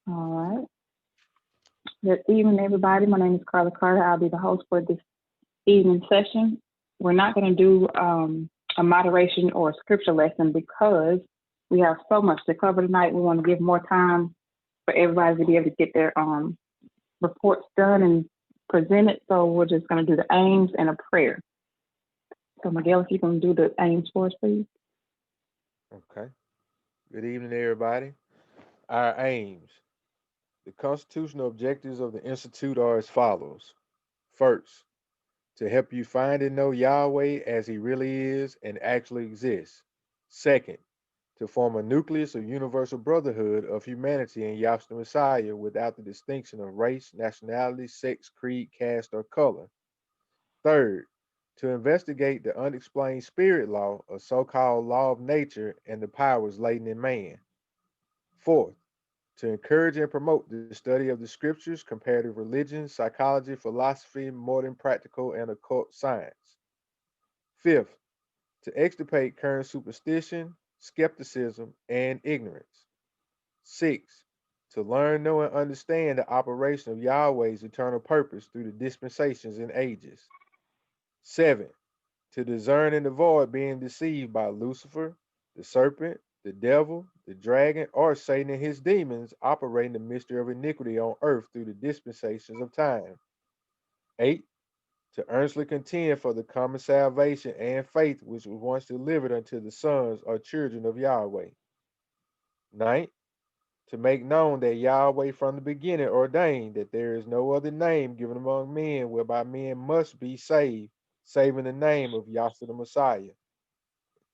All right. Good evening, everybody. My name is Carla Carter. I'll be the host for this evening session. We're not going to do a moderation or a scripture lesson because we have so much to cover tonight. We want to give more time for everybody to be able to get their reports done and presented. So we're just going to do the aims and a prayer. So Miguel, if you can do the aims for us, please. Okay. Good evening, everybody. Our aims. The constitutional objectives of the Institute are as follows. First, to help you find and know Yahweh as he really is and actually exists. Second, to form a nucleus of universal brotherhood of humanity in Yahshua Messiah without the distinction of race, nationality, sex, creed, caste, or color. Third, to investigate the unexplained spirit law, a so called law of nature, and the powers latent in man. Fourth, to encourage and promote the study of the scriptures, comparative religion, psychology, philosophy, modern practical and occult science. Fifth, to extirpate current superstition, skepticism, and ignorance. Six, to learn, know, and understand the operation of Yahweh's eternal purpose through the dispensations and ages. Seven, to discern and avoid being deceived by Lucifer, the serpent, the devil, the dragon, or Satan and his demons operating the mystery of iniquity on earth through the dispensations of time. Eight, to earnestly contend for the common salvation and faith which was once delivered unto the sons or children of Yahweh. Ninth, to make known that Yahweh from the beginning ordained that there is no other name given among men whereby men must be saved, saving the name of Yahshua the Messiah.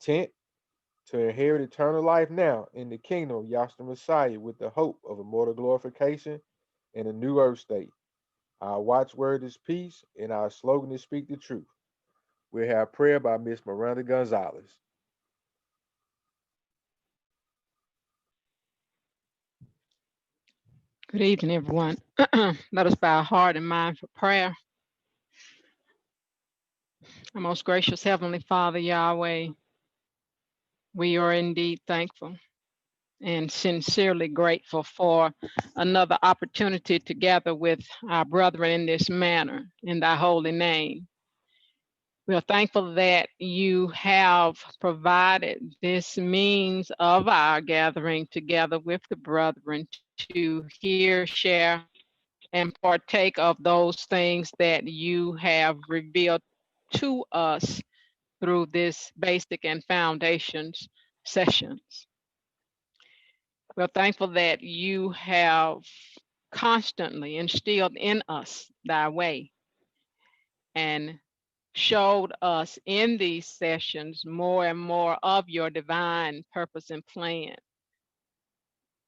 Tenth, to inherit eternal life now in the kingdom of Yahshua Messiah with the hope of immortal glorification and a new earth state. Our watchword is peace, and our slogan is speak the truth. We have prayer by Miss Miranda Gonzalez. Good evening, everyone. Let us bow our heart and mind for prayer. Our most gracious Heavenly Father, Yahweh, we are indeed thankful and sincerely grateful for another opportunity to gather with our brethren in this manner, in thy holy name. We are thankful that you have provided this means of our gathering together with the brethren to hear, share, and partake of those things that you have revealed to us through this basic and foundations sessions. We're thankful that you have constantly instilled in us thy way and showed us in these sessions more and more of your divine purpose and plan.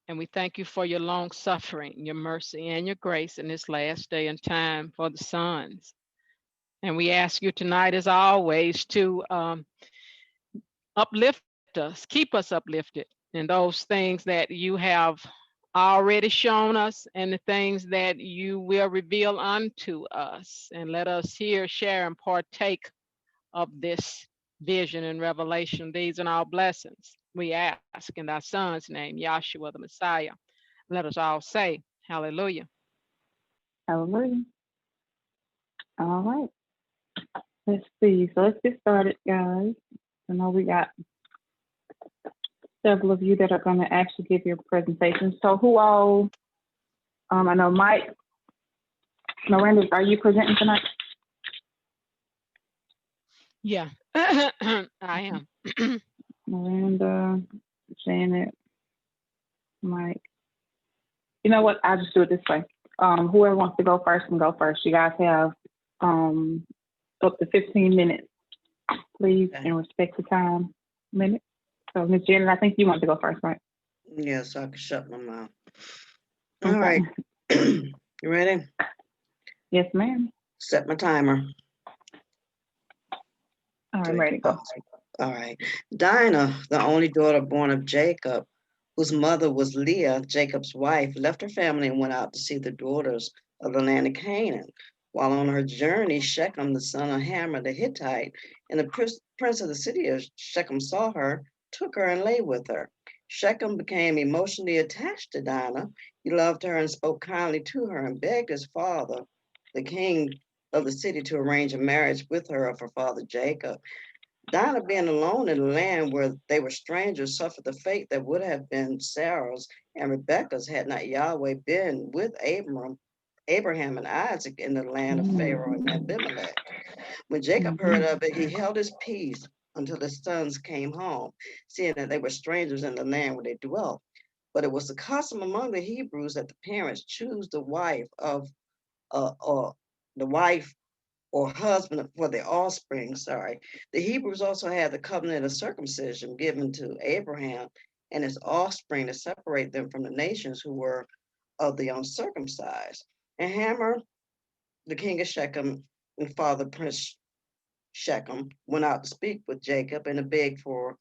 And we thank you for your long suffering, your mercy, and your grace in this last day and time for the sons. And we ask you tonight, as always, to uplift us, keep us uplifted in those things that you have already shown us and the things that you will reveal unto us. And let us hear, share, and partake of this vision and revelation. These and our blessings we ask in thy son's name, Yahshua the Messiah. Let us all say, hallelujah. Hallelujah. All right. Let's see. So let's get started, guys. I know we got several of you that are going to actually give your presentation. So who all, I know Mike, Miranda, are you presenting tonight? Yeah, I am. Miranda, Janet, Mike. You know what? I'll just do it this way. Whoever wants to go first can go first. You guys have up to 15 minutes, please, Okay. and respect the time limit. So Ms. Janet, I think you want to go first, right? Yes, I can shut my mouth. All Okay. right. You ready? Yes, ma'am. Set my timer. All right, I'm Three. ready to Oh, go. all right. Dinah, the only daughter born of Jacob, whose mother was Leah, Jacob's wife, left her family and went out to see the daughters of the land of Canaan. While on her journey, Shechem, the son of Hamor the Hittite, and the prince of the city of Shechem saw her, took her, and lay with her. Shechem became emotionally attached to Dinah. He loved her and spoke kindly to her and begged his father, the king of the city, to arrange a marriage with her of her father Jacob. Dinah, being alone in the land where they were strangers, suffered the fate that would have been Sarah's and Rebekah's had not Yahweh been with Abraham and Isaac in the land of Pharaoh and Abimelech. When Jacob heard of it, he held his peace until his sons came home, seeing that they were strangers in the land where they dwelt. But it was the custom among the Hebrews that the parents choose or the wife or husband for their offspring. Sorry, the Hebrews also had the covenant of circumcision given to Abraham and his offspring to separate them from the nations who were of the uncircumcised. And Hamor, the king of Shechem, and father Prince Shechem went out to speak with Jacob and to beg for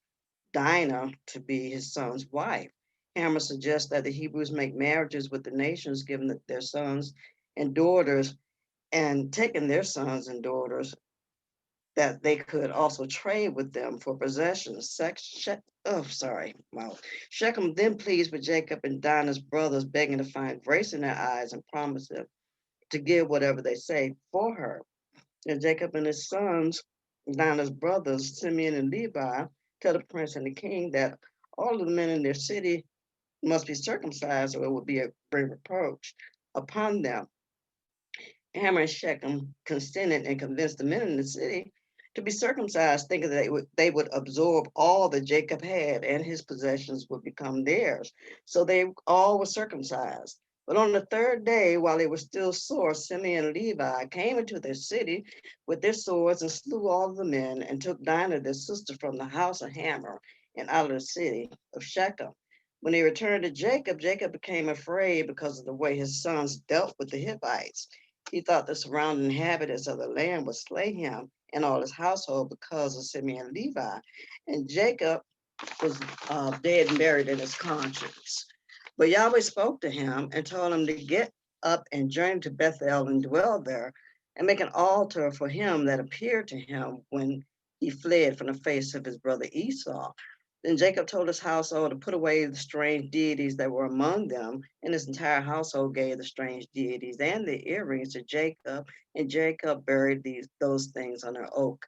Dinah to be his son's wife. Hammer suggests that the Hebrews make marriages with the nations, giving their sons and daughters, and taking their sons and daughters, that they could also trade with them for possessions. Shechem then pleads with Jacob and Dinah's brothers, begging to find grace in their eyes and promise them to give whatever they say for her. And Jacob and his sons, Dinah's brothers, Simeon and Levi, tell the prince and the king that all of the men in their city must be circumcised or it would be a great reproach upon them. Hamor and Shechem consented and convinced the men in the city to be circumcised, thinking that they would absorb all that Jacob had and his possessions would become theirs. So they all were circumcised. But on the third day, while they were still sore, Simeon and Levi came into their city with their swords and slew all the men and took Dinah, their sister, from the house of Hamor and out of the city of Shechem. When they returned to Jacob, Jacob became afraid because of the way his sons dealt with the Hittites. He thought the surrounding inhabitants of the land would slay him and all his household because of Simeon and Levi. And Jacob was dead and buried in his conscience. But Yahweh spoke to him and told him to get up and journey to Bethel and dwell there and make an altar for him that appeared to him when he fled from the face of his brother Esau. Then Jacob told his household to put away the strange deities that were among them, and his entire household gave the strange deities and the earrings to Jacob, and Jacob buried those things under an oak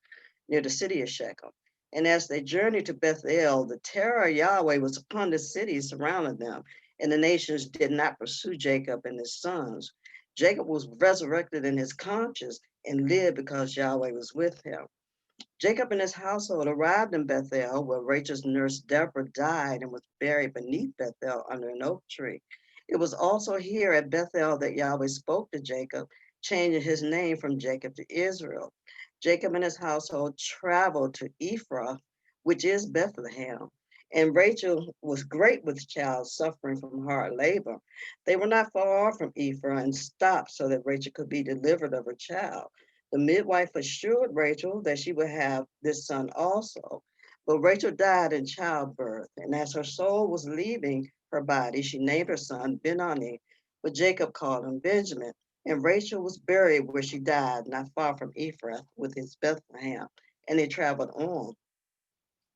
near the city of Shechem. And as they journeyed to Bethel, the terror of Yahweh was upon the cities surrounding them, and the nations did not pursue Jacob and his sons. Jacob was resurrected in his conscience and lived because Yahweh was with him. Jacob and his household arrived in Bethel, where Rachel's nurse Deborah died and was buried beneath Bethel under an oak tree. It was also here at Bethel that Yahweh spoke to Jacob, changing his name from Jacob to Israel. Jacob and his household traveled to Ephrath, which is Bethlehem, and Rachel was great with child, suffering from hard labor. They were not far from Ephrath and stopped so that Rachel could be delivered of her child. The midwife assured Rachel that she would have this son also. But Rachel died in childbirth, and as her soul was leaving her body, she named her son Benoni, but Jacob called him Benjamin. And Rachel was buried where she died, not far from Ephrath, with his Bethlehem. And they traveled on.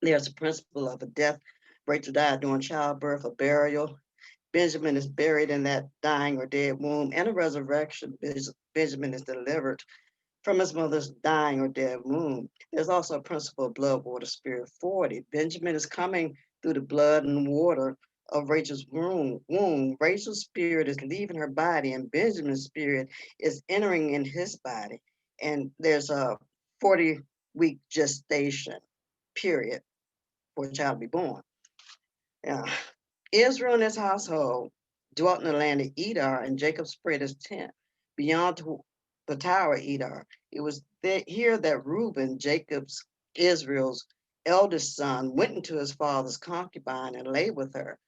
There's a principle of a death. Rachel died during childbirth, a burial. Benjamin is buried in that dying or dead womb, and a resurrection. Benjamin is delivered from his mother's dying or dead womb. There's also a principle of blood, water, spirit 40. Benjamin is coming through the blood and water of Rachel's womb. Rachel's spirit is leaving her body, and Benjamin's spirit is entering in his body. And there's a 40-week gestation period for a child to be born. Israel and his household dwelt in the land of Edar, and Jacob spread his tent beyond the tower of Edar. It was here that Reuben, Israel's eldest son, went into his father's concubine and lay with her.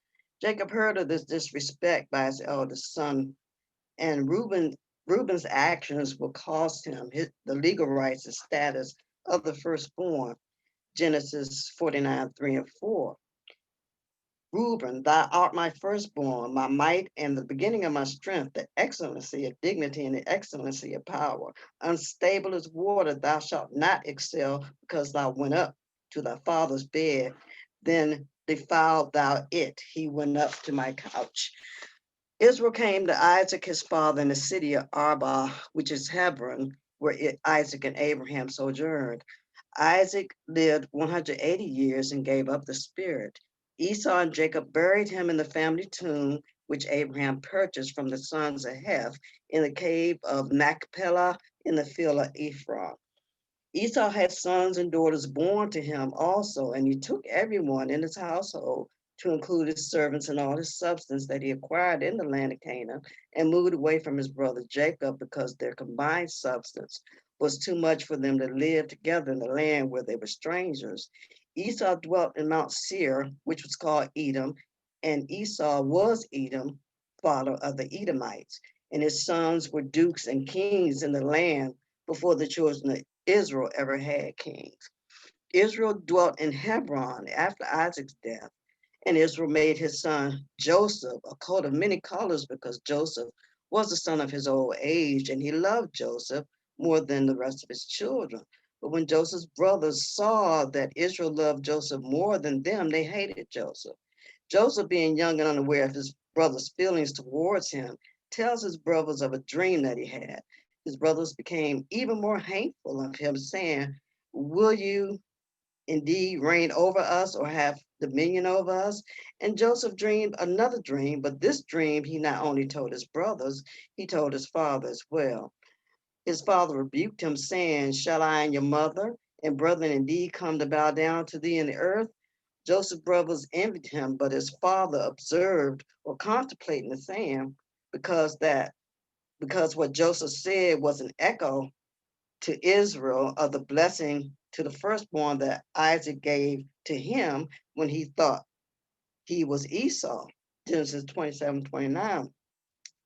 Jacob heard of this disrespect by his eldest son, and Reuben's actions will cost him the legal rights and status of the firstborn. Genesis 49:3-4. Reuben, thou art my firstborn, my might and the beginning of my strength, the excellency of dignity and the excellency of power. Unstable as water, thou shalt not excel because thou went up to thy father's bed. Then defiled thou it. He went up to my couch. Israel came to Isaac his father in the city of Arba, which is Hebron, where Isaac and Abraham sojourned. Isaac lived 180 years and gave up the spirit. Esau and Jacob buried him in the family tomb, which Abraham purchased from the sons of Heth in the cave of Machpelah in the field of Ephron. Esau had sons and daughters born to him also, and he took everyone in his household, to include his servants and all his substance that he acquired in the land of Canaan, and moved away from his brother Jacob because their combined substance was too much for them to live together in the land where they were strangers. Esau dwelt in Mount Seir, which was called Edom, and Esau was Edom, father of the Edomites, and his sons were dukes and kings in the land before the children of Israel ever had kings. Israel dwelt in Hebron after Isaac's death, and Israel made his son Joseph a coat of many colors because Joseph was the son of his old age, and he loved Joseph more than the rest of his children. But when Joseph's brothers saw that Israel loved Joseph more than them, they hated Joseph. Joseph, being young and unaware of his brothers' feelings towards him, tells his brothers of a dream that he had. His brothers became even more hateful of him, saying, "Will you indeed reign over us or have dominion over us?" And Joseph dreamed another dream, but this dream he not only told his brothers, he told his father as well. His father rebuked him, saying, "Shall I and your mother and brethren indeed come to bow down to thee in the earth?" Joseph's brothers envied him, but his father observed or contemplating the saying, because that because what Joseph said was an echo to Israel of the blessing to the firstborn that Isaac gave to him when he thought he was Esau. Genesis 27:29.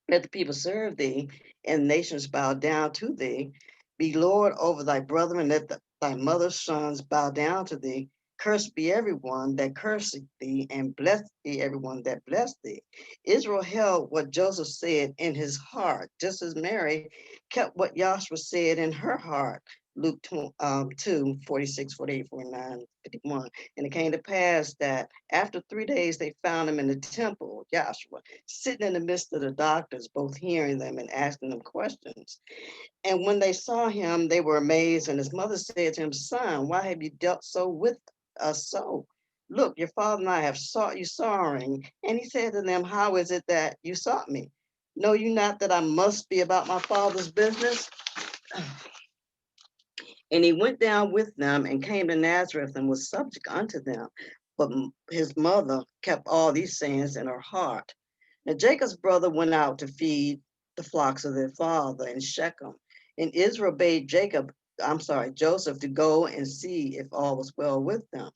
Let the people serve thee, and nations bow down to thee. Be Lord over thy brethren, let thy mother's sons bow down to thee. Cursed be everyone that curseth thee, and blessed be everyone that blessed thee. Israel held what Joseph said in his heart, just as Mary kept what Joshua said in her heart. Luke 2, 46, 48, 49, 51. And it came to pass that after 3 days they found him in the temple, Joshua, sitting in the midst of the doctors, both hearing them and asking them questions. And when they saw him, they were amazed. And his mother said to him, "Son, why have you dealt so with us so? Look, your father and I have sought you sorrowing." And he said to them, "How is it that you sought me? Know you not that I must be about my father's business?" And he went down with them and came to Nazareth and was subject unto them. But his mother kept all these sayings in her heart. Now Jacob's brother went out to feed the flocks of their father in Shechem. And Israel bade Joseph to go and see if all was well with them.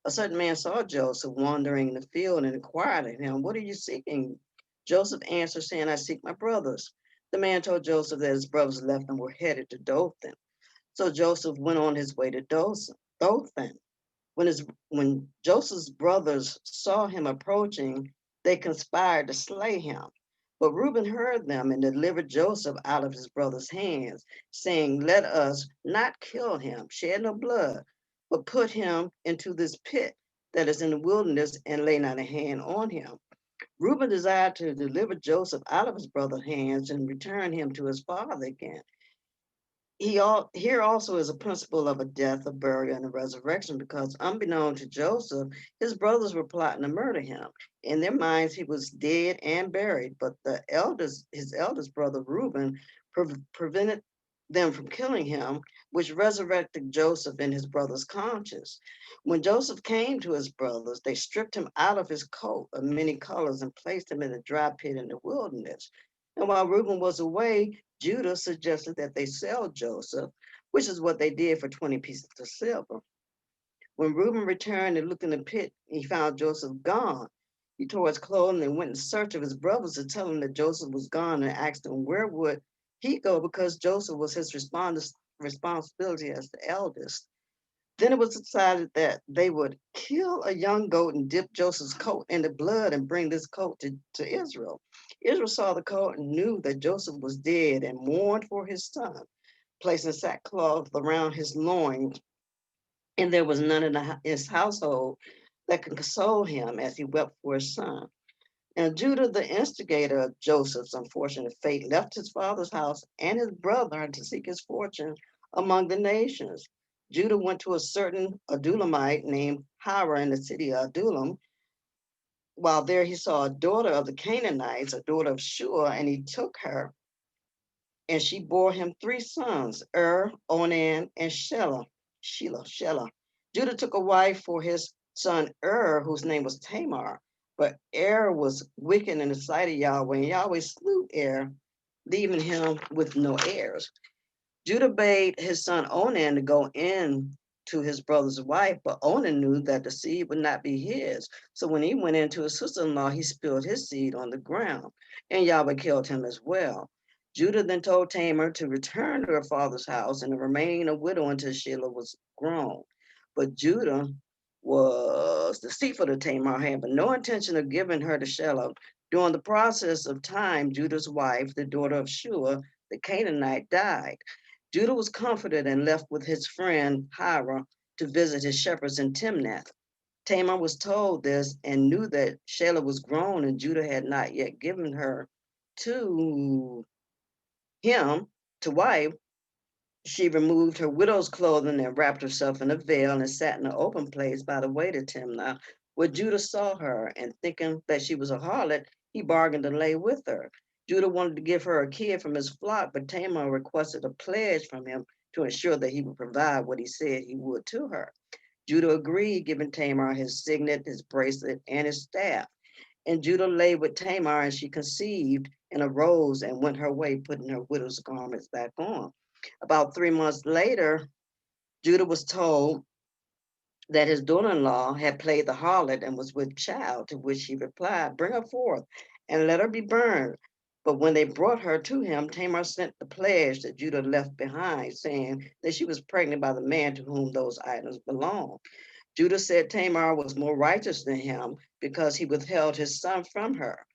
A certain man saw Joseph wandering in the field and inquired of him, "What are you seeking?" Joseph answered, saying, "I seek my brothers." The man told Joseph that his brothers left and were headed to Dothan. So Joseph went on his way to Dothan. When Joseph's brothers saw him approaching, they conspired to slay him. But Reuben heard them and delivered Joseph out of his brothers' hands, saying, "Let us not kill him, shed no blood, but put him into this pit that is in the wilderness and lay not a hand on him." Reuben desired to deliver Joseph out of his brother's hands and return him to his father again. Here also is a principle of a death, a burial, and a resurrection, because unbeknown to Joseph, his brothers were plotting to murder him. In their minds, he was dead and buried, but his eldest brother Reuben prevented them from killing him, which resurrected Joseph in his brother's conscience. When Joseph came to his brothers, they stripped him out of his coat of many colors and placed him in a dry pit in the wilderness. And while Reuben was away, Judah suggested that they sell Joseph, which is what they did for 20 pieces of silver. When Reuben returned and looked in the pit, he found Joseph gone. He tore his clothing and went in search of his brothers to tell them that Joseph was gone, and asked them where would he go, because Joseph was his responsibility as the eldest. Then it was decided that they would kill a young goat and dip Joseph's coat in the blood and bring this coat to Israel. Israel saw the coat and knew that Joseph was dead and mourned for his son, placing sackcloth around his loins, and there was none in his household that can console him as he wept for his son. And Judah, the instigator of Joseph's unfortunate fate, left his father's house and his brother to seek his fortune among the nations. Judah went to a certain Adullamite named Hira in the city of Adullam. While there, he saw a daughter of the Canaanites, a daughter of Shua, and he took her, and she bore him three sons, Onan, and Shelah. Judah took a wife for his son whose name was Tamar. But was wicked in the sight of Yahweh, and Yahweh slew leaving him with no heirs. Judah bade his son Onan to go in to his brother's wife, but Onan knew that the seed would not be his. So when he went into his sister-in-law, he spilled his seed on the ground, and Yahweh killed him as well. Judah then told Tamar to return to her father's house and to remain a widow until Shelah was grown. But Judah was deceitful to Tamar, had but no intention of giving her to Shelah. During the process of time, Judah's wife, the daughter of Shua, the Canaanite, died. Judah was comforted and left with his friend Hira to visit his shepherds in Timnath. Tamar was told this and knew that Shelah was grown and Judah had not yet given her to him to wife. She removed her widow's clothing and wrapped herself in a veil and sat in an open place by the way to Timnah, where Judah saw her, and thinking that she was a harlot, he bargained to lay with her. Judah wanted to give her a kid from his flock, but Tamar requested a pledge from him to ensure that he would provide what he said he would to her. Judah agreed, giving Tamar his signet, his bracelet, and his staff. And Judah lay with Tamar, and she conceived and arose and went her way, putting her widow's garments back on. About 3 months later, Judah was told that his daughter-in-law had played the harlot and was with child, to which he replied, "Bring her forth and let her be burned." But when they brought her to him, Tamar sent the pledge that Judah left behind, saying that she was pregnant by the man to whom those items belonged. Judah said Tamar was more righteous than him because he withheld his son from her,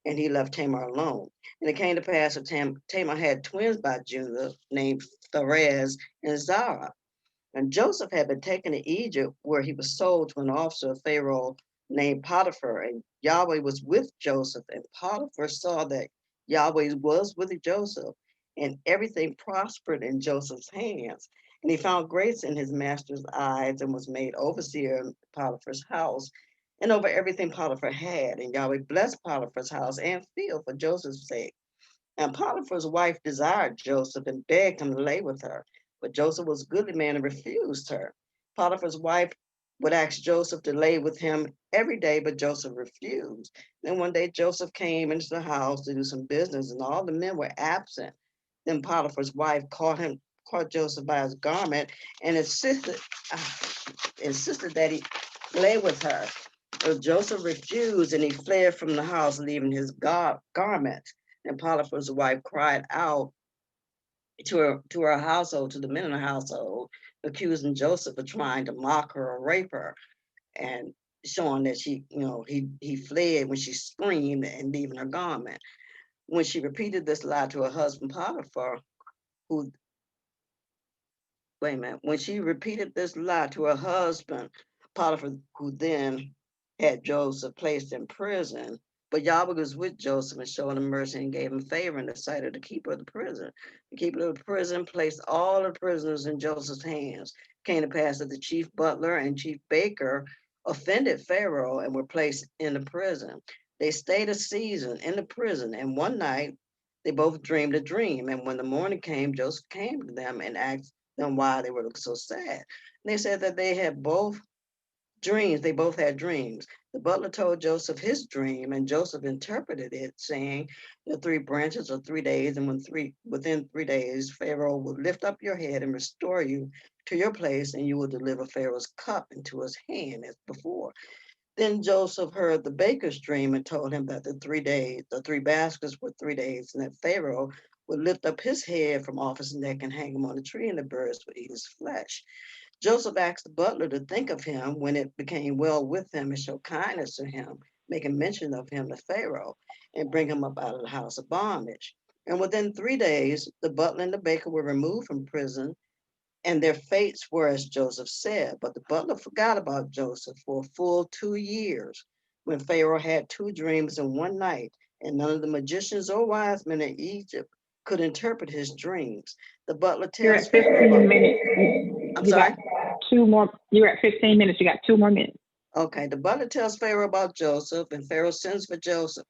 and he left Tamar alone. And it came to pass that Tamar had twins by Judah named Pharez and Zara. And Joseph had been taken to Egypt, where he was sold to an officer of Pharaoh named Potiphar. And Yahweh was with Joseph, and Potiphar saw that Yahweh was with Joseph, and everything prospered in Joseph's hands. And he found grace in his master's eyes and was made overseer in Potiphar's house and over everything Potiphar had. And Yahweh blessed Potiphar's house and field for Joseph's sake. And Potiphar's wife desired Joseph and begged him to lay with her. But Joseph was a goodly man and refused her. Potiphar's wife would ask Joseph to lay with him every day, but Joseph refused. Then one day Joseph came into the house to do some business, and all the men were absent. Then Potiphar's wife caught Joseph by his garment and insisted that he lay with her. But Joseph refused, and he fled from the house, leaving his garments. And Potiphar's wife cried out to her household, to the men in the household, accusing Joseph of trying to mock her or rape her, and showing that he fled when she screamed and leaving her garment. When she repeated this lie to her husband Potiphar, who wait a minute, when she repeated this lie to her husband Potiphar, who then had Joseph placed in prison. But Yahweh was with Joseph and showed him mercy and gave him favor in the sight of the keeper of the prison. The keeper of the prison placed all the prisoners in Joseph's hands. It came to pass that the chief butler and chief baker offended Pharaoh and were placed in the prison. They stayed a season in the prison, and one night they both dreamed a dream. And when the morning came, Joseph came to them and asked them why they were looking so sad. And they said that they both had dreams. The butler told Joseph his dream, and Joseph interpreted it, saying, "The three branches are 3 days, and within 3 days, Pharaoh will lift up your head and restore you to your place, and you will deliver Pharaoh's cup into his hand as before." Then Joseph heard the baker's dream and told him that the three baskets were 3 days, and that Pharaoh would lift up his head from off his neck and hang him on a tree, and the birds would eat his flesh. Joseph asked the butler to think of him when it became well with him and show kindness to him, making mention of him to Pharaoh, and bring him up out of the house of bondage. And within 3 days, the butler and the baker were removed from prison, and their fates were as Joseph said. But the butler forgot about Joseph for a full 2 years. When Pharaoh had two dreams in one night, and none of the magicians or wise men in Egypt could interpret his dreams. The butler You're tells at Pharaoh 15 about, minutes. I'm You got sorry? two more. You're at 15 minutes. You got 2 more minutes. Okay, the butler tells Pharaoh about Joseph, and Pharaoh sends for Joseph.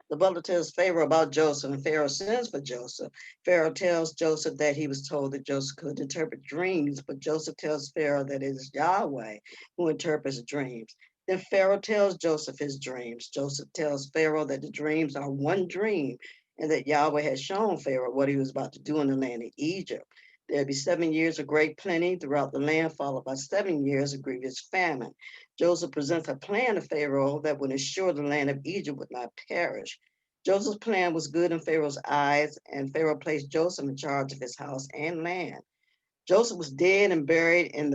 The butler tells Pharaoh about Joseph, and Pharaoh sends for Joseph. Pharaoh tells Joseph that he was told that Joseph could interpret dreams, but Joseph tells Pharaoh that it is Yahweh who interprets dreams. Then Pharaoh tells Joseph his dreams. Joseph tells Pharaoh that the dreams are one dream and that Yahweh had shown Pharaoh what he was about to do in the land of Egypt. There'd be 7 years of great plenty throughout the land, followed by 7 years of grievous famine. Joseph presents a plan to Pharaoh that would ensure the land of Egypt would not perish. Joseph's plan was good in Pharaoh's eyes, and Pharaoh placed Joseph in charge of his house and land. Joseph was dead and buried in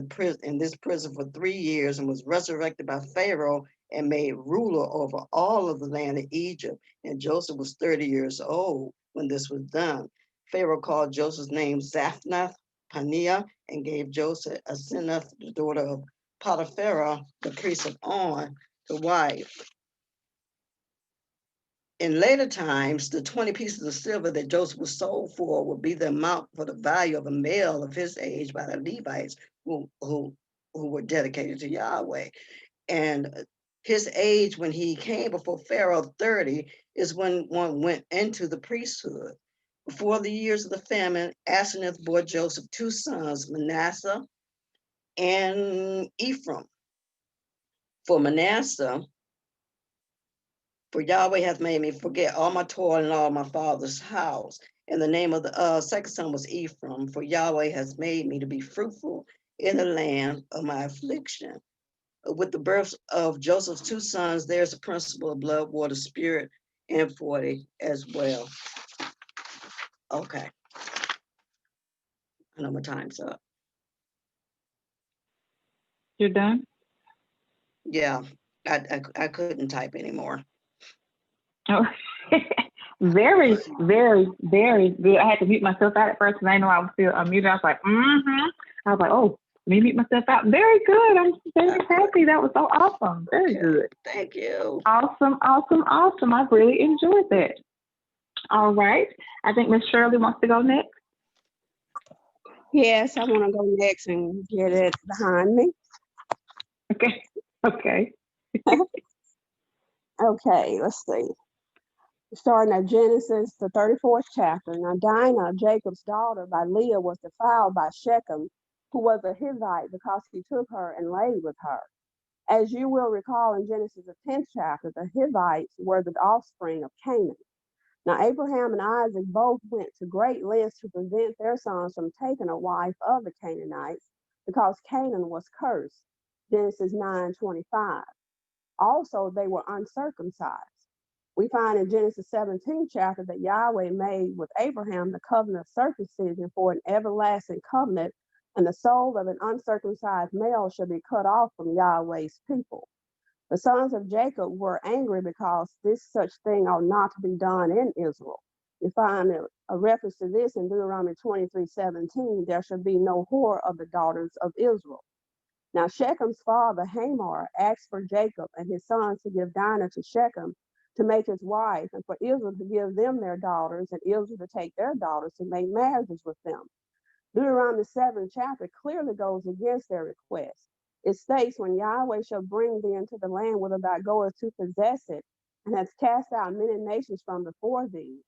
this prison for 3 years and was resurrected by Pharaoh and made ruler over all of the land of Egypt. And Joseph was 30 years old when this was done. Pharaoh called Joseph's name Zaphnath Paneah and gave Joseph Asenath, the daughter of Potiphar, the priest of On, to wife. In later times, the 20 pieces of silver that Joseph was sold for would be the amount for the value of a male of his age by the Levites who were dedicated to Yahweh. And his age when he came before Pharaoh, 30, is when one went into the priesthood. Before the years of the famine, Asenath bore Joseph two sons, Manasseh and Ephraim. For Manasseh, for Yahweh hath made me forget all my toil and all my father's house. And the name of the second son was Ephraim, for Yahweh has made me to be fruitful in the land of my affliction. With the births of Joseph's two sons, there's a principle of blood, water, spirit, and 40 as well. Okay, I know my time's up. You're done? Yeah, I couldn't type anymore. Oh, very, very, very good. I had to mute myself out at first because I didn't know I was still unmuted. I was like, mm-hmm. I was like, oh, let me mute myself out. Very good. I'm very happy. That was so awesome. Very good. Thank you. Awesome, awesome, awesome. I really enjoyed that. All right. I think Miss Shirley wants to go next. Yes, I want to go next and get it behind me. Okay. Okay. Okay, let's see. Starting at Genesis, the 34th chapter. Now Dinah, Jacob's daughter by Leah, was defiled by Shechem, who was a Hivite, because he took her and lay with her. As you will recall in Genesis, the 10th chapter, the Hivites were the offspring of Canaan. Now Abraham and Isaac both went to great lengths to prevent their sons from taking a wife of the Canaanites, because Canaan was cursed. Genesis 9:25. Also, they were uncircumcised. We find in Genesis 17 chapter that Yahweh made with Abraham the covenant of circumcision for an everlasting covenant, and the soul of an uncircumcised male shall be cut off from Yahweh's people. The sons of Jacob were angry because this such thing ought not to be done in Israel. You find a reference to this in Deuteronomy 23:17. There shall be no whore of the daughters of Israel. Now Shechem's father Hamor asked for Jacob and his sons to give Dinah to Shechem to make his wife, and for Israel to give them their daughters, and Israel to take their daughters to make marriages with them. Deuteronomy 7 chapter clearly goes against their request. It states, when Yahweh shall bring thee into the land whither thou goest to possess it, and hast cast out many nations from before thee,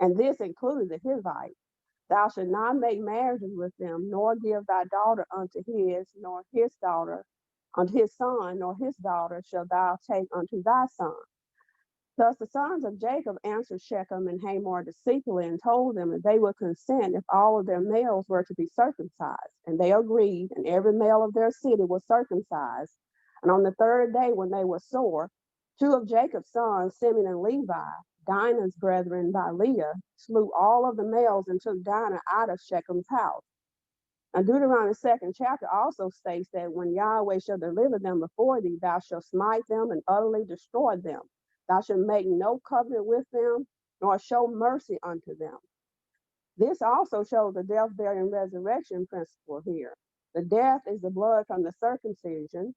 and this included the Hivites, thou shalt not make marriages with them, nor give thy daughter unto his, nor his daughter unto his son, nor his daughter shalt thou take unto thy son. Thus the sons of Jacob answered Shechem and Hamor deceitfully and told them that they would consent if all of their males were to be circumcised. And they agreed, and every male of their city was circumcised. And on the third day, when they were sore, two of Jacob's sons, Simeon and Levi, Dinah's brethren by Leah, slew all of the males and took Dinah out of Shechem's house. And Deuteronomy 2nd chapter also states that when Yahweh shall deliver them before thee, thou shalt smite them and utterly destroy them. Thou shalt make no covenant with them, nor show mercy unto them. This also shows the death, burial, and resurrection principle here. The death is the blood from the circumcision,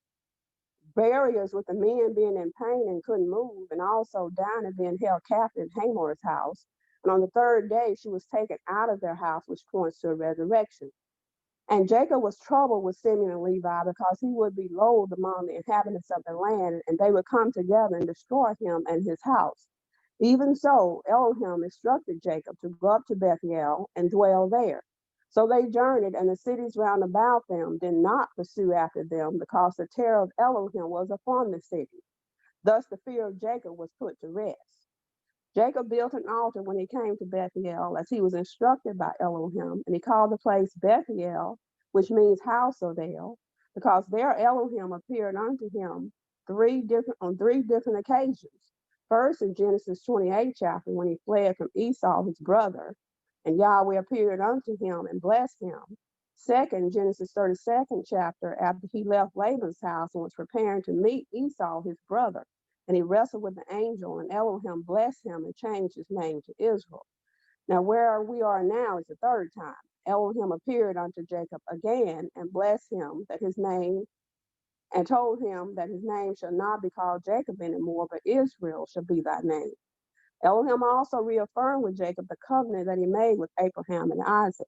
barriers with the men being in pain and couldn't move, and also Dinah being held captive in Hamor's house. And on the third day, she was taken out of their house, which points to a resurrection. And Jacob was troubled with Simeon and Levi because he would be loathed among the inhabitants of the land, and they would come together and destroy him and his house. Even so, Elohim instructed Jacob to go up to Bethuel and dwell there. So they journeyed, and the cities round about them did not pursue after them, because the terror of Elohim was upon the city. Thus the fear of Jacob was put to rest. Jacob built an altar when he came to Bethuel, as he was instructed by Elohim, and he called the place Bethuel, which means house of El, because there Elohim appeared unto him on three different occasions. First, in Genesis 28 chapter, when he fled from Esau, his brother, and Yahweh appeared unto him and blessed him. Second, Genesis 32nd chapter, after he left Laban's house and was preparing to meet Esau, his brother, and he wrestled with the angel, and Elohim blessed him and changed his name to Israel. Now, where we are now is the third time. Elohim appeared unto Jacob again and blessed him that his name, and told him that his name shall not be called Jacob anymore, but Israel shall be thy name. Elohim also reaffirmed with Jacob the covenant that he made with Abraham and Isaac.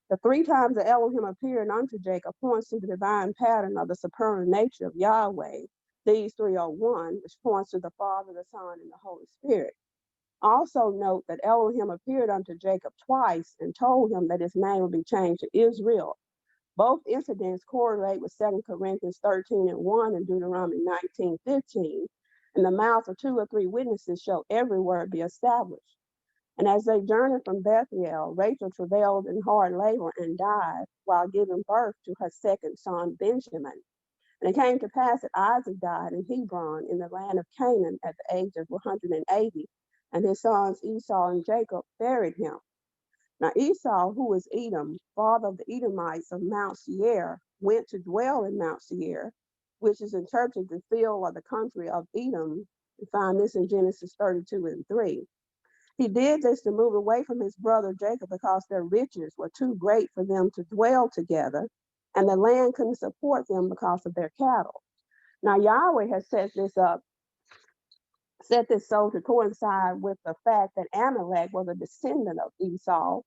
The three times that Elohim appeared unto Jacob points to the divine pattern of the supernal nature of Yahweh. These three are one, which points to the Father, the Son, and the Holy Spirit. Also note that Elohim appeared unto Jacob twice and told him that his name would be changed to Israel. Both incidents correlate with 2 Corinthians 13:1 and Deuteronomy 19:15. In the mouth of two or three witnesses shall every word be established. And as they journeyed from Bethuel, Rachel travailed in hard labor and died while giving birth to her second son, Benjamin. And it came to pass that Isaac died in Hebron in the land of Canaan at the age of 180, and his sons Esau and Jacob buried him. Now Esau, who was Edom, father of the Edomites of Mount Seir, went to dwell in Mount Seir, which is interpreted the field or the country of Edom. You find this in Genesis 32:3. He did this to move away from his brother Jacob because their riches were too great for them to dwell together, and the land couldn't support them because of their cattle. Now Yahweh has set this so to coincide with the fact that Amalek was a descendant of Esau.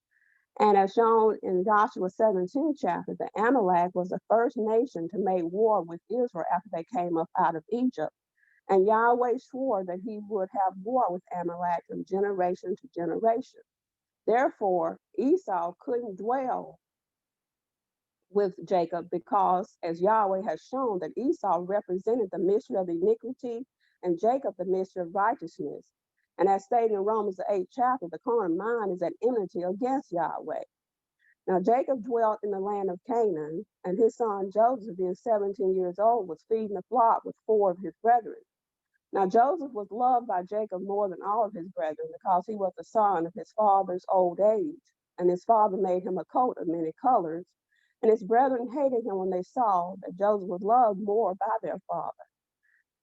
And as shown in Joshua 17 chapter, the Amalek was the first nation to make war with Israel after they came up out of Egypt. And Yahweh swore that he would have war with Amalek from generation to generation. Therefore, Esau couldn't dwell with Jacob because, as Yahweh has shown, that Esau represented the mystery of iniquity and Jacob the mystery of righteousness. And as stated in Romans the 8th chapter, the carnal mind is at enmity against Yahweh. Now Jacob dwelt in the land of Canaan, and his son Joseph, being 17 years old, was feeding the flock with four of his brethren. Now Joseph was loved by Jacob more than all of his brethren because he was the son of his father's old age, and his father made him a coat of many colors, and his brethren hated him when they saw that Joseph was loved more by their father.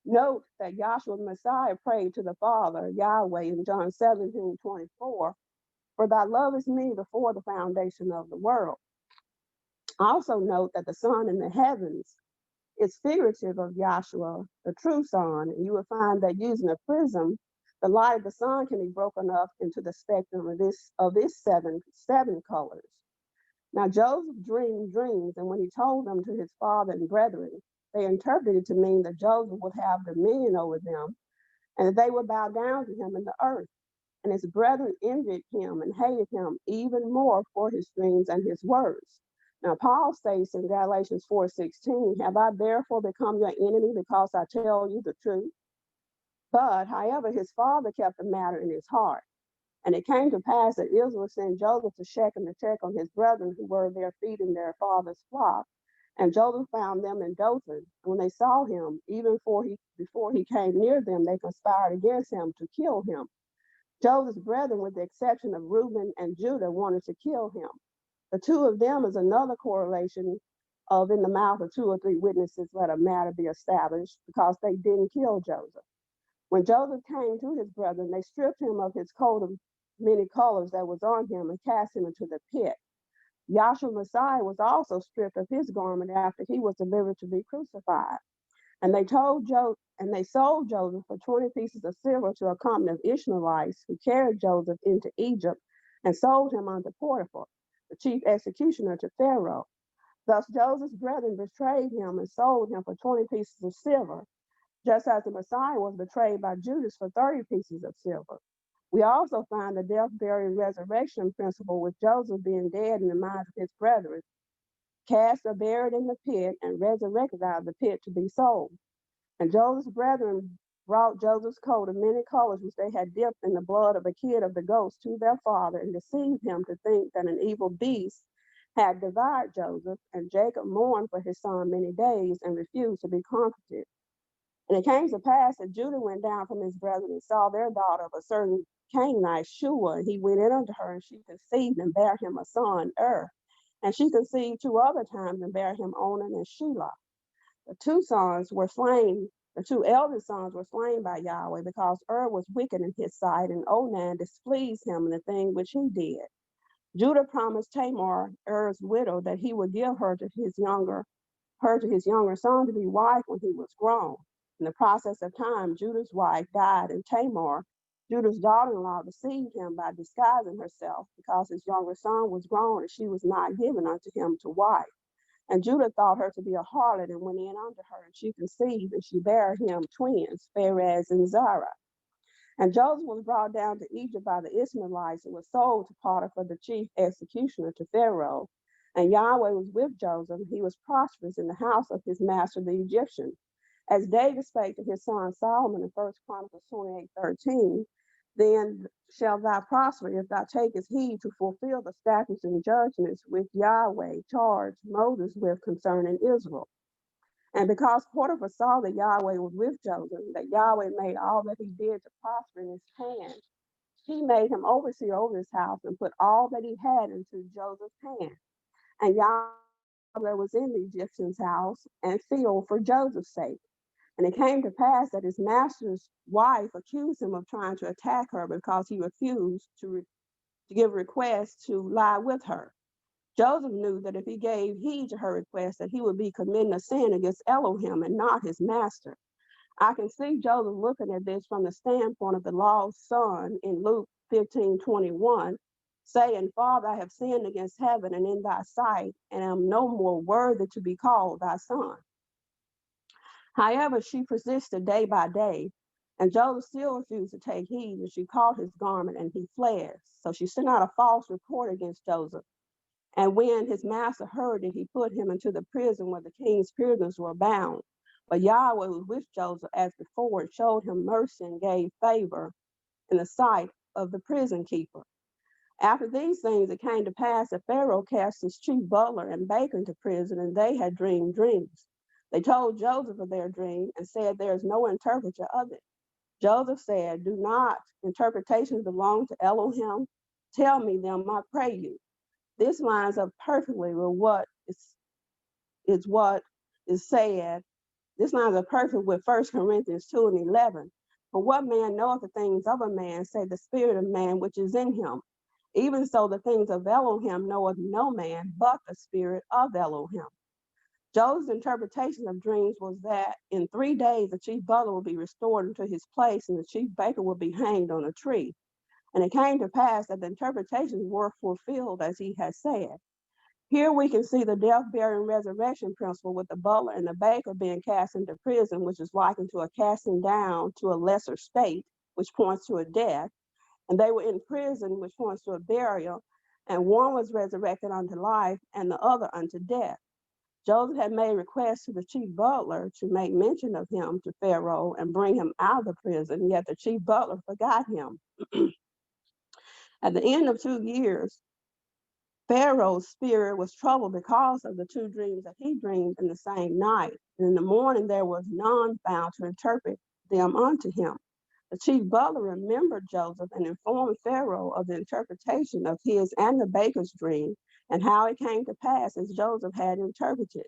Note that Yahshua the Messiah prayed to the Father, Yahweh, in John 17:24, for thy love is me before the foundation of the world. Also note that the sun in the heavens is figurative of Yahshua, the true sun, and you will find that using a prism, the light of the sun can be broken up into the spectrum of its seven colors. Now Joseph dreamed dreams, and when he told them to his father and brethren, they interpreted it to mean that Joseph would have dominion over them, and that they would bow down to him in the earth. And his brethren envied him and hated him even more for his dreams and his words. Now Paul states in Galatians 4:16, have I therefore become your enemy because I tell you the truth? But, however, his father kept the matter in his heart. And it came to pass that Israel sent Joseph to Shechem to check on his brethren who were there feeding their father's flock. And Joseph found them in Dothan. And when they saw him, even before he came near them, they conspired against him to kill him. Joseph's brethren, with the exception of Reuben and Judah, wanted to kill him. The two of them is another correlation of in the mouth of two or three witnesses let a matter be established, because they didn't kill Joseph. When Joseph came to his brethren, they stripped him of his coat many colors that was on him and cast him into the pit. Yahshua Messiah was also stripped of his garment after he was delivered to be crucified. And they sold Joseph for 20 pieces of silver to a company of Ishmaelites who carried Joseph into Egypt and sold him unto Potiphar, the chief executioner to Pharaoh. Thus Joseph's brethren betrayed him and sold him for 20 pieces of silver, just as the Messiah was betrayed by Judas for 30 pieces of silver. We also find the death, burial, and resurrection principle with Joseph being dead in the minds of his brethren, cast or buried in the pit, and resurrected out of the pit to be sold. And Joseph's brethren brought Joseph's coat of many colors, which they had dipped in the blood of a kid of the goats, to their father, and deceived him to think that an evil beast had devoured Joseph. And Jacob mourned for his son many days and refused to be comforted. And it came to pass that Judah went down from his brethren and saw their daughter of a certain Canaanite, Shua, and he went in unto her, and she conceived and bare him a son, And she conceived 2 other times and bare him Onan and Shelah. The two eldest sons were slain by Yahweh because was wicked in his sight, and Onan displeased him in the thing which he did. Judah promised Tamar, widow, that he would give her to his younger son to be wife when he was grown. In the process of time, Judah's wife died, and Tamar, Judah's daughter-in-law, deceived him by disguising herself because his younger son was grown and she was not given unto him to wife. And Judah thought her to be a harlot and went in unto her, and she conceived, and she bare him twins, Pharez and Zara. And Joseph was brought down to Egypt by the Ishmaelites and was sold to Potiphar, the chief executioner to Pharaoh. And Yahweh was with Joseph, and he was prosperous in the house of his master, the Egyptian. As David spake to his son Solomon in 1 Chronicles 28:13, then shall thou prosper if thou takest heed to fulfill the statutes and judgments which Yahweh charged Moses with concerning Israel. And because Potiphar saw that Yahweh was with Joseph, that Yahweh made all that he did to prosper in his hand, he made him overseer over his house and put all that he had into Joseph's hand. And Yahweh was in the Egyptian's house and filled for Joseph's sake. And it came to pass that his master's wife accused him of trying to attack her because he refused to give request to lie with her. Joseph knew that if he gave heed to her request, that he would be committing a sin against Elohim and not his master. I can see Joseph looking at this from the standpoint of the lost son in Luke 15:21, saying, Father, I have sinned against heaven and in thy sight, and am no more worthy to be called thy son. However, she persisted day by day, and Joseph still refused to take heed, and she caught his garment, and he fled. So she sent out a false report against Joseph. And when his master heard it, he put him into the prison where the king's prisoners were bound. But Yahweh was with Joseph as before, and showed him mercy and gave favor in the sight of the prison keeper. After these things, it came to pass that Pharaoh cast his chief butler and baker into prison, and they had dreamed dreams. They told Joseph of their dream and said, there is no interpreter of it. Joseph said, do not interpretations belong to Elohim? Tell me them, I pray you. This lines up perfectly with what is said. This lines up perfect with 1 Corinthians 2:11. For what man knoweth the things of a man, save the spirit of man which is in him? Even so, the things of Elohim knoweth no man but the spirit of Elohim. Joseph's interpretation of dreams was that in 3 days the chief butler will be restored into his place and the chief baker will be hanged on a tree. And it came to pass that the interpretations were fulfilled as he had said. Here we can see the death, burial, and resurrection principle with the butler and the baker being cast into prison, which is likened to a casting down to a lesser state, which points to a death. And they were in prison, which points to a burial. And one was resurrected unto life and the other unto death. Joseph had made requests to the chief butler to make mention of him to Pharaoh and bring him out of the prison, yet the chief butler forgot him. At the end of 2 years, Pharaoh's spirit was troubled because of the 2 dreams that he dreamed in the same night. And in the morning there was none found to interpret them unto him. The chief butler remembered Joseph and informed Pharaoh of the interpretation of his and the baker's dream, and how it came to pass as Joseph had interpreted.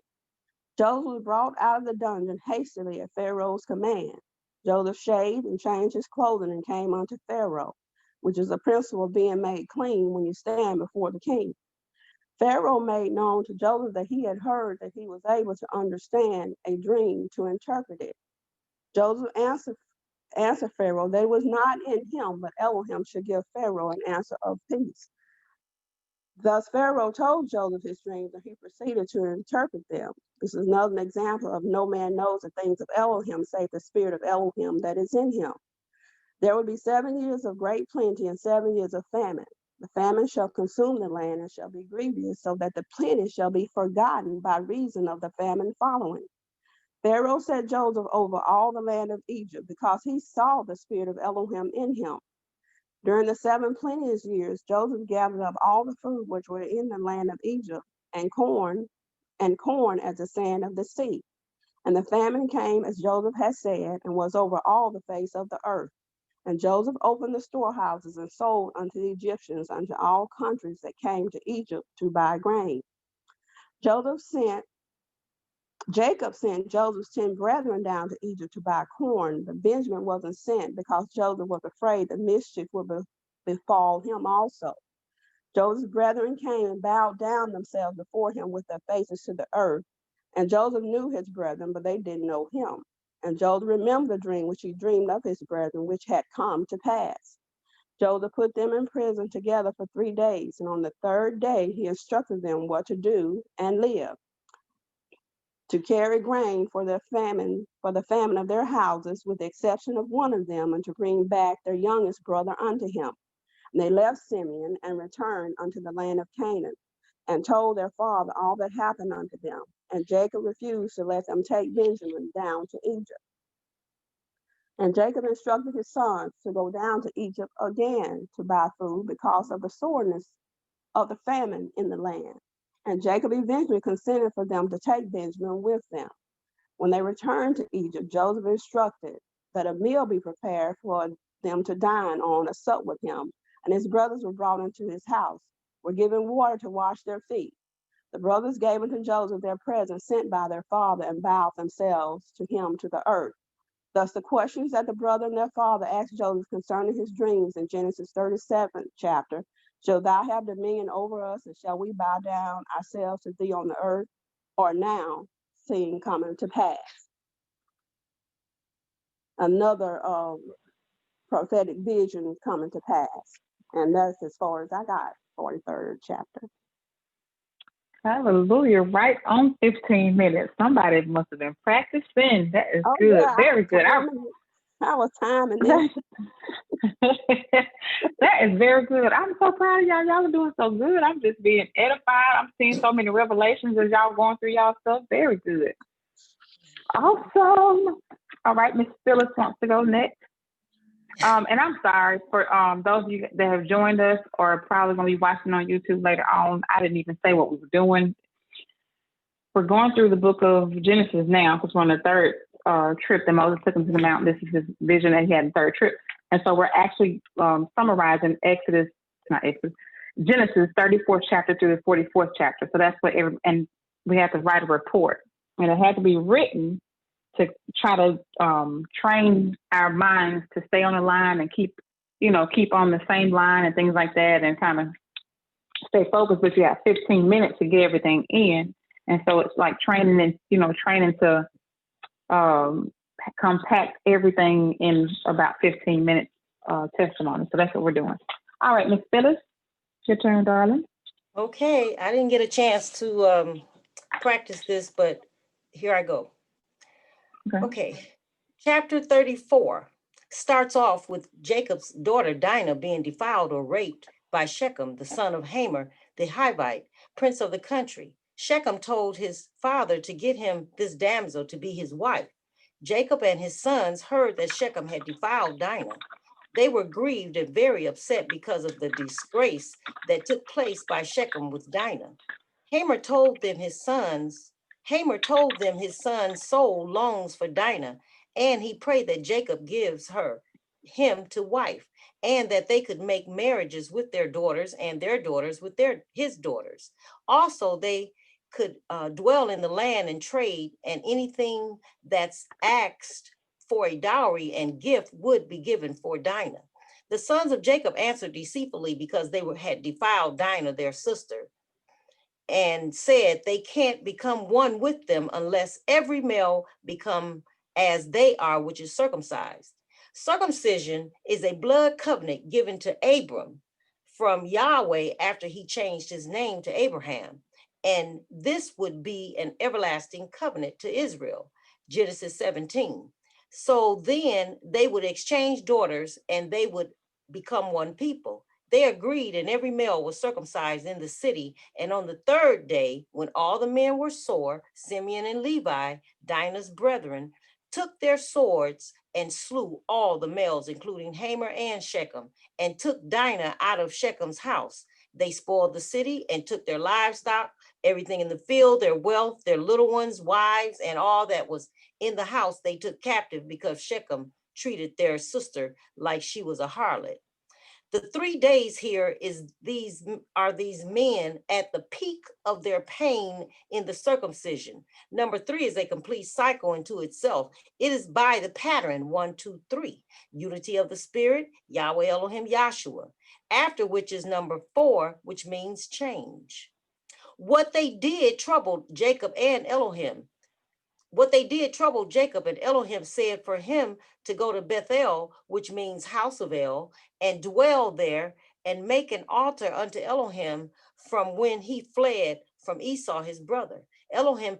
Joseph was brought out of the dungeon hastily at Pharaoh's command. Joseph shaved and changed his clothing and came unto Pharaoh. which is a principle of being made clean when you stand before the king. Pharaoh made known to Joseph that he had heard that he was able to understand a dream to interpret it. Joseph answered Pharaoh that it was not in him, but Elohim should give Pharaoh an answer of peace. Thus Pharaoh told Joseph his dreams, and he proceeded to interpret them. This is another example of no man knows the things of Elohim save the spirit of Elohim that is in him. There will be 7 years of great plenty and 7 years of famine. The famine shall consume the land and shall be grievous, so that the plenty shall be forgotten by reason of the famine following. Pharaoh set Joseph over all the land of Egypt because he saw the spirit of Elohim in him. During the 7 plenteous years, Joseph gathered up all the food which were in the land of Egypt, and corn as the sand of the sea. And the famine came as Joseph had said, and was over all the face of the earth. And Joseph opened the storehouses and sold unto the Egyptians, unto all countries that came to Egypt to buy grain. Jacob sent Joseph's 10 brethren down to Egypt to buy corn, but Benjamin wasn't sent because Joseph was afraid that mischief would befall him also. Joseph's brethren came and bowed down themselves before him with their faces to the earth. And Joseph knew his brethren, but they didn't know him. And Joseph remembered the dream which he dreamed of his brethren, which had come to pass. Joseph put them in prison together for 3 days, and on the 3rd day he instructed them what to do and live, to carry grain for the famine of their houses, with the exception of one of them, and to bring back their youngest brother unto him. And they left Simeon and returned unto the land of Canaan, and told their father all that happened unto them. And Jacob refused to let them take Benjamin down to Egypt. And Jacob instructed his sons to go down to Egypt again to buy food because of the soreness of the famine in the land. And Jacob eventually consented for them to take Benjamin with them. When they returned to Egypt, Joseph instructed that a meal be prepared for them to dine on, a sup with him. And his brothers were brought into his house, were given water to wash their feet. The brothers gave unto Joseph their presents sent by their father, and bowed themselves to him to the earth. Thus the questions that the brother and their father asked Joseph concerning his dreams in Genesis 37th chapter, shall thou have dominion over us, and shall we bow down ourselves to thee on the earth, or now seeing coming to pass? Another prophetic vision coming to pass. And that's as far as I got, 43rd chapter. Hallelujah. Right on 15 minutes. Somebody must have been practicing. That is good. Yeah, Very good. I was timing this. That is very good. I'm so proud of y'all. Y'all are doing so good. I'm just being edified. I'm seeing so many revelations as y'all going through y'all stuff. Very good. Awesome. All right, Miss Phyllis wants to go next. And I'm sorry for those of you that have joined us or are probably going to be watching on YouTube later on. I didn't even say what we were doing. We're going through the book of Genesis now because we're on the 3rd trip that Moses took him to the mountain. This is his vision that he had in the 3rd trip. And so we're actually summarizing Genesis 34th chapter through the 44th chapter. So that's what and we had to write a report. And it had to be written to try to train our minds to stay on the line and keep on the same line and things like that, and kind of stay focused. But you have 15 minutes to get everything in. And so it's like training to compact everything in about 15 minutes testimony. So that's what we're doing. All right, Miss Phyllis, it's your turn, darling. Okay, I didn't get a chance to practice this, but here I go. Okay, chapter 34 starts off with Jacob's daughter Dinah being defiled or raped by Shechem, the son of Hamor, the Hivite, prince of the country. Shechem told his father to get him this damsel to be his wife. Jacob and his sons heard that Shechem had defiled Dinah. They were grieved and very upset because of the disgrace that took place by Shechem with Dinah. Hamor told them his son's soul longs for Dinah, and he prayed that Jacob gives him to wife, and that they could make marriages with their daughters, and their daughters with his daughters. Also, they could dwell in the land and trade, and anything that's asked for a dowry and gift would be given for Dinah. The sons of Jacob answered deceitfully because they had defiled Dinah, their sister, and said they can't become one with them unless every male become as they are, which is circumcised. Circumcision is a blood covenant given to Abram from Yahweh after he changed his name to Abraham. And this would be an everlasting covenant to Israel, Genesis 17. So then they would exchange daughters and they would become one people. They agreed, and every male was circumcised in the city. And on the third day, when all the men were sore, Simeon and Levi, Dinah's brethren, took their swords and slew all the males, including Hamor and Shechem, and took Dinah out of Shechem's house. They spoiled the city and took their livestock, everything in the field, their wealth, their little ones, wives, and all that was in the house they took captive because Shechem treated their sister like she was a harlot. The 3 days here are these men at the peak of their pain in the circumcision. Number 3 is a complete cycle into itself. It is by the pattern 1, 2, 3. Unity of the Spirit, Yahweh Elohim Yahshua. After which is number 4, which means change. What they did troubled Jacob and Elohim. What they did troubled Jacob, and Elohim said for him to go to Bethel, which means house of El, and dwell there and make an altar unto Elohim from when he fled from Esau, his brother. Elohim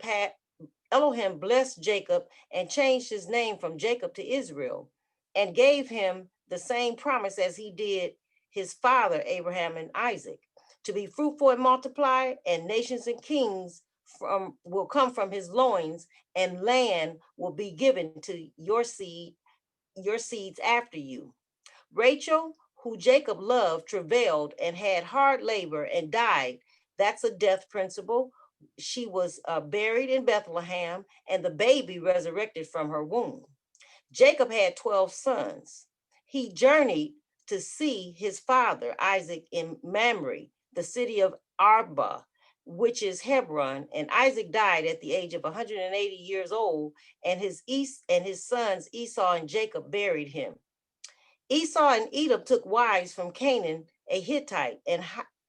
blessed Jacob and changed his name from Jacob to Israel and gave him the same promise as he did his father, Abraham and Isaac, to be fruitful and multiply, and nations and kings will come from his loins, and land will be given to your seeds after you. Rachel, who Jacob loved, travailed and had hard labor and died. That's a death principle. She was buried in Bethlehem, and the baby resurrected from her womb. Jacob had 12 sons. He journeyed to see his father Isaac in Mamre, the city of Arba, which is Hebron, and Isaac died at the age of 180 years old, and his sons Esau and Jacob buried him. Esau and Edom took wives from Canaan, a Hittite, and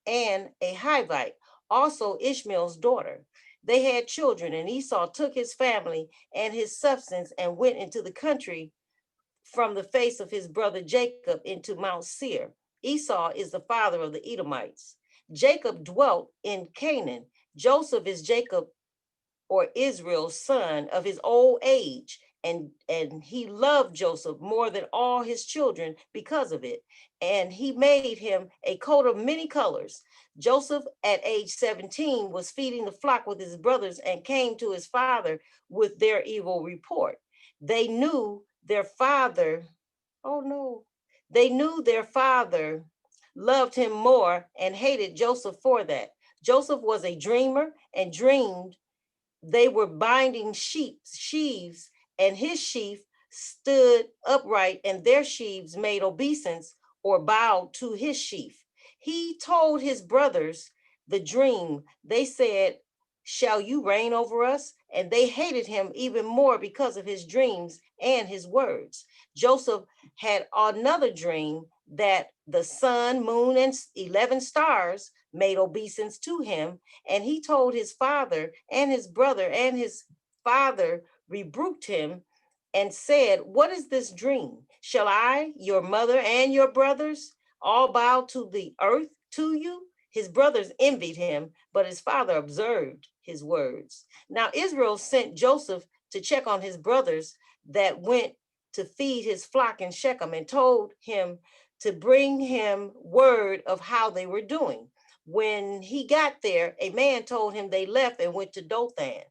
a Hivite, also Ishmael's daughter. They had children, and Esau took his family and his substance and went into the country from the face of his brother Jacob into Mount Seir. Esau is the father of the Edomites. Jacob dwelt in Canaan. Joseph is Jacob or Israel's son of his old age, and he loved Joseph more than all his children because of it. And he made him a coat of many colors. Joseph at age 17 was feeding the flock with his brothers and came to his father with their evil report. They knew their father, they knew their father loved him more and hated Joseph for that. Joseph was a dreamer and dreamed they were binding sheaves, and his sheaf stood upright, and their sheaves made obeisance or bowed to his sheaf. He told his brothers the dream. They said, "Shall you reign over us?" And they hated him even more because of his dreams and his words. Joseph had another dream that the sun, moon, and 11 stars made obeisance to him. And he told his father and his brother, and his father rebuked him and said, "What is this dream? Shall I, your mother, and your brothers all bow to the earth to you?" His brothers envied him, but his father observed his words. Now Israel sent Joseph to check on his brothers that went to feed his flock in Shechem, and told him to bring him word of how they were doing. When he got there, a man told him they left and went to Dothan.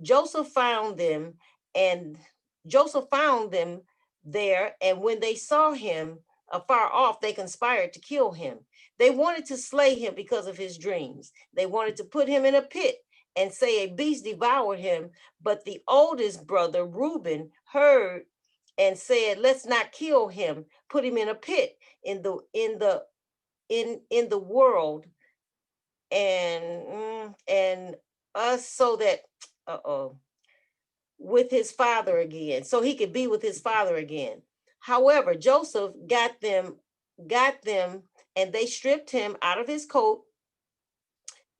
Joseph found them there, and when they saw him afar off, they conspired to kill him. They wanted to slay him because of his dreams. They wanted to put him in a pit and say a beast devoured him. But the oldest brother, Reuben, heard and said, "Let's not kill him. Put him in a pit in the world, and us, so that with his father again, so he could be with his father again." However, Joseph got them got them, and they stripped him out of his coat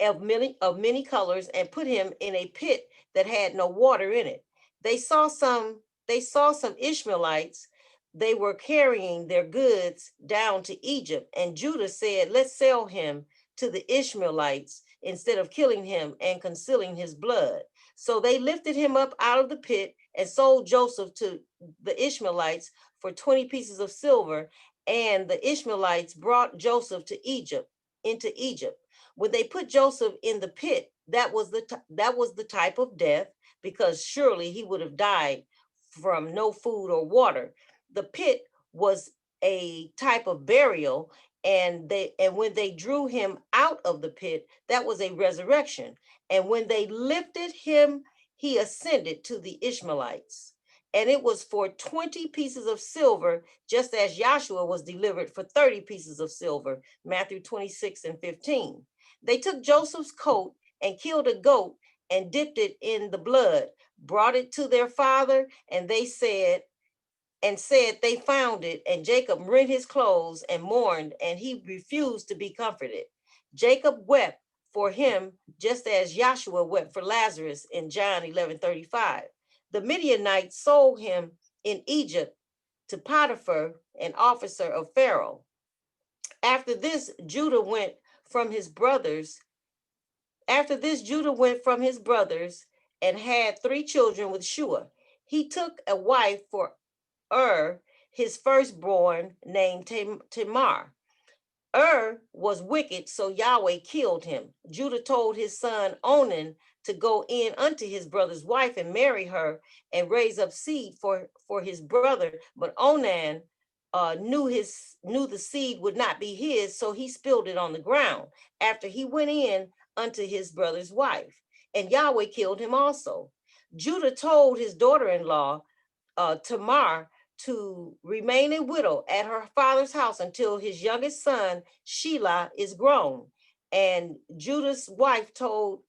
of many colors and put him in a pit that had no water in it. They saw some Ishmaelites. They were carrying their goods down to Egypt, and Judah said, let's sell him to the Ishmaelites instead of killing him and concealing his blood. So they lifted him up out of the pit and sold Joseph to the Ishmaelites for 20 pieces of silver, and the Ishmaelites brought Joseph to Egypt, into Egypt. When they put Joseph in the pit, that was the type of death, because surely he would have died from no food or water. The pit was a type of burial, and when they drew him out of the pit, that was a resurrection. And when they lifted him, he ascended to the Ishmaelites. And it was for 20 pieces of silver, just as Joshua was delivered for 30 pieces of silver, Matthew 26:15. They took Joseph's coat and killed a goat and dipped it in the blood, brought it to their father, and they said they found it, and Jacob rent his clothes and mourned, and he refused to be comforted. Jacob wept for him, just as Joshua wept for Lazarus in John 11:35. The Midianites sold him in Egypt to Potiphar, an officer of Pharaoh. After this, Judah went from his brothers. Judah went from his brothers and had 3 children with Shua. He took a wife for his firstborn, named Tamar. Was wicked, so Yahweh killed him. Judah told his son Onan to go in unto his brother's wife and marry her and raise up seed for his brother. But Onan knew the seed would not be his, so he spilled it on the ground after he went in unto his brother's wife. And Yahweh killed him also. Judah told his daughter-in-law, Tamar, to remain a widow at her father's house until his youngest son, Shelah, is grown. And Judah's wife died,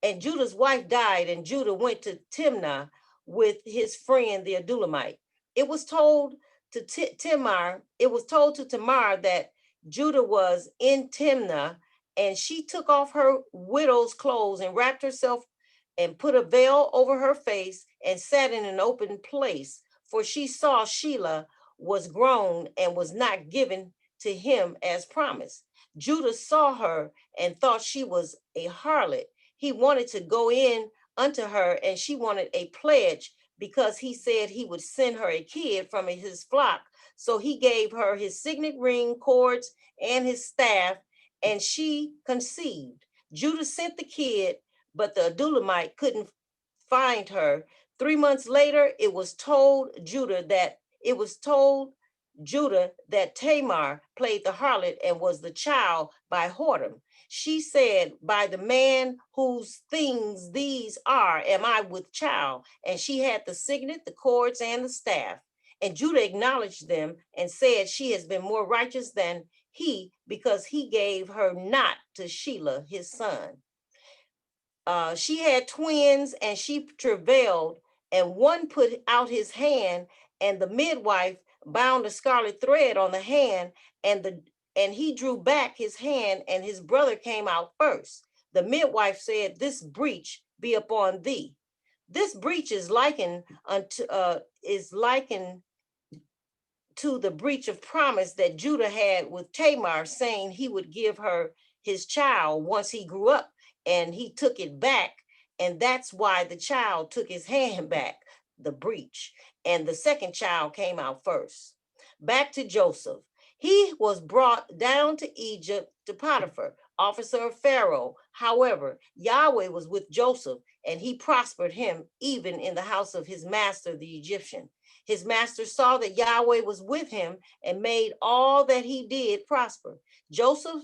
and Judah went to Timnah with his friend, the Adulamite. It was told to Tamar that Judah was in Timnah, and she took off her widow's clothes and wrapped herself and put a veil over her face and sat in an open place, for she saw Shelah was grown and was not given to him as promised. Judah saw her and thought she was a harlot. He wanted to go in unto her, and she wanted a pledge, because he said he would send her a kid from his flock. So he gave her his signet ring, cords, and his staff, and she conceived. Judah sent the kid, but the Adulamite couldn't find her. 3 months later, it was told Judah that Tamar played the harlot and was the child by whoredom. She said, by the man whose things these are, am I with child? And she had the signet, the cords, and the staff. And Judah acknowledged them and said, she has been more righteous than he, because he gave her not to Shelah, his son. She had twins, and she travailed, and one put out his hand, and the midwife bound a scarlet thread on the hand, and he drew back his hand, and his brother came out first. The midwife said, this breach be upon thee. This breach is likened to the breach of promise that Judah had with Tamar, saying he would give her his child once he grew up, and he took it back. And that's why the child took his hand back, the breach. And the second child came out first. Back to Joseph. He was brought down to Egypt to Potiphar, officer of Pharaoh. However, Yahweh was with Joseph, and he prospered him even in the house of his master, the Egyptian. His master saw that Yahweh was with him and made all that he did prosper. Joseph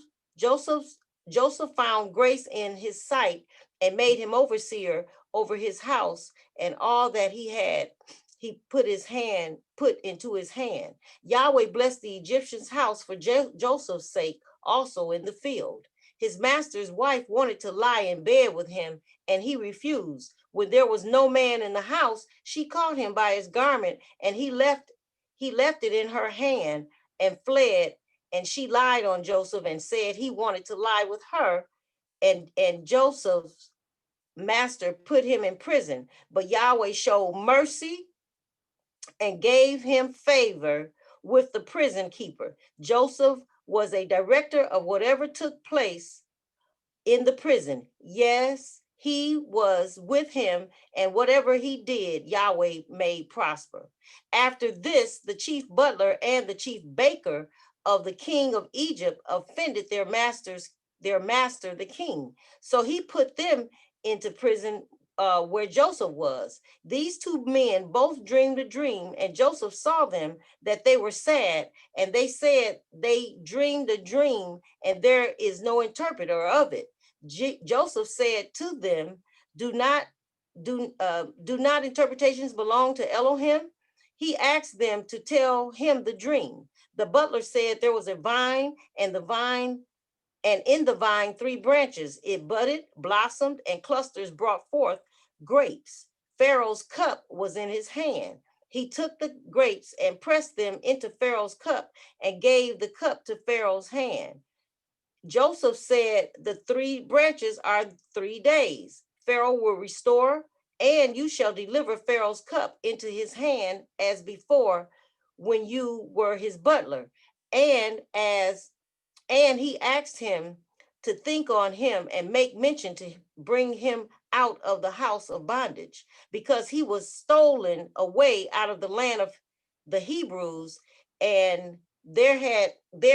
found grace in his sight and made him overseer over his house, and all that he had, he put into his hand. Yahweh blessed the Egyptian's house for Joseph's sake, also in the field. His master's wife wanted to lie in bed with him, and he refused. When there was no man in the house, she caught him by his garment, and he left it in her hand and fled and she lied on Joseph and said he wanted to lie with her, and Joseph's master put him in prison. But Yahweh showed mercy and gave him favor with the prison keeper. Joseph was a director of whatever took place in the prison. Yes, he was with him, and whatever he did, Yahweh made prosper. After this, the chief butler and the chief baker of the king of Egypt offended their master, the king. So he put them into prison where Joseph was. These two men both dreamed a dream, and Joseph saw them that they were sad, and they said they dreamed a dream, and there is no interpreter of it. Joseph said to them, do not interpretations belong to Elohim? He asked them to tell him the dream. The butler said there was a vine, and in the vine 3 branches. It budded, blossomed, and clusters brought forth grapes. Pharaoh's cup was in his hand. He took the grapes and pressed them into Pharaoh's cup and gave the cup to Pharaoh's hand. Joseph said, the 3 branches are 3 days. Pharaoh will restore, and you shall deliver Pharaoh's cup into his hand as before when you were his butler. And he asked him to think on him and make mention to bring him out of the house of bondage, because he was stolen away out of the land of the Hebrews, and there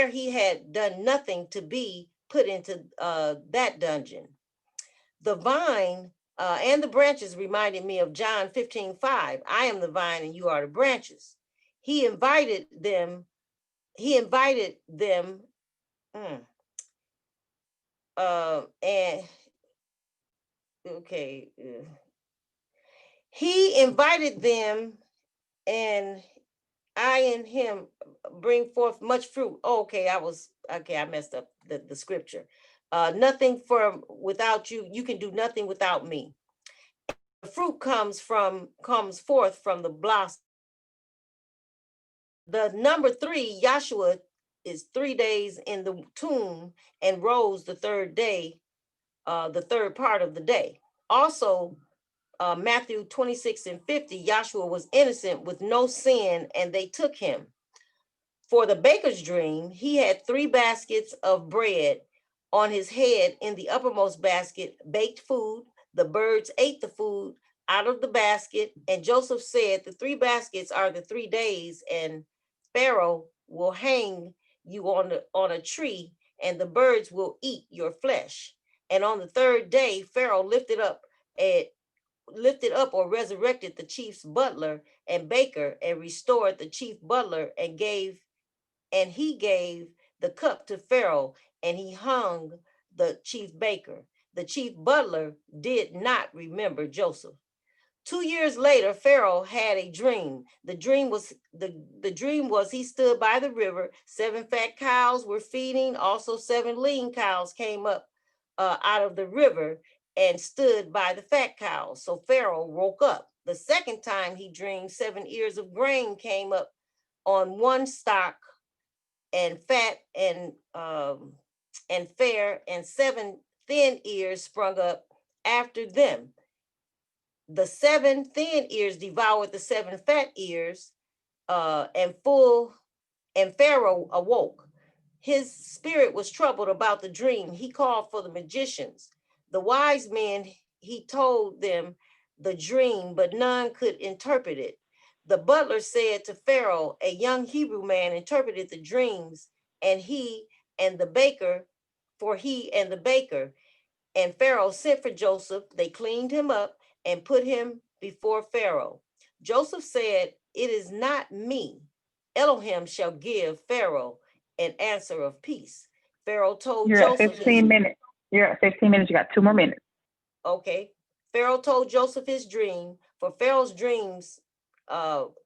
he had done nothing to be put into that dungeon. The vine and the branches reminded me of John 15:5. I am the vine and you are the branches. He invited them. And okay, he invited them, and I and him bring forth much fruit. Oh, okay, I messed up the scripture. Nothing without you. You can do nothing without me. The fruit comes forth from the blossom. The number 3, Joshua, is 3 days in the tomb and rose the 3rd day, the 3rd part of the day. Also, Matthew 26:50, Joshua was innocent with no sin, and they took him. For the baker's dream, he had 3 baskets of bread on his head. In the uppermost basket, baked food. The birds ate the food out of the basket. And Joseph said, the 3 baskets are the 3 days, and Pharaoh will hang you on a tree, and the birds will eat your flesh. And on the 3rd day, Pharaoh lifted up or resurrected the chief's butler and baker, and restored the chief butler, and he gave the cup to Pharaoh, and he hung the chief baker. The chief butler did not remember Joseph. 2 years later, Pharaoh had a dream. The dream was he stood by the river. 7 fat cows were feeding. Also 7 lean cows came up out of the river and stood by the fat cows. So Pharaoh woke up. The second time he dreamed, 7 ears of grain came up on one stalk, and fat and fair, and 7 thin ears sprung up after them. The 7 thin ears devoured the 7 fat ears, and Pharaoh awoke. His spirit was troubled about the dream. He called for the magicians. The wise men, he told them the dream, but none could interpret it. The butler said to Pharaoh, a young Hebrew man interpreted the dreams, and he and the baker, and Pharaoh sent for Joseph. They cleaned him up and put him before Pharaoh. Joseph said, it is not me. Elohim shall give Pharaoh an answer of peace. Pharaoh told Joseph. You're at 15 minutes. You're at 15 minutes. You got 2 more minutes. Okay. Pharaoh told Joseph his dream. For Pharaoh's dreams,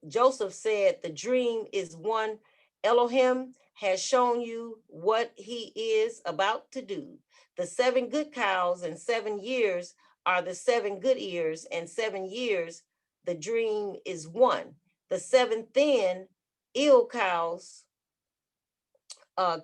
Joseph said, the dream is one. Elohim has shown you what he is about to do. The 7 good cows and 7 years are the 7 good ears, and 7 years, the dream is one. The 7 thin ill cows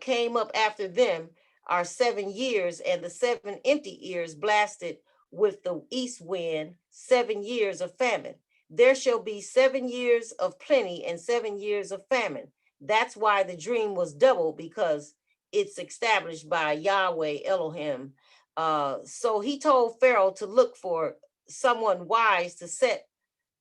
came up after them are 7 years, and the 7 empty years blasted with the east wind, 7 years of famine. There shall be 7 years of plenty and 7 years of famine. That's why the dream was double, because it's established by Yahweh Elohim. So he told Pharaoh to look for someone wise to set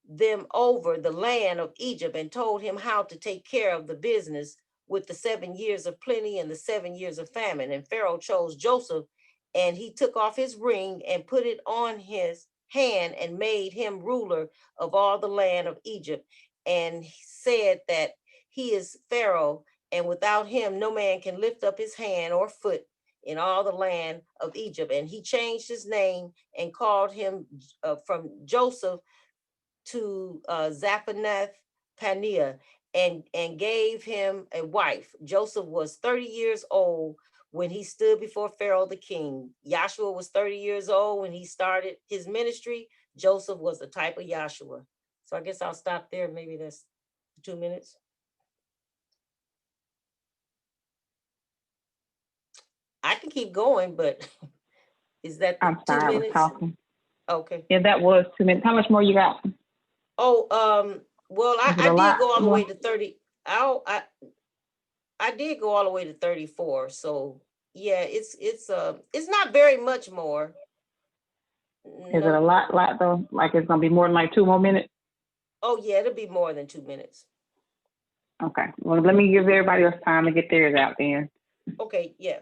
them over the land of Egypt, and told him how to take care of the business with the 7 years of plenty and the 7 years of famine. And Pharaoh chose Joseph, and he took off his ring and put it on his hand and made him ruler of all the land of Egypt, and said that he is Pharaoh, and without him no man can lift up his hand or foot in all the land of Egypt. And he changed his name and called him from Joseph to Zaphaneth Paneah, and gave him a wife. Joseph was 30 years old when he stood before Pharaoh the king. Joshua was 30 years old when he started his ministry. Joseph was the type of Joshua. So I guess I'll stop there. Maybe that's 2 minutes. I can keep going, but is that I'm 2 sorry, I was minutes? talking. Okay. Yeah, that was 2 minutes. How much more you got? Oh, well, Is it I a did lot go all the more? way to 30. I did go all the way to 34. So yeah, it's not very much more. Is it a No. lot though? Like it's gonna be more than like 2 more minutes? Oh yeah, it'll be more than 2 minutes. Okay. Well, let me give everybody else time to get theirs out then, Okay, yeah.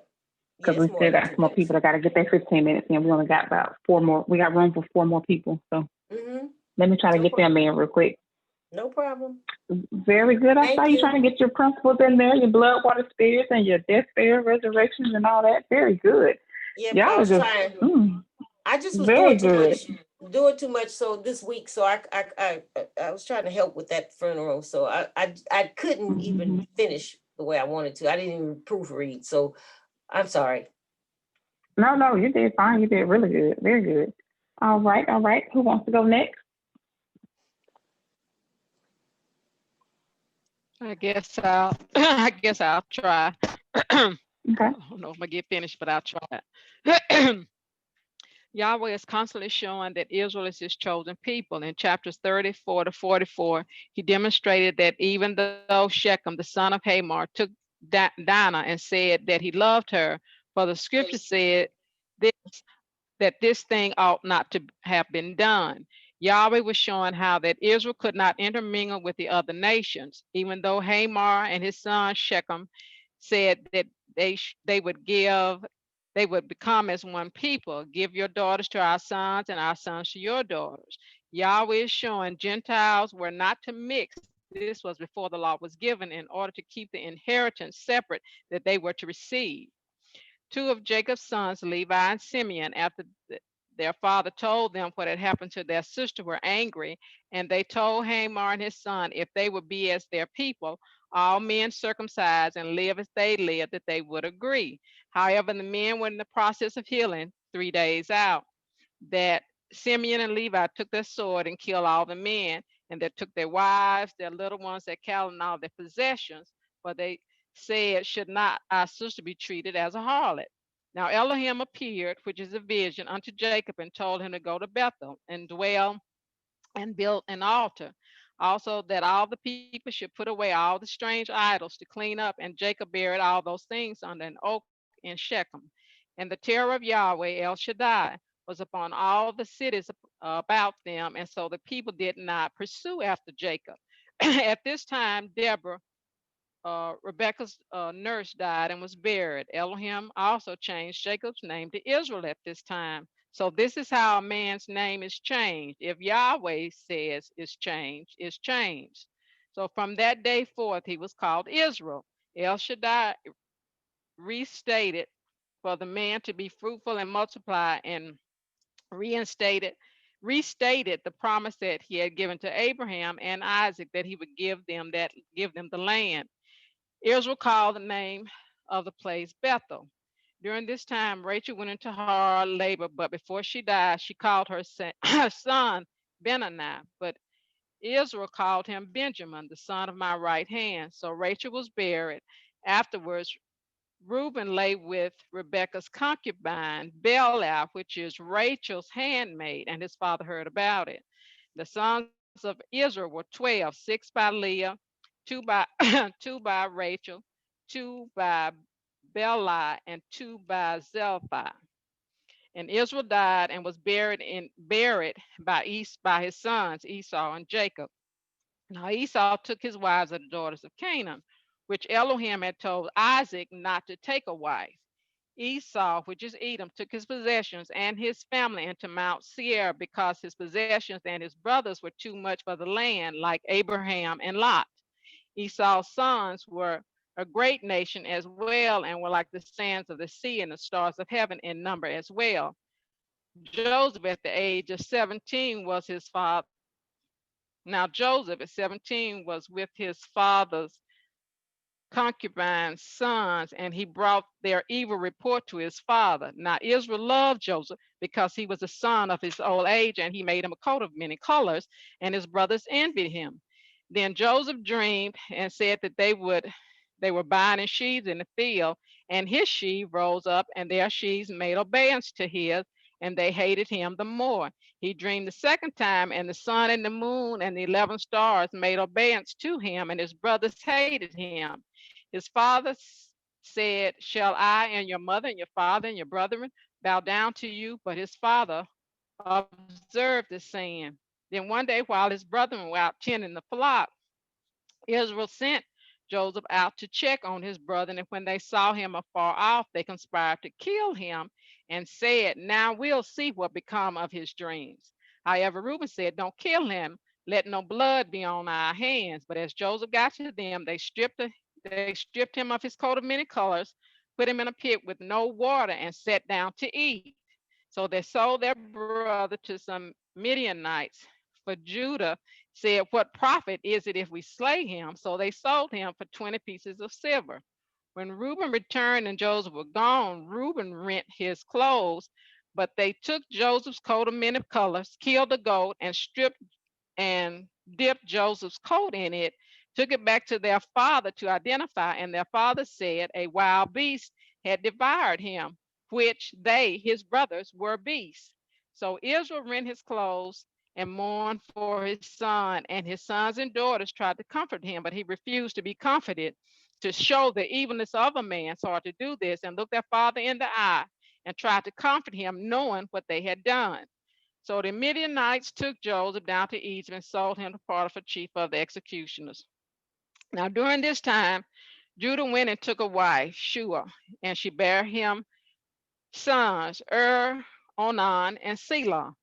because it's we more still than got 2 some more minutes. people that got to get their 15 minutes in. We only got about 4 more. We got room for 4 more people. So Mm-hmm. let me try to No get them in real quick. No problem. Very good. I Thank saw you you. trying to get your principles in there, your blood, water, spirits, and your death, burial, resurrections, and all that. Very good. Yeah, but I Y'all are was just trying. I just was very doing too much. So this week, so I was trying to help with that funeral. So I couldn't even finish the way I wanted to. I didn't even proofread. So I'm sorry. No, you did fine. You did really good. Very good. All right. Who wants to go next? I guess I'll I guess I'll try. I Okay. don't know if I'm gonna get finished, but I'll try. Yahweh is constantly showing that Israel is his chosen people. In chapters 34 to 44, he demonstrated that even though Shechem, the son of Hamor, took Dinah and said that he loved her, for the scripture said this, that this thing ought not to have been done. Yahweh was showing how that Israel could not intermingle with the other nations, even though Hamor and his son Shechem said that they would they would become as one people. Give your daughters to our sons and our sons to your daughters. Yahweh is showing Gentiles were not to mix. This was before the law was given, in order to keep the inheritance separate that they were to receive. Two of Jacob's sons, Levi and Simeon, after their father told them what had happened to their sister, were angry, and they told Hamor and his son if they would be as their people, all men circumcised and live as they lived, that they would agree. However, the men were in the process of healing 3 days out, that Simeon and Levi took their sword and killed all the men, and they took their wives, their little ones, their cattle, and all their possessions, for they said, should not our sister be treated as a harlot? Now Elohim appeared, which is a vision, unto Jacob, and told him to go to Bethel and dwell and build an altar. Also, that all the people should put away all the strange idols to clean up. And Jacob buried all those things under an oak in Shechem. And the terror of Yahweh, El Shaddai, was upon all the cities about them. And so the people did not pursue after Jacob. At this time, Deborah, Rebecca's nurse, died and was buried. Elohim also changed Jacob's name to Israel at this time. So this is how a man's name is changed. If Yahweh says it's changed, it's changed. So from that day forth, he was called Israel. El Shaddai restated for the man to be fruitful and multiply, and restated the promise that he had given to Abraham and Isaac, that he would give them the land. Israel called the name of the place Bethel. During this time, Rachel went into hard labor, but before she died, she called her son Benani, but Israel called him Benjamin, the son of my right hand. So Rachel was buried. Afterwards, Reuben lay with Rebekah's concubine, Bela, which is Rachel's handmaid, and his father heard about it. The sons of Israel were 12, 6 by Leah, two by two by Rachel, two by Bela, and two by Zilpah. And Israel died and was buried by his sons Esau and Jacob. Now Esau took his wives of the daughters of Canaan, which Elohim had told Isaac not to take a wife. Esau, which is Edom, took his possessions and his family into Mount Seir because his possessions and his brothers were too much for the land, like Abraham and Lot. Esau's sons were a great nation as well and were like the sands of the sea and the stars of heaven in number as well. Joseph at the age of 17 was his father. Now Joseph at 17 was with his father's concubines' sons, and he brought their evil report to his father. Now Israel loved Joseph because he was a son of his old age, and he made him a coat of many colors, and his brothers envied him. Then Joseph dreamed and said that they were binding sheaves in the field, and his sheaf rose up, and their sheaves made obeisance to his, and they hated him the more. He dreamed the second time, and the sun and the moon and the 11 stars made obeisance to him, and his brothers hated him. His father said, "Shall I and your mother and your father and your brethren bow down to you?" But his father observed the saying. Then one day, while his brethren were out tending the flock, Israel sent Joseph out to check on his brother, and when they saw him afar off, they conspired to kill him and said, "Now we'll see what become of his dreams." However, Reuben said, "Don't kill him. Let no blood be on our hands." But as Joseph got to them, they stripped him of his coat of many colors, put him in a pit with no water, and sat down to eat. So they sold their brother to some Midianites. For Judah said, "What profit is it if we slay him?" So they sold him for 20 pieces of silver. When Reuben returned and Joseph was gone, Reuben rent his clothes, but they took Joseph's coat of many colors, killed the goat, and stripped and dipped Joseph's coat in it, took it back to their father to identify, and their father said a wild beast had devoured him, which they, his brothers, were beasts. So Israel rent his clothes and mourned for his son, and his sons and daughters tried to comfort him, but he refused to be comforted, to show the evilness of a man, so to do this, and look their father in the eye and tried to comfort him, knowing what they had done. So the Midianites took Joseph down to Egypt and sold him to Potiphar, chief of the executioners. Now during this time, Judah went and took a wife, Shua, and she bare him sons, Onan, and Selah.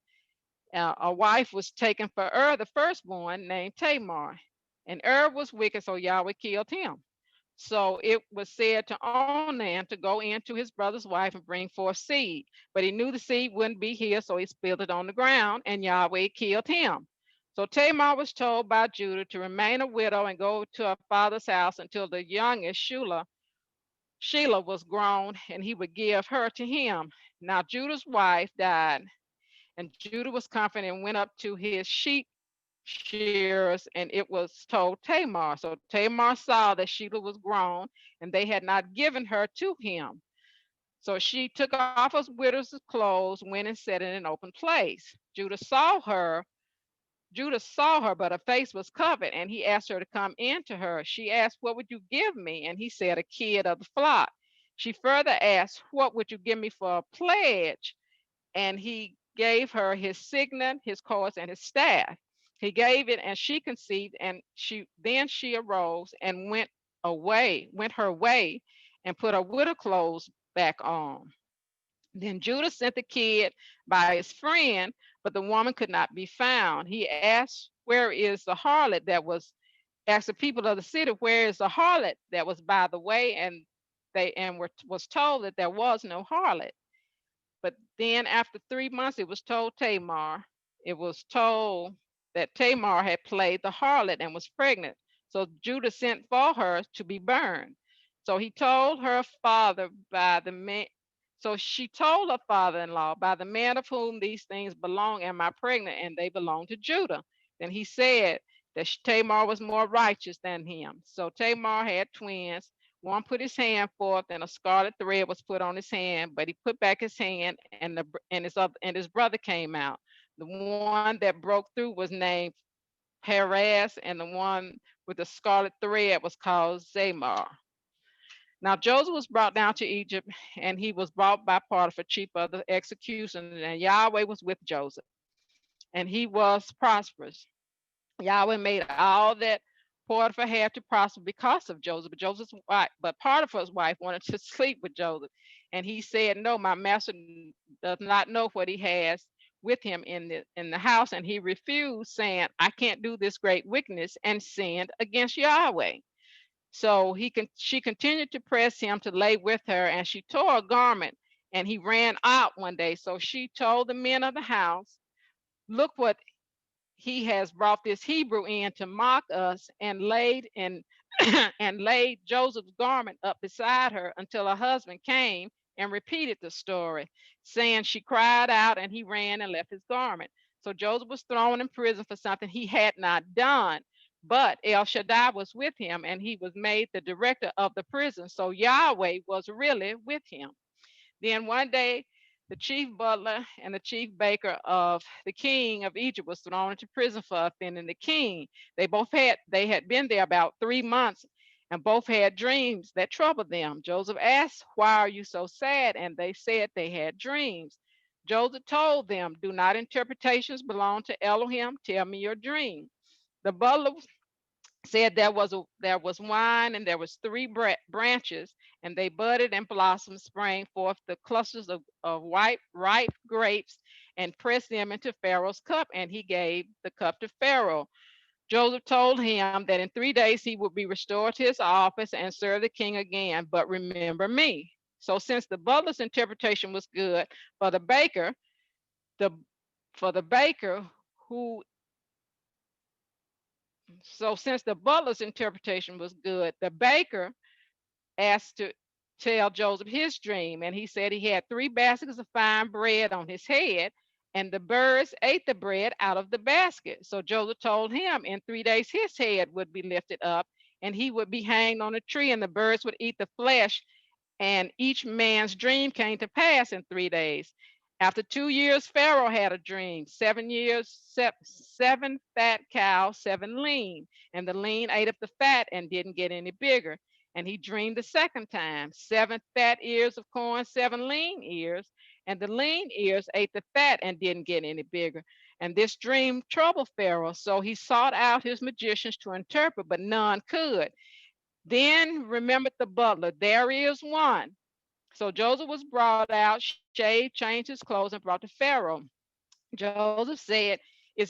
A wife was taken for the firstborn, named Tamar. And was wicked, so Yahweh killed him. So it was said to Onan to go into his brother's wife and bring forth seed. But he knew the seed wouldn't be his, so he spilled it on the ground, and Yahweh killed him. So Tamar was told by Judah to remain a widow and go to her father's house until the youngest Sheila was grown, and he would give her to him. Now Judah's wife died, and Judah was confident and went up to his sheep shearers, and it was told Tamar. So Tamar saw that Sheila was grown, and they had not given her to him. So she took off her widow's clothes, went and sat in an open place. Judah saw her, but her face was covered, and he asked her to come in to her. She asked, "What would you give me?" And he said, "A kid of the flock." She further asked, "What would you give me for a pledge?" And he gave her his signet, his cords, and his staff. He gave it, and she conceived, and she arose and went her way, and put her widow clothes back on. Then Judah sent the kid by his friend, but the woman could not be found. He asked, "Where is the harlot that was?" Asked the people of the city, "Where is the harlot that was by the way?" And was told that there was no harlot. But then after 3 months, it was told that Tamar had played the harlot and was pregnant. So Judah sent for her to be burned. So he told her father by the man. So she told her father-in-law, "By the man of whom these things belong, am I pregnant?" And they belong to Judah. Then he said that Tamar was more righteous than him. So Tamar had twins One put his hand forth, and a scarlet thread was put on his hand, but he put back his hand, and his brother came out. The one that broke through was named Perez, and the one with the scarlet thread was called Zamar. Now Joseph was brought down to Egypt, and he was brought by Potiphar, chief of the execution, and Yahweh was with Joseph, and he was prosperous. Yahweh made all that Potiphar had to prosper because of Joseph. But Potiphar's wife wanted to sleep with Joseph, and he said, "No, my master does not know what he has with him in the house," and he refused, saying, "I can't do this great wickedness," and sinned against Yahweh. So she continued to press him to lay with her, and she tore a garment, and he ran out one day. So she told the men of the house, "Look what he has brought this Hebrew in to mock us," and laid and laid Joseph's garment up beside her until her husband came and repeated the story, saying she cried out, and he ran and left his garment. So Joseph was thrown in prison for something he had not done, but El Shaddai was with him, and he was made the director of the prison. So Yahweh was really with him. Then one day, the chief butler and the chief baker of the king of Egypt was thrown into prison for offending the king. They had been there about 3 months, and both had dreams that troubled them. Joseph asked, "Why are you so sad?" And they said they had dreams. Joseph told them, "Do not interpretations belong to Elohim? Tell me your dream." The butler said there was wine, and there was three branches, and they budded and blossomed, sprang forth the clusters of ripe grapes, and pressed them into Pharaoh's cup, and he gave the cup to Pharaoh. Joseph told him that in 3 days he would be restored to his office and serve the king again, but remember me. So since the butler's interpretation was good, for the baker, the for the baker who So since the butler's interpretation was good, the baker asked to tell Joseph his dream. And he said he had 3 baskets of fine bread on his head, and the birds ate the bread out of the basket. So Joseph told him in 3 days his head would be lifted up, and he would be hanged on a tree, and the birds would eat the flesh, and each man's dream came to pass in 3 days. After 2 years, Pharaoh had a dream. 7 years, seven fat cows, seven lean, and the lean ate up the fat and didn't get any bigger. And he dreamed the second time. 7 fat ears of corn, seven lean ears, and the lean ears ate the fat and didn't get any bigger. And this dream troubled Pharaoh, so he sought out his magicians to interpret, but none could. Then remembered the butler, there is one. So Joseph was brought out, shaved, changed his clothes, and brought to Pharaoh. Joseph said, it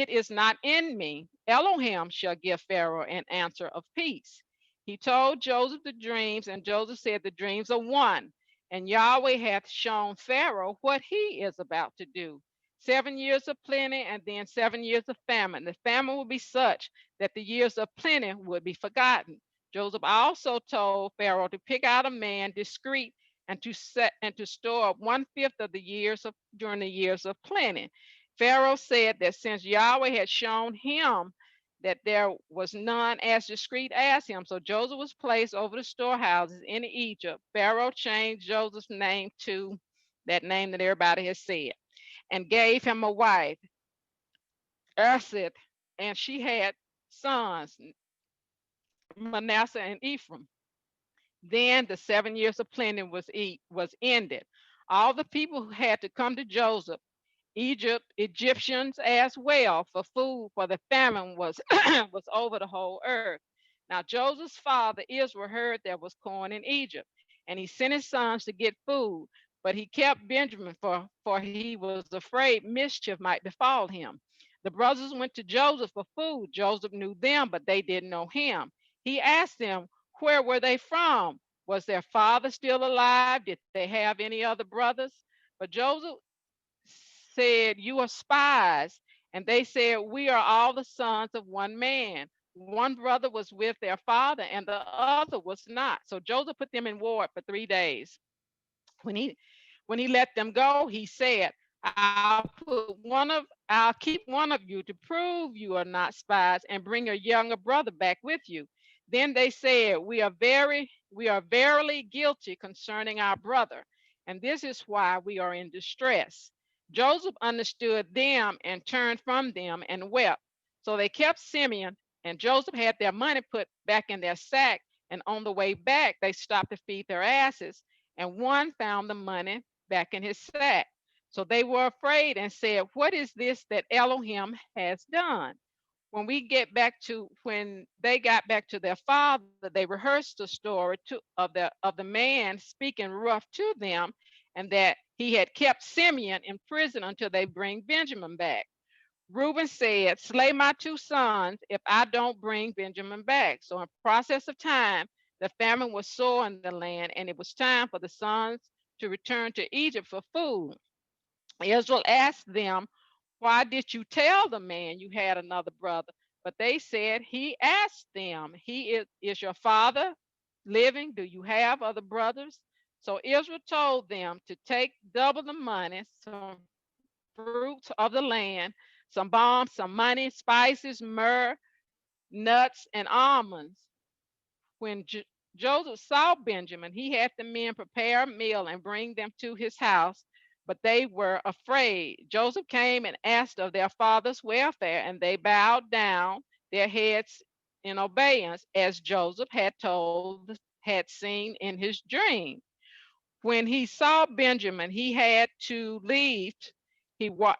is not in me. Elohim shall give Pharaoh an answer of peace. He told Joseph the dreams, and Joseph said, the dreams are one, and Yahweh hath shown Pharaoh what he is about to do. 7 years of plenty, and then 7 years of famine. The famine will be such that the years of plenty would be forgotten. Joseph also told Pharaoh to pick out a man discreet and to store up 1/5 of the years of during the years of plenty. Pharaoh said that since Yahweh had shown him that there was none as discreet as him, so Joseph was placed over the storehouses in Egypt. Pharaoh changed Joseph's name to that name that everybody has said, and gave him a wife, Erseth, and she had sons, Manasseh and Ephraim. Then the 7 years of plenty was ended. All the people had to come to Joseph, Egyptians as well, for food, for the famine was was over the whole earth. Now Joseph's father Israel heard there was corn in Egypt, and he sent his sons to get food, but he kept Benjamin for he was afraid mischief might befall him. The brothers went to Joseph for food. Joseph knew them, but they didn't know him. He asked them, where were they from? Was their father still alive? Did they have any other brothers? But Joseph said, you are spies. And they said, we are all the sons of one man. One brother was with their father and the other was not. So Joseph put them in ward for 3 days. When he let them go, he said, I'll keep one of you to prove you are not spies, and bring your younger brother back with you. Then they said, we are verily guilty concerning our brother, and this is why we are in distress. Joseph understood them and turned from them and wept. So they kept Simeon, and Joseph had their money put back in their sack, and on the way back, they stopped to feed their asses, and one found the money back in his sack. So they were afraid and said, what is this that Elohim has done? When they got back to their father, they rehearsed the story of the man speaking rough to them, and that he had kept Simeon in prison until they bring Benjamin back. Reuben said, slay my two sons if I don't bring Benjamin back. So in process of time, the famine was sore in the land, and it was time for the sons to return to Egypt for food. Israel asked them, why did you tell the man you had another brother? But they said, he asked them, is your father living? Do you have other brothers? So Israel told them to take double the money, some fruits of the land, some balm, some money, spices, myrrh, nuts, and almonds. When Joseph saw Benjamin, he had the men prepare a meal and bring them to his house, but they were afraid. Joseph came and asked of their father's welfare, and they bowed down their heads in obedience, as Joseph had seen in his dream. When he saw Benjamin, he had to leave.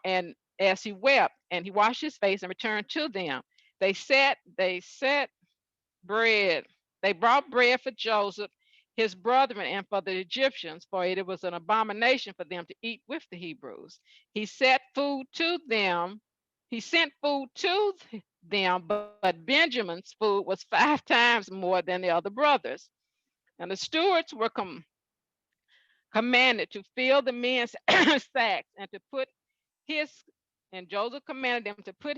And as he wept, and he washed his face and returned to them. They set bread. They brought bread for Joseph, his brethren, and for the Egyptians, for it was an abomination for them to eat with the Hebrews. He sent food to them. He sent food to them, but Benjamin's food was 5 times more than the other brothers. And the stewards were commanded to fill the men's sacks and to put his, and Joseph commanded them to put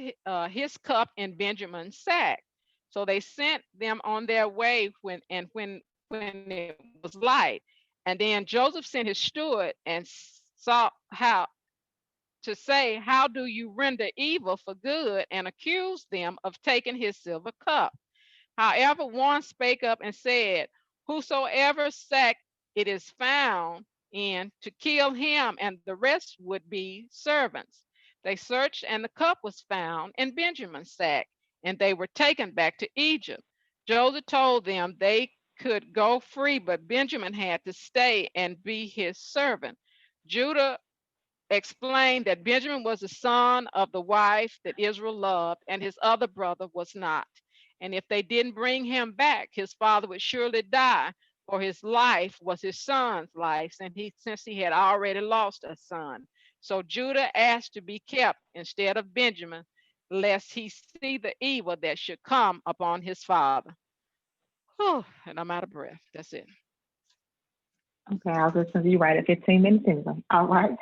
his cup in Benjamin's sack. So they sent them on their way when it was light. And then Joseph sent his steward and saw how to say, how do you render evil for good, and accuse them of taking his silver cup. However, one spake up and said, whosoever sack it is found in, to kill him, and the rest would be servants. They searched, and the cup was found in Benjamin's sack, and they were taken back to Egypt. Joseph told them they could go free, but Benjamin had to stay and be his servant. Judah explained that Benjamin was the son of the wife that Israel loved, and his other brother was not. And if they didn't bring him back, his father would surely die, for his life was his son's life, and since he had already lost a son. So Judah asked to be kept instead of Benjamin, lest he see the evil that should come upon his father. Oh, and I'm out of breath. That's it. Okay, I'll listen to you right at 15 minutes anyway. All right.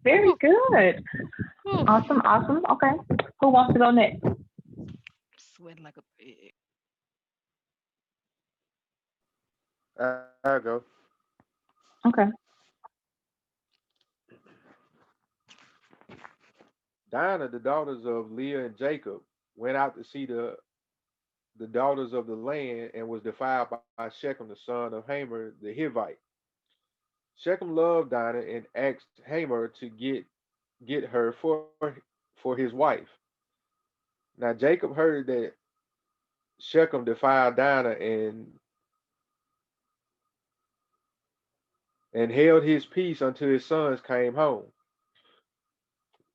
Very good. Awesome, awesome. Okay. Who wants to go next? Sweating like a pig. I'll go. Okay. Dinah, the daughters of Leah and Jacob, went out to see the daughters of the land, and was defiled by Shechem, the son of Hamor the Hivite. Shechem loved Dinah and asked Hamor to get her for his wife. Now Jacob heard that Shechem defiled Dinah and held his peace until his sons came home.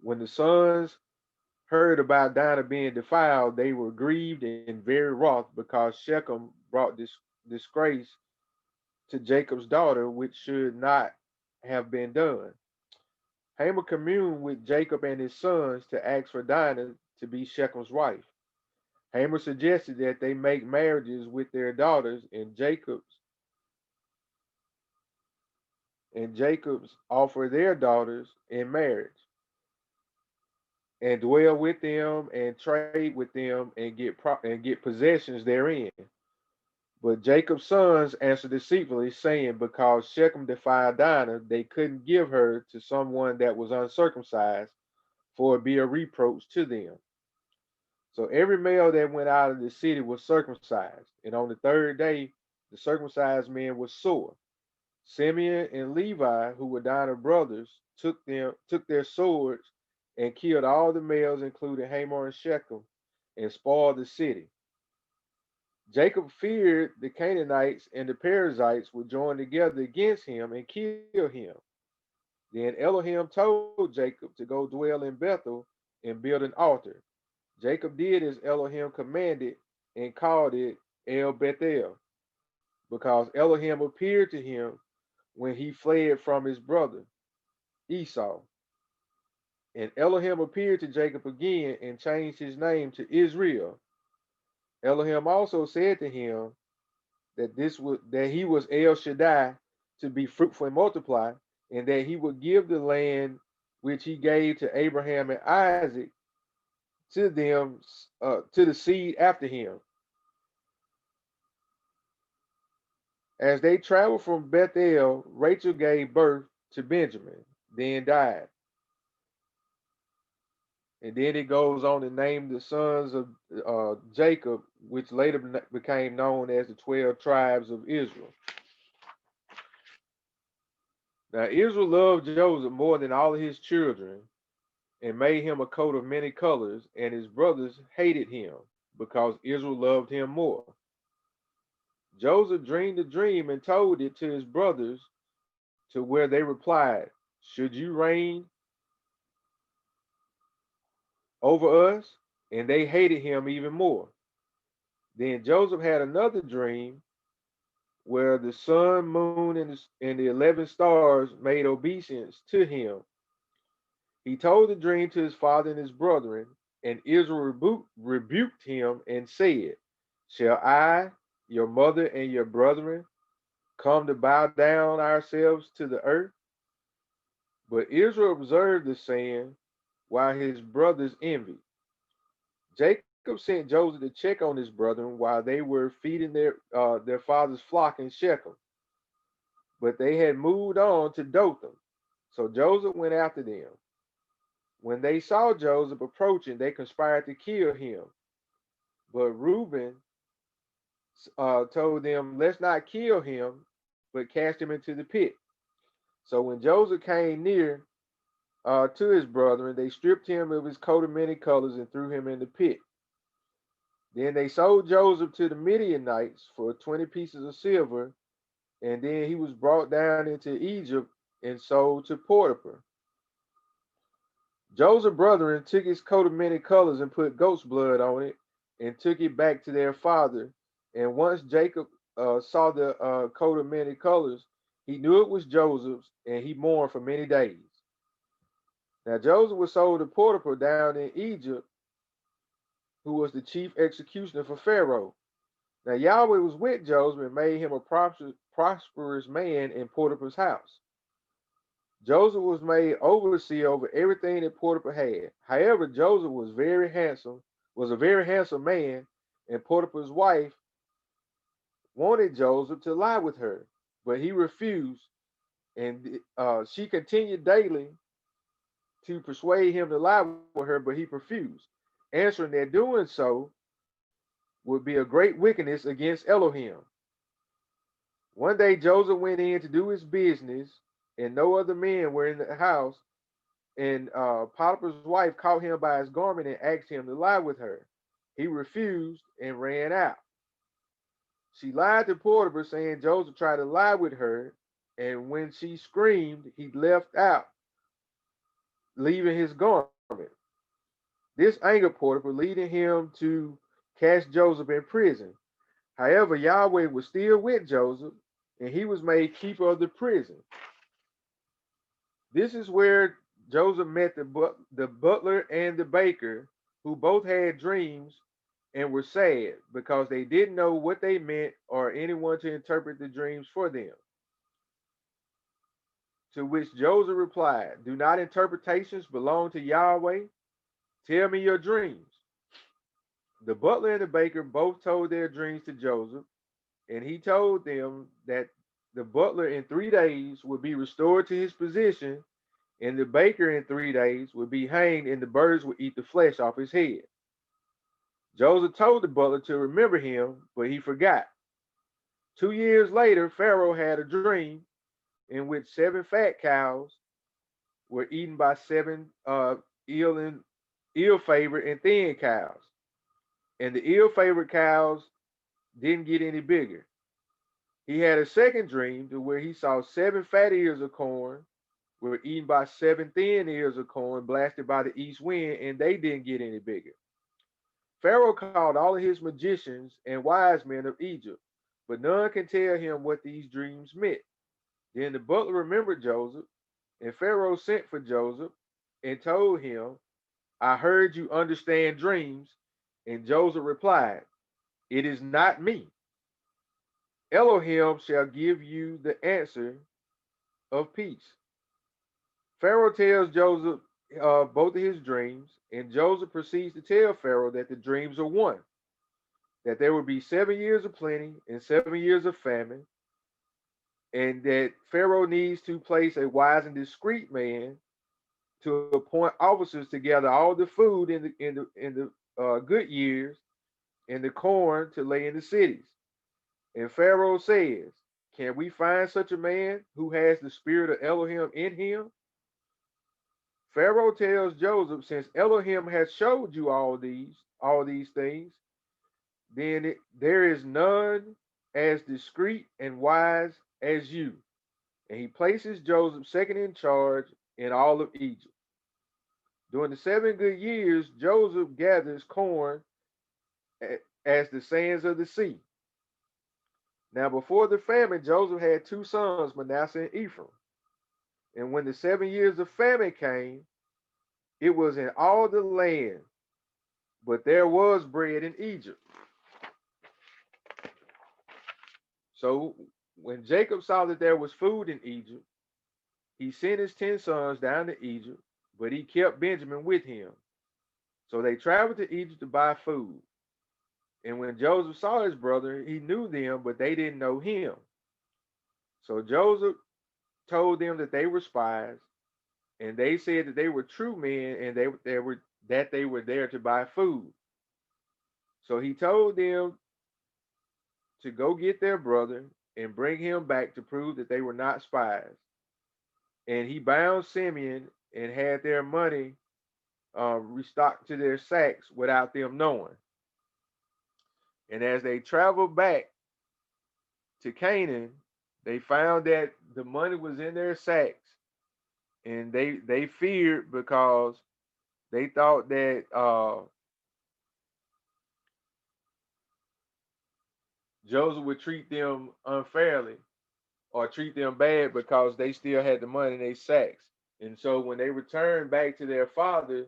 When the sons heard about Dinah being defiled, they were grieved and very wroth, because Shechem brought this disgrace to Jacob's daughter, which should not have been done. Hamor communed with Jacob and his sons to ask for Dinah to be Shechem's wife. Hamor suggested that they make marriages with their daughters, and Jacob's offer their daughters in marriage, and dwell with them and trade with them and get possessions therein. But Jacob's sons answered deceitfully, saying, because Shechem defied Dinah, they couldn't give her to someone that was uncircumcised, for it be a reproach to them. So every male that went out of the city was circumcised. And on the third day, the circumcised men were sore. Simeon and Levi, who were Dinah's brothers, took their swords and killed all the males, including Hamor and Shechem, and spoiled the city. Jacob feared the Canaanites and the Perizzites would join together against him and kill him. Then Elohim told Jacob to go dwell in Bethel and build an altar. Jacob did as Elohim commanded and called it El Bethel, because Elohim appeared to him when he fled from his brother Esau. And Elohim appeared to Jacob again and changed his name to Israel. Elohim also said to him that he was El Shaddai, to be fruitful and multiply, and that he would give the land which he gave to Abraham and Isaac to them, to the seed after him. As they traveled from Bethel, Rachel gave birth to Benjamin, then died. And then it goes on to name the sons of Jacob, which later became known as the 12 tribes of Israel. Now, Israel loved Joseph more than all of his children and made him a coat of many colors, and his brothers hated him because Israel loved him more. Joseph dreamed a dream and told it to his brothers, to where they replied, "Should you reign over us?" And they hated him even more. Then Joseph had another dream where the sun, moon, and the 11 stars made obeisance to him. He told the dream to his father and his brethren, and Israel rebuked him and said, "Shall I, your mother, and your brethren come to bow down ourselves to the earth?" But Israel observed the saying, while his brothers envied. Jacob sent Joseph to check on his brethren while they were feeding their father's flock in Shechem. But they had moved on to Dothan. So Joseph went after them. When they saw Joseph approaching, they conspired to kill him. But Reuben told them, "Let's not kill him, but cast him into the pit." So when Joseph came near to his brethren, they stripped him of his coat of many colors and threw him in the pit. Then they sold Joseph to the Midianites for 20 pieces of silver, and then he was brought down into Egypt and sold to Potiphar. Joseph's brethren took his coat of many colors and put goat's blood on it and took it back to their father. And once Jacob saw the coat of many colors, he knew it was Joseph's, and he mourned for many days. Now Joseph was sold to Potiphar down in Egypt, who was the chief executioner for Pharaoh. Now Yahweh was with Joseph and made him a prosperous man in Potiphar's house. Joseph was made overseer over everything that Potiphar had. However, Joseph was a very handsome man, and Potiphar's wife wanted Joseph to lie with her, but he refused, and she continued daily to persuade him to lie with her, but he refused, answering that doing so would be a great wickedness against Elohim. One day Joseph went in to do his business, and no other men were in the house, and Potiphar's wife caught him by his garment and asked him to lie with her. He refused and ran out. She lied to Potiphar, saying Joseph tried to lie with her, and when she screamed, he left out, leaving his garment. This angered Potiphar, leading him to cast Joseph in prison. However, Yahweh was still with Joseph, and he was made keeper of the prison. This is where Joseph met the butler and the baker, who both had dreams and were sad because they didn't know what they meant or anyone to interpret the dreams for them. To which Joseph replied, "Do not interpretations belong to Yahweh? Tell me your dreams." The butler and the baker both told their dreams to Joseph, and he told them that the butler in 3 days would be restored to his position, and the baker in 3 days would be hanged, and the birds would eat the flesh off his head. Joseph told the butler to remember him, but he forgot. 2 years later, Pharaoh had a dream in which 7 fat cows were eaten by 7 ill-favored and thin cows. And the ill-favored cows didn't get any bigger. He had a second dream to where he saw 7 fat ears of corn were eaten by 7 thin ears of corn blasted by the east wind, and they didn't get any bigger. Pharaoh called all of his magicians and wise men of Egypt, but none can tell him what these dreams meant. Then the butler remembered Joseph, and Pharaoh sent for Joseph and told him, I heard you understand dreams. And Joseph replied, it is not me. Elohim shall give you the answer of peace. Pharaoh tells Joseph both of his dreams, and Joseph proceeds to tell Pharaoh that the dreams are one, that there will be 7 years of plenty and 7 years of famine, and that Pharaoh needs to place a wise and discreet man to appoint officers to gather all the food in the good years and the corn to lay in the cities. And Pharaoh says, can we find such a man who has the spirit of Elohim in him? Pharaoh tells Joseph, since Elohim has showed you all these things, then there is none as discreet and wise as you. And he places Joseph second in charge in all of Egypt. During the 7 good years, Joseph gathers corn as the sands of the sea. Now, before the famine, Joseph had 2 sons, Manasseh and Ephraim. And when the 7 years of famine came, it was in all the land, but there was bread in Egypt. So when Jacob saw that there was food in Egypt, he sent his 10 sons down to Egypt, but he kept Benjamin with him. So they traveled to Egypt to buy food. And when Joseph saw his brother, he knew them, but they didn't know him. So Joseph told them that they were spies, and they said that they were true men, and they were there to buy food. So he told them to go get their brother and bring him back to prove that they were not spies. And he bound Simeon and had their money restocked to their sacks without them knowing. And as they traveled back to Canaan, they found that the money was in their sacks, and they feared because they thought that Joseph would treat them unfairly or treat them bad because they still had the money in their sacks. And so when they returned back to their father,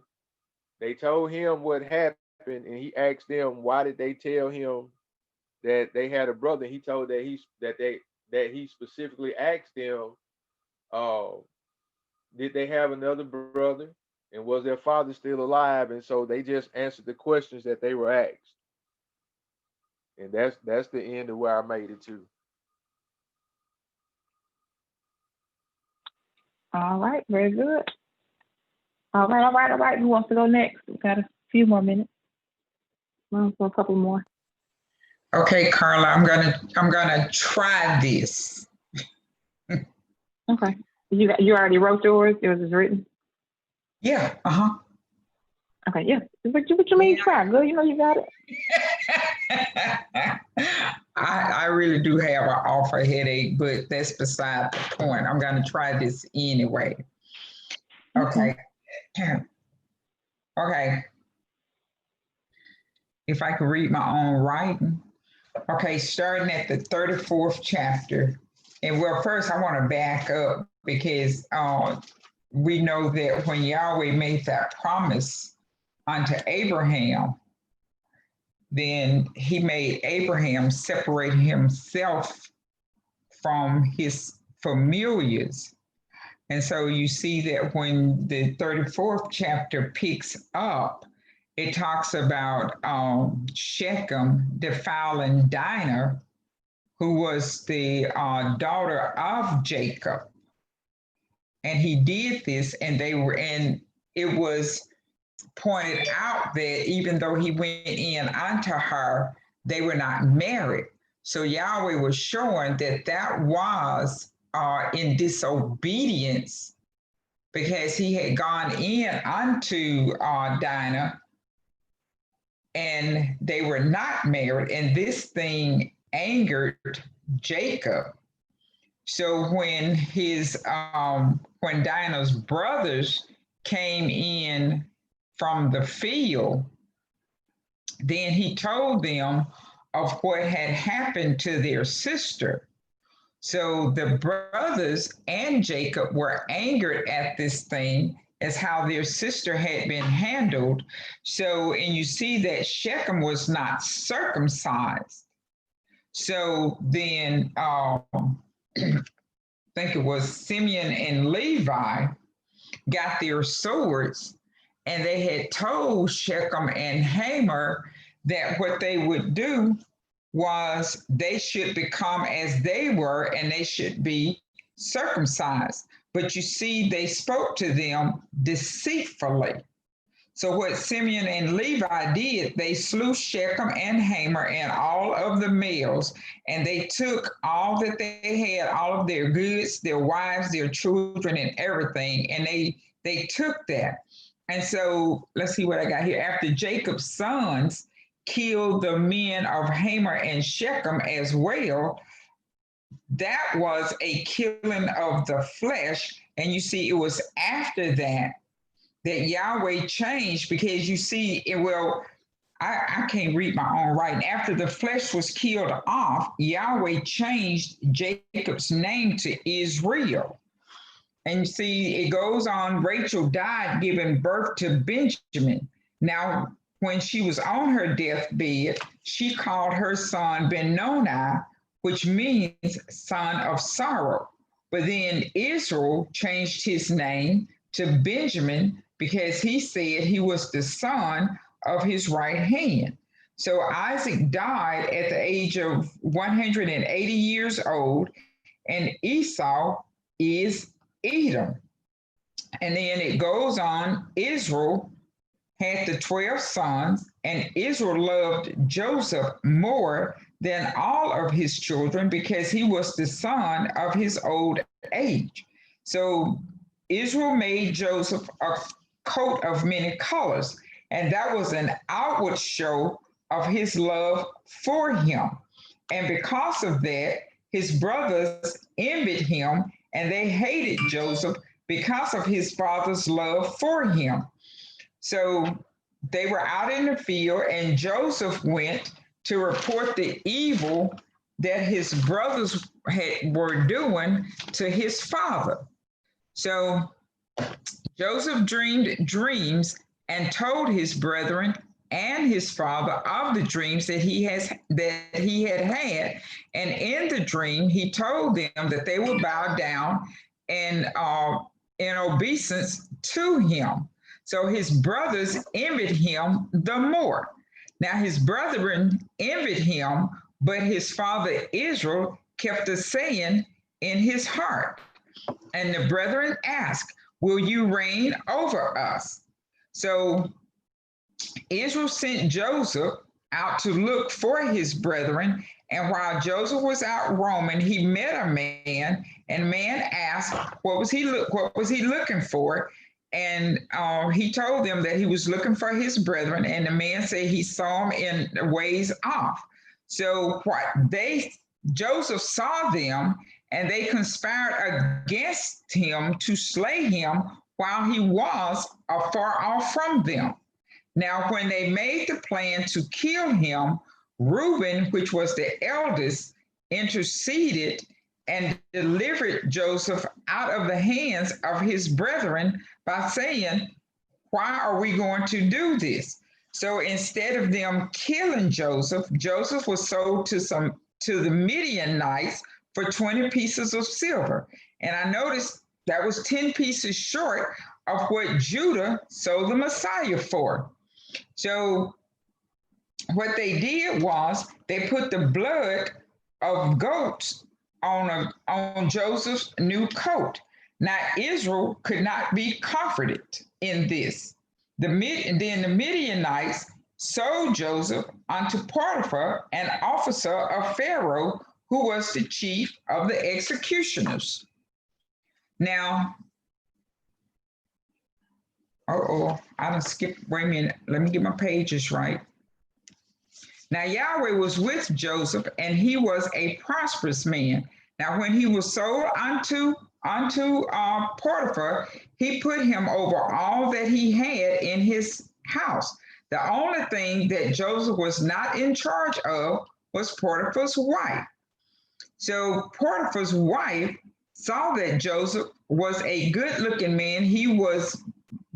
they told him what happened, and he asked them, why did they tell him that they had a brother? He told that he specifically asked them, did they have another brother, and was their father still alive? And so they just answered the questions that they were asked. And that's the end of where I made it to. All right, very good. All right. Who wants to go next? We've got a few more minutes. Well, a couple more. Okay, Carla, I'm gonna try this. Okay. You already wrote yours? Yours is written? Yeah, Okay, yeah. What you mean try? Girl, you know you got it. I really do have an awful headache, but that's beside the point. I'm gonna try this anyway. Okay. Okay. If I could read my own writing. Okay, starting at the 34th chapter. And well, first I want to back up because we know that when Yahweh made that promise unto Abraham, then he made Abraham separate himself from his familiars. And so you see that when the 34th chapter picks up, it talks about Shechem defiling Dinah, who was the daughter of Jacob. And he did this, and it was pointed out that even though he went in unto her, they were not married. So Yahweh was showing that that was in disobedience, because he had gone in unto Dinah and they were not married. And this thing angered Jacob. So when when Dinah's brothers came in from the field, then he told them of what had happened to their sister. So the brothers and Jacob were angered at this thing, as how their sister had been handled. So, and you see that Shechem was not circumcised. So then, I think it was Simeon and Levi got their swords, and they had told Shechem and Hamor that what they would do was they should become as they were, and they should be circumcised. But you see, they spoke to them deceitfully. So what Simeon and Levi did, they slew Shechem and Hamor and all of the males, and they took all that they had, all of their goods, their wives, their children, and everything, and they took that. And so let's see what I got here. After Jacob's sons killed the men of Hamor and Shechem as well, that was a killing of the flesh. And you see, it was after that Yahweh changed, because you see, I can't read my own writing. After the flesh was killed off, Yahweh changed Jacob's name to Israel. And you see, it goes on, Rachel died giving birth to Benjamin. Now, when she was on her deathbed, she called her son Ben-Noni, which means son of sorrow. But then Israel changed his name to Benjamin, because he said he was the son of his right hand. So Isaac died at the age of 180 years old, and Esau is Edom. And then it goes on, Israel had the 12 sons, and Israel loved Joseph more than all of his children, because he was the son of his old age. So Israel made Joseph a coat of many colors, and that was an outward show of his love for him. And because of that, his brothers envied him, and they hated Joseph because of his father's love for him. So they were out in the field, and Joseph went to report the evil that his brothers were doing to his father. So Joseph dreamed dreams and told his brethren and his father of the dreams that he had had. And in the dream, he told them that they would bow down and in obeisance to him. So his brothers envied him the more. Now his brethren envied him, but his father Israel kept a saying in his heart. And the brethren asked, "Will you reign over us?" So Israel sent Joseph out to look for his brethren. And while Joseph was out roaming, he met a man, and man asked, what was he looking for? And he told them that he was looking for his brethren. And the man said he saw him in ways off. So Joseph saw them, and they conspired against him to slay him while he was afar off from them. Now, when they made the plan to kill him, Reuben, which was the eldest, interceded and delivered Joseph out of the hands of his brethren by saying, "Why are we going to do this?" So instead of them killing Joseph, Joseph was sold to the Midianites for 20 pieces of silver. And I noticed that was 10 pieces short of what Judah sold the Messiah for. So what they did was they put the blood of goats on Joseph's new coat. Now Israel could not be comforted in this. And then the Midianites sold Joseph unto Potiphar, an officer of Pharaoh, who was the chief of the executioners. Now, I done skipped. Wait a minute. Let me get my pages right. Now Yahweh was with Joseph, and he was a prosperous man. Now when he was sold unto Potiphar, he put him over all that he had in his house. The only thing that Joseph was not in charge of was Potiphar's wife. So Potiphar's wife saw that Joseph was a good-looking man. He was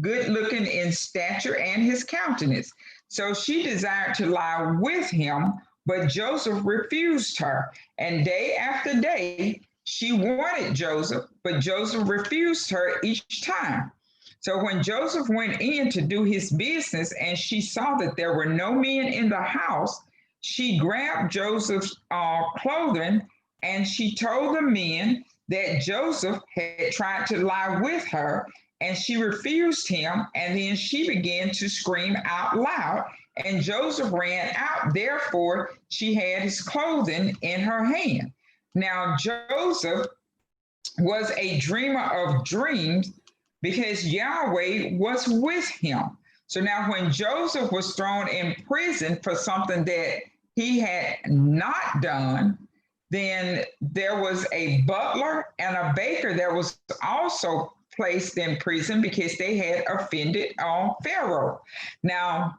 good-looking in stature and his countenance. So she desired to lie with him, but Joseph refused her. And day after day, she wanted Joseph, but Joseph refused her each time. So when Joseph went in to do his business and she saw that there were no men in the house, she grabbed Joseph's clothing and she told the men that Joseph had tried to lie with her, and she refused him. And then she began to scream out loud, and Joseph ran out. Therefore, she had his clothing in her hand. Now, Joseph was a dreamer of dreams because Yahweh was with him. So now when Joseph was thrown in prison for something that he had not done, then there was a butler and a baker that was also placed in prison because they had offended Pharaoh. Now,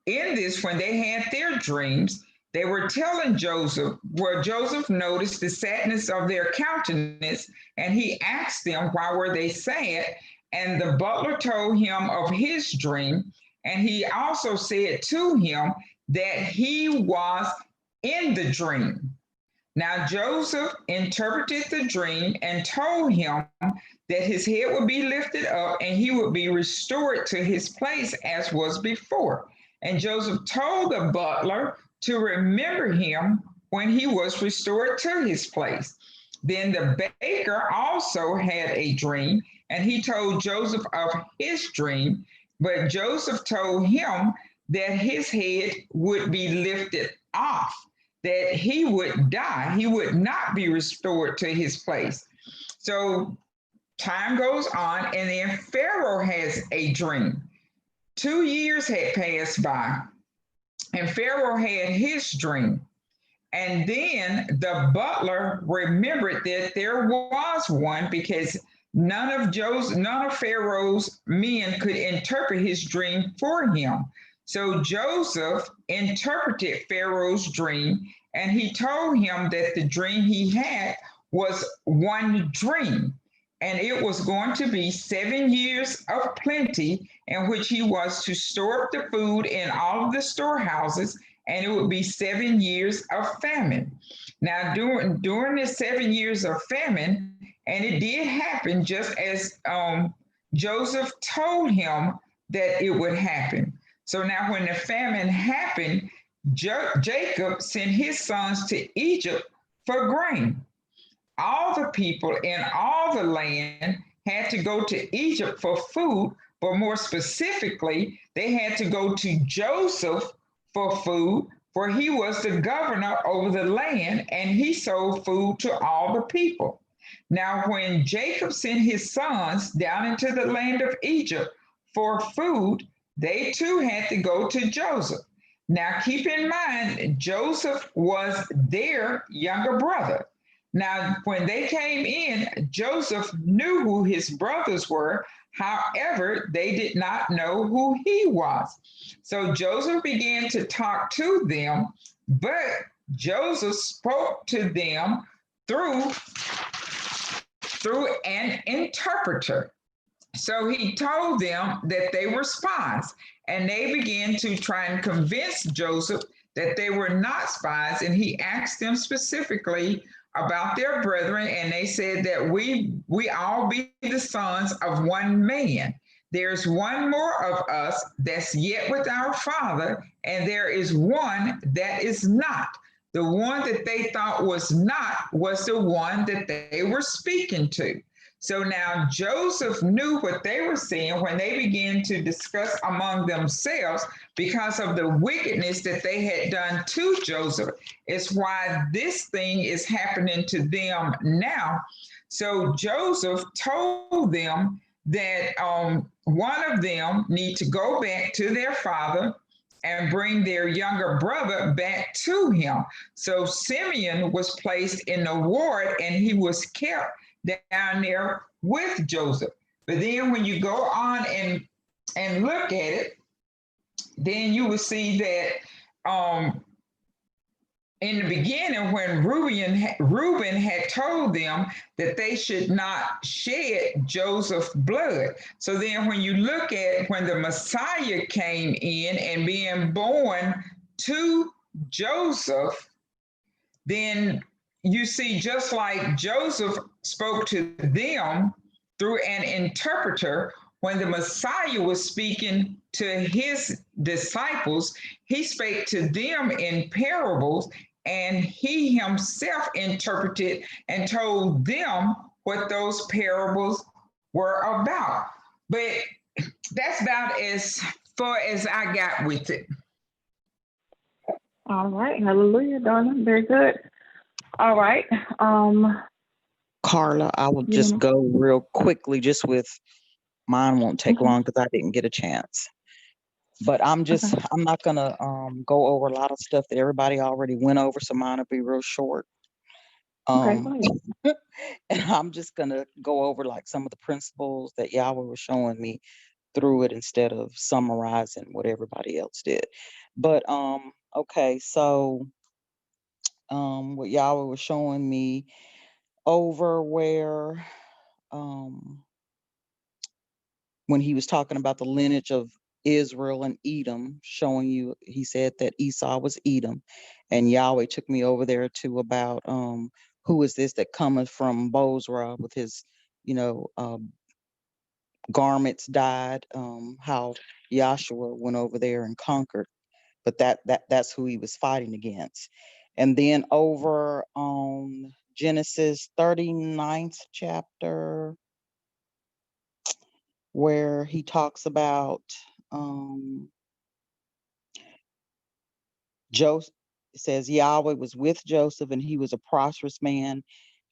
in this, when they had their dreams, they were telling Joseph, where Joseph noticed the sadness of their countenance, and he asked them, why were they sad? And the butler told him of his dream, and he also said to him that he was in the dream. Now Joseph interpreted the dream and told him that his head would be lifted up and he would be restored to his place as was before. And Joseph told the butler to remember him when he was restored to his place. Then the baker also had a dream, and he told Joseph of his dream, but Joseph told him that his head would be lifted off, that he would die. He would not be restored to his place. So time goes on, and then Pharaoh has a dream. 2 years had passed by, and Pharaoh had his dream. And then the butler remembered that there was one, because none of Pharaoh's men could interpret his dream for him. So Joseph interpreted Pharaoh's dream, and he told him that the dream he had was one dream, and it was going to be 7 years of plenty, in which he was to store up the food in all of the storehouses, and it would be 7 years of famine. Now, during the 7 years of famine, and it did happen just as Joseph told him that it would happen. So now when the famine happened, Jacob sent his sons to Egypt for grain. All the people in all the land had to go to Egypt for food, but more specifically, they had to go to Joseph for food, for he was the governor over the land, and he sold food to all the people. Now, when Jacob sent his sons down into the land of Egypt for food, they too had to go to Joseph. Now, keep in mind, Joseph was their younger brother. Now, when they came in, Joseph knew who his brothers were. However, they did not know who he was. So Joseph began to talk to them, but Joseph spoke to them through an interpreter. So he told them that they were spies, and they began to try and convince Joseph that they were not spies. And he asked them specifically about their brethren, and they said that we all be the sons of one man. There's one more of us that's yet with our father, and there is one that is not. The one that they thought was not was the one that they were speaking to. So now Joseph knew what they were saying when they began to discuss among themselves because of the wickedness that they had done to Joseph. It's why this thing is happening to them now. So Joseph told them that one of them need to go back to their father and bring their younger brother back to him. So Simeon was placed in the ward and he was kept down there with Joseph. But then when you go on and look at it, then you will see that in the beginning, when Reuben had told them that they should not shed Joseph's blood. So then when you look at when the Messiah came in and being born to Joseph, then you see just like Joseph spoke to them through an interpreter, when the Messiah was speaking to his disciples, he spake to them in parables, and he himself interpreted and told them what those parables were about. But that's about as far as I got with it. All right. Hallelujah, darling. Very good. All right. Carla, I will You just wanna- go real quickly, just with mine won't take Mhm. long because I didn't get a chance. But I'm not gonna go over a lot of stuff that everybody already went over, so mine will be real short. Okay, go Um, ahead. and I'm just gonna go over like some of the principles that Yahweh was showing me through it instead of summarizing what everybody else did. But okay, so what Yahweh was showing me over where when he was talking about the lineage of Israel and Edom, showing you, he said that Esau was Edom, and Yahweh took me over there to about who is this that cometh from Bozrah with his, garments dyed, how Joshua went over there and conquered, but that's who he was fighting against. And then over on Genesis 39th chapter, where he talks about Joseph, it says Yahweh was with Joseph and he was a prosperous man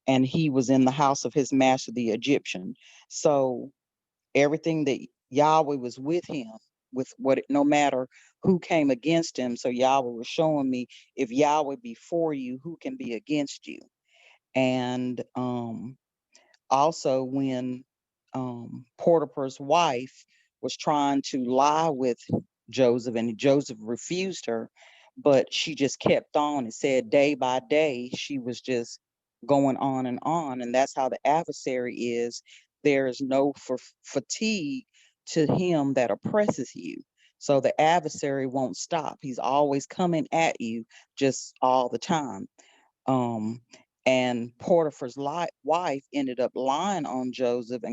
and he was in the house of his master, the Egyptian. So everything that Yahweh was with him, with no matter who came against him. So Yahweh was showing me, if Yahweh be for you, who can be against you? And also when Potiphar's wife was trying to lie with Joseph and Joseph refused her, but she just kept on and said day by day she was just going on, and that's how the adversary is. There is no fatigue to him that oppresses you. So the adversary won't stop. He's always coming at you just all the time. And Potiphar's wife ended up lying on Joseph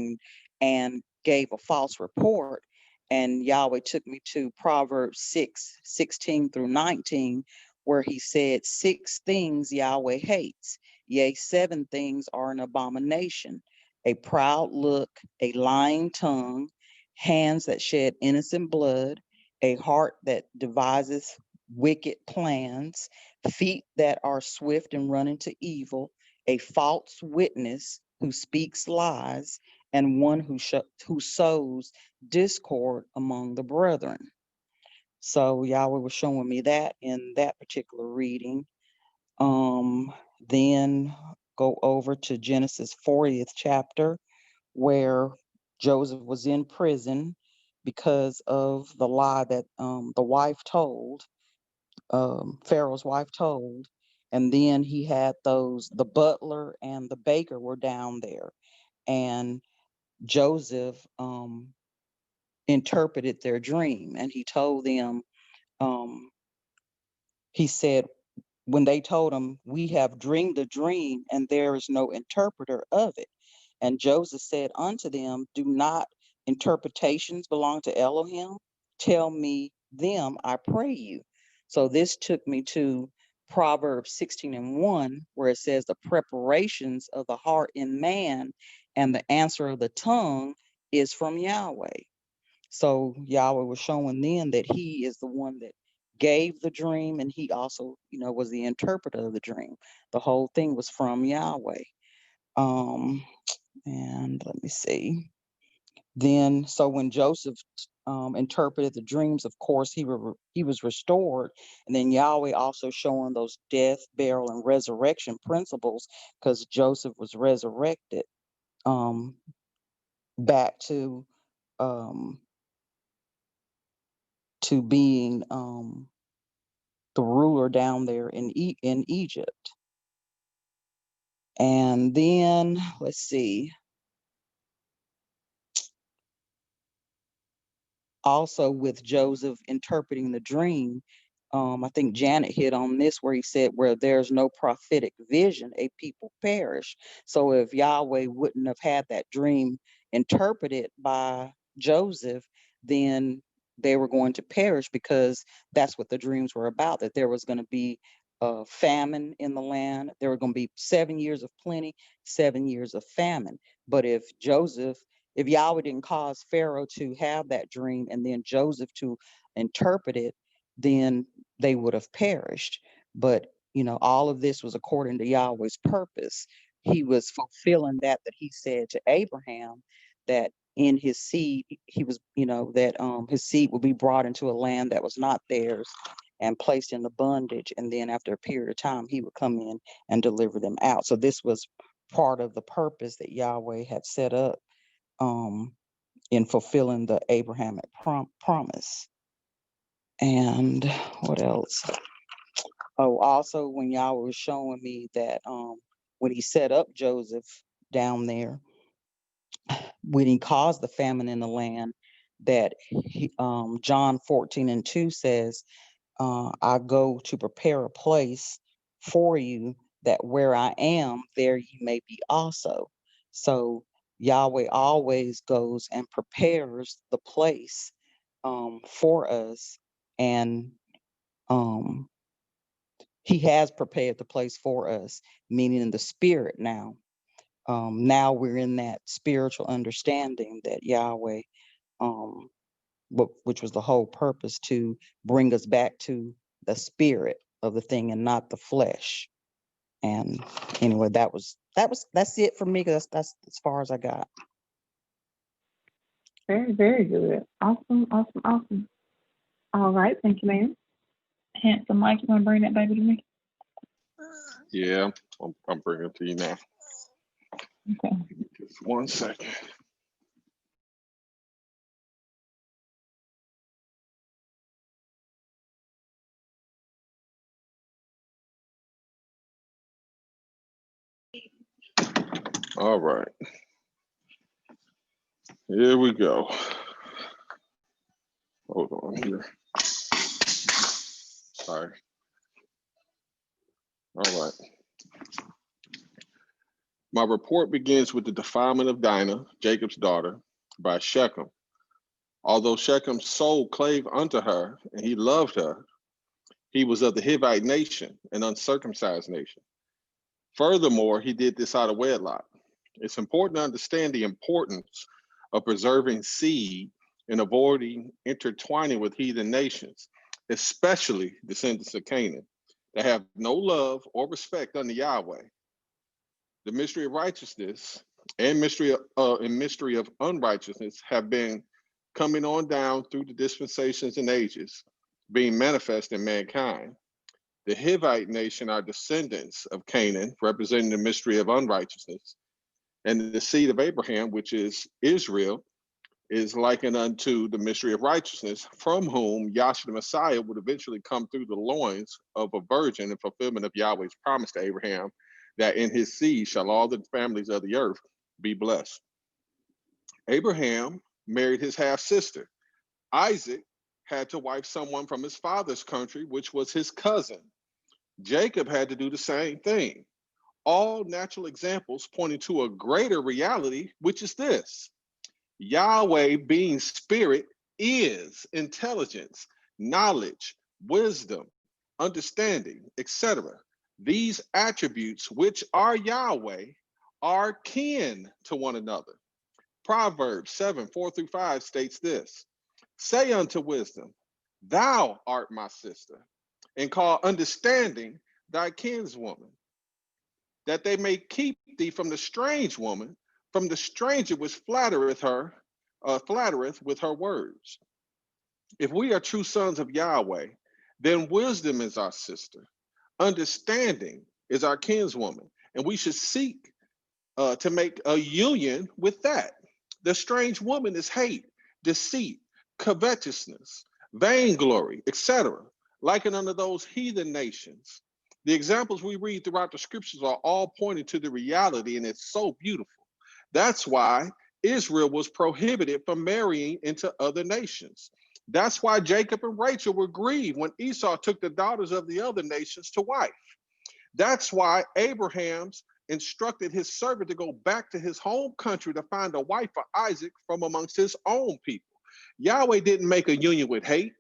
and gave a false report. And Yahweh took me to Proverbs 6:16-19, where he said, 6 things Yahweh hates, yea, 7 things are an abomination: a proud look, a lying tongue, hands that shed innocent blood, a heart that devises wicked plans, feet that are swift and run into evil, a false witness who speaks lies, and one who sows discord among the brethren. So Yahweh was showing me that in that particular reading. Then go over to Genesis 40th chapter, where Joseph was in prison because of the lie that the wife told. Pharaoh's wife told, and then he had the butler and the baker were down there, and Joseph interpreted their dream, and he told them, he said, when they told him, we have dreamed a dream and there is no interpreter of it. And Joseph said unto them, do not interpretations belong to Elohim? Tell me them, I pray you. So this took me to Proverbs 16:1, where it says the preparations of the heart in man and the answer of the tongue is from Yahweh. So Yahweh was showing then that he is the one that gave the dream, and he also, was the interpreter of the dream. The whole thing was from Yahweh. And let me see. Then, so when Joseph interpreted the dreams, of course, he was restored. And then Yahweh also showing those death, burial, and resurrection principles, because Joseph was resurrected back to being the ruler down there in Egypt. And then let's see. Also with Joseph interpreting the dream, I think Janet hit on this where he said, where there's no prophetic vision, a people perish. So if Yahweh wouldn't have had that dream interpreted by Joseph, then they were going to perish, because that's what the dreams were about, that there was going to be a famine in the land. There were going to be 7 years of plenty, 7 years of famine. But if Yahweh didn't cause Pharaoh to have that dream and then Joseph to interpret it, then they would have perished. But, all of this was according to Yahweh's purpose. He was fulfilling that he said to Abraham, that in his seed, he was, that his seed would be brought into a land that was not theirs and placed in the bondage. And then after a period of time, he would come in and deliver them out. So this was part of the purpose that Yahweh had set up in fulfilling the Abrahamic promise. And what else? Oh, also when Yahweh was showing me that when he set up Joseph down there, when he caused the famine in the land, that John 14:2 says, I go to prepare a place for you, that where I am, there you may be also. So Yahweh always goes and prepares the place for us. And he has prepared the place for us, meaning in the spirit now. Now we're in that spiritual understanding that Yahweh, which was the whole purpose, to bring us back to the spirit of the thing and not the flesh. And anyway, that's it for me, because that's as far as I got. Very, very good. Awesome, awesome, awesome. All right, thank you, ma'am. Handsome Mike, you want to bring that baby to me? Yeah, I'm bringing it to you now. Okay. Just 1 second. All right. Here we go. Hold on here. Sorry. All right. My report begins with the defilement of Dinah, Jacob's daughter, by Shechem. Although Shechem's soul clave unto her, and he loved her, he was of the Hivite nation, an uncircumcised nation. Furthermore, he did this out of wedlock. It's important to understand the importance of preserving seed and avoiding intertwining with heathen nations, especially descendants of Canaan, that have no love or respect unto Yahweh. The mystery of righteousness and mystery of unrighteousness have been coming on down through the dispensations and ages, being manifest in mankind. The Hivite nation are descendants of Canaan, representing the mystery of unrighteousness. And the seed of Abraham, which is Israel, is likened unto the mystery of righteousness, from whom Yahshua the Messiah would eventually come through the loins of a virgin in fulfillment of Yahweh's promise to Abraham, that in his seed shall all the families of the earth be blessed. Abraham married his half-sister. Isaac had to wife someone from his father's country, which was his cousin. Jacob had to do the same thing. All natural examples pointing to a greater reality, which is this: Yahweh, being spirit, is intelligence, knowledge, wisdom, understanding, etc. These attributes, which are Yahweh, are kin to one another. Proverbs 7, 4 through 5 states this: say unto wisdom, thou art my sister, and call understanding thy kinswoman, that they may keep thee from the strange woman, from the stranger which flattereth with her words. If we are true sons of Yahweh, then wisdom is our sister, understanding is our kinswoman, and we should seek to make a union with that. The strange woman is hate, deceit, covetousness, vainglory, etc., likened unto those heathen nations. The examples we read throughout the scriptures are all pointing to the reality, and it's so beautiful. That's why Israel was prohibited from marrying into other nations. That's why Jacob and Rachel were grieved when Esau took the daughters of the other nations to wife. That's why Abraham's instructed his servant to go back to his home country to find a wife for Isaac from amongst his own people. Yahweh didn't make a union with hate,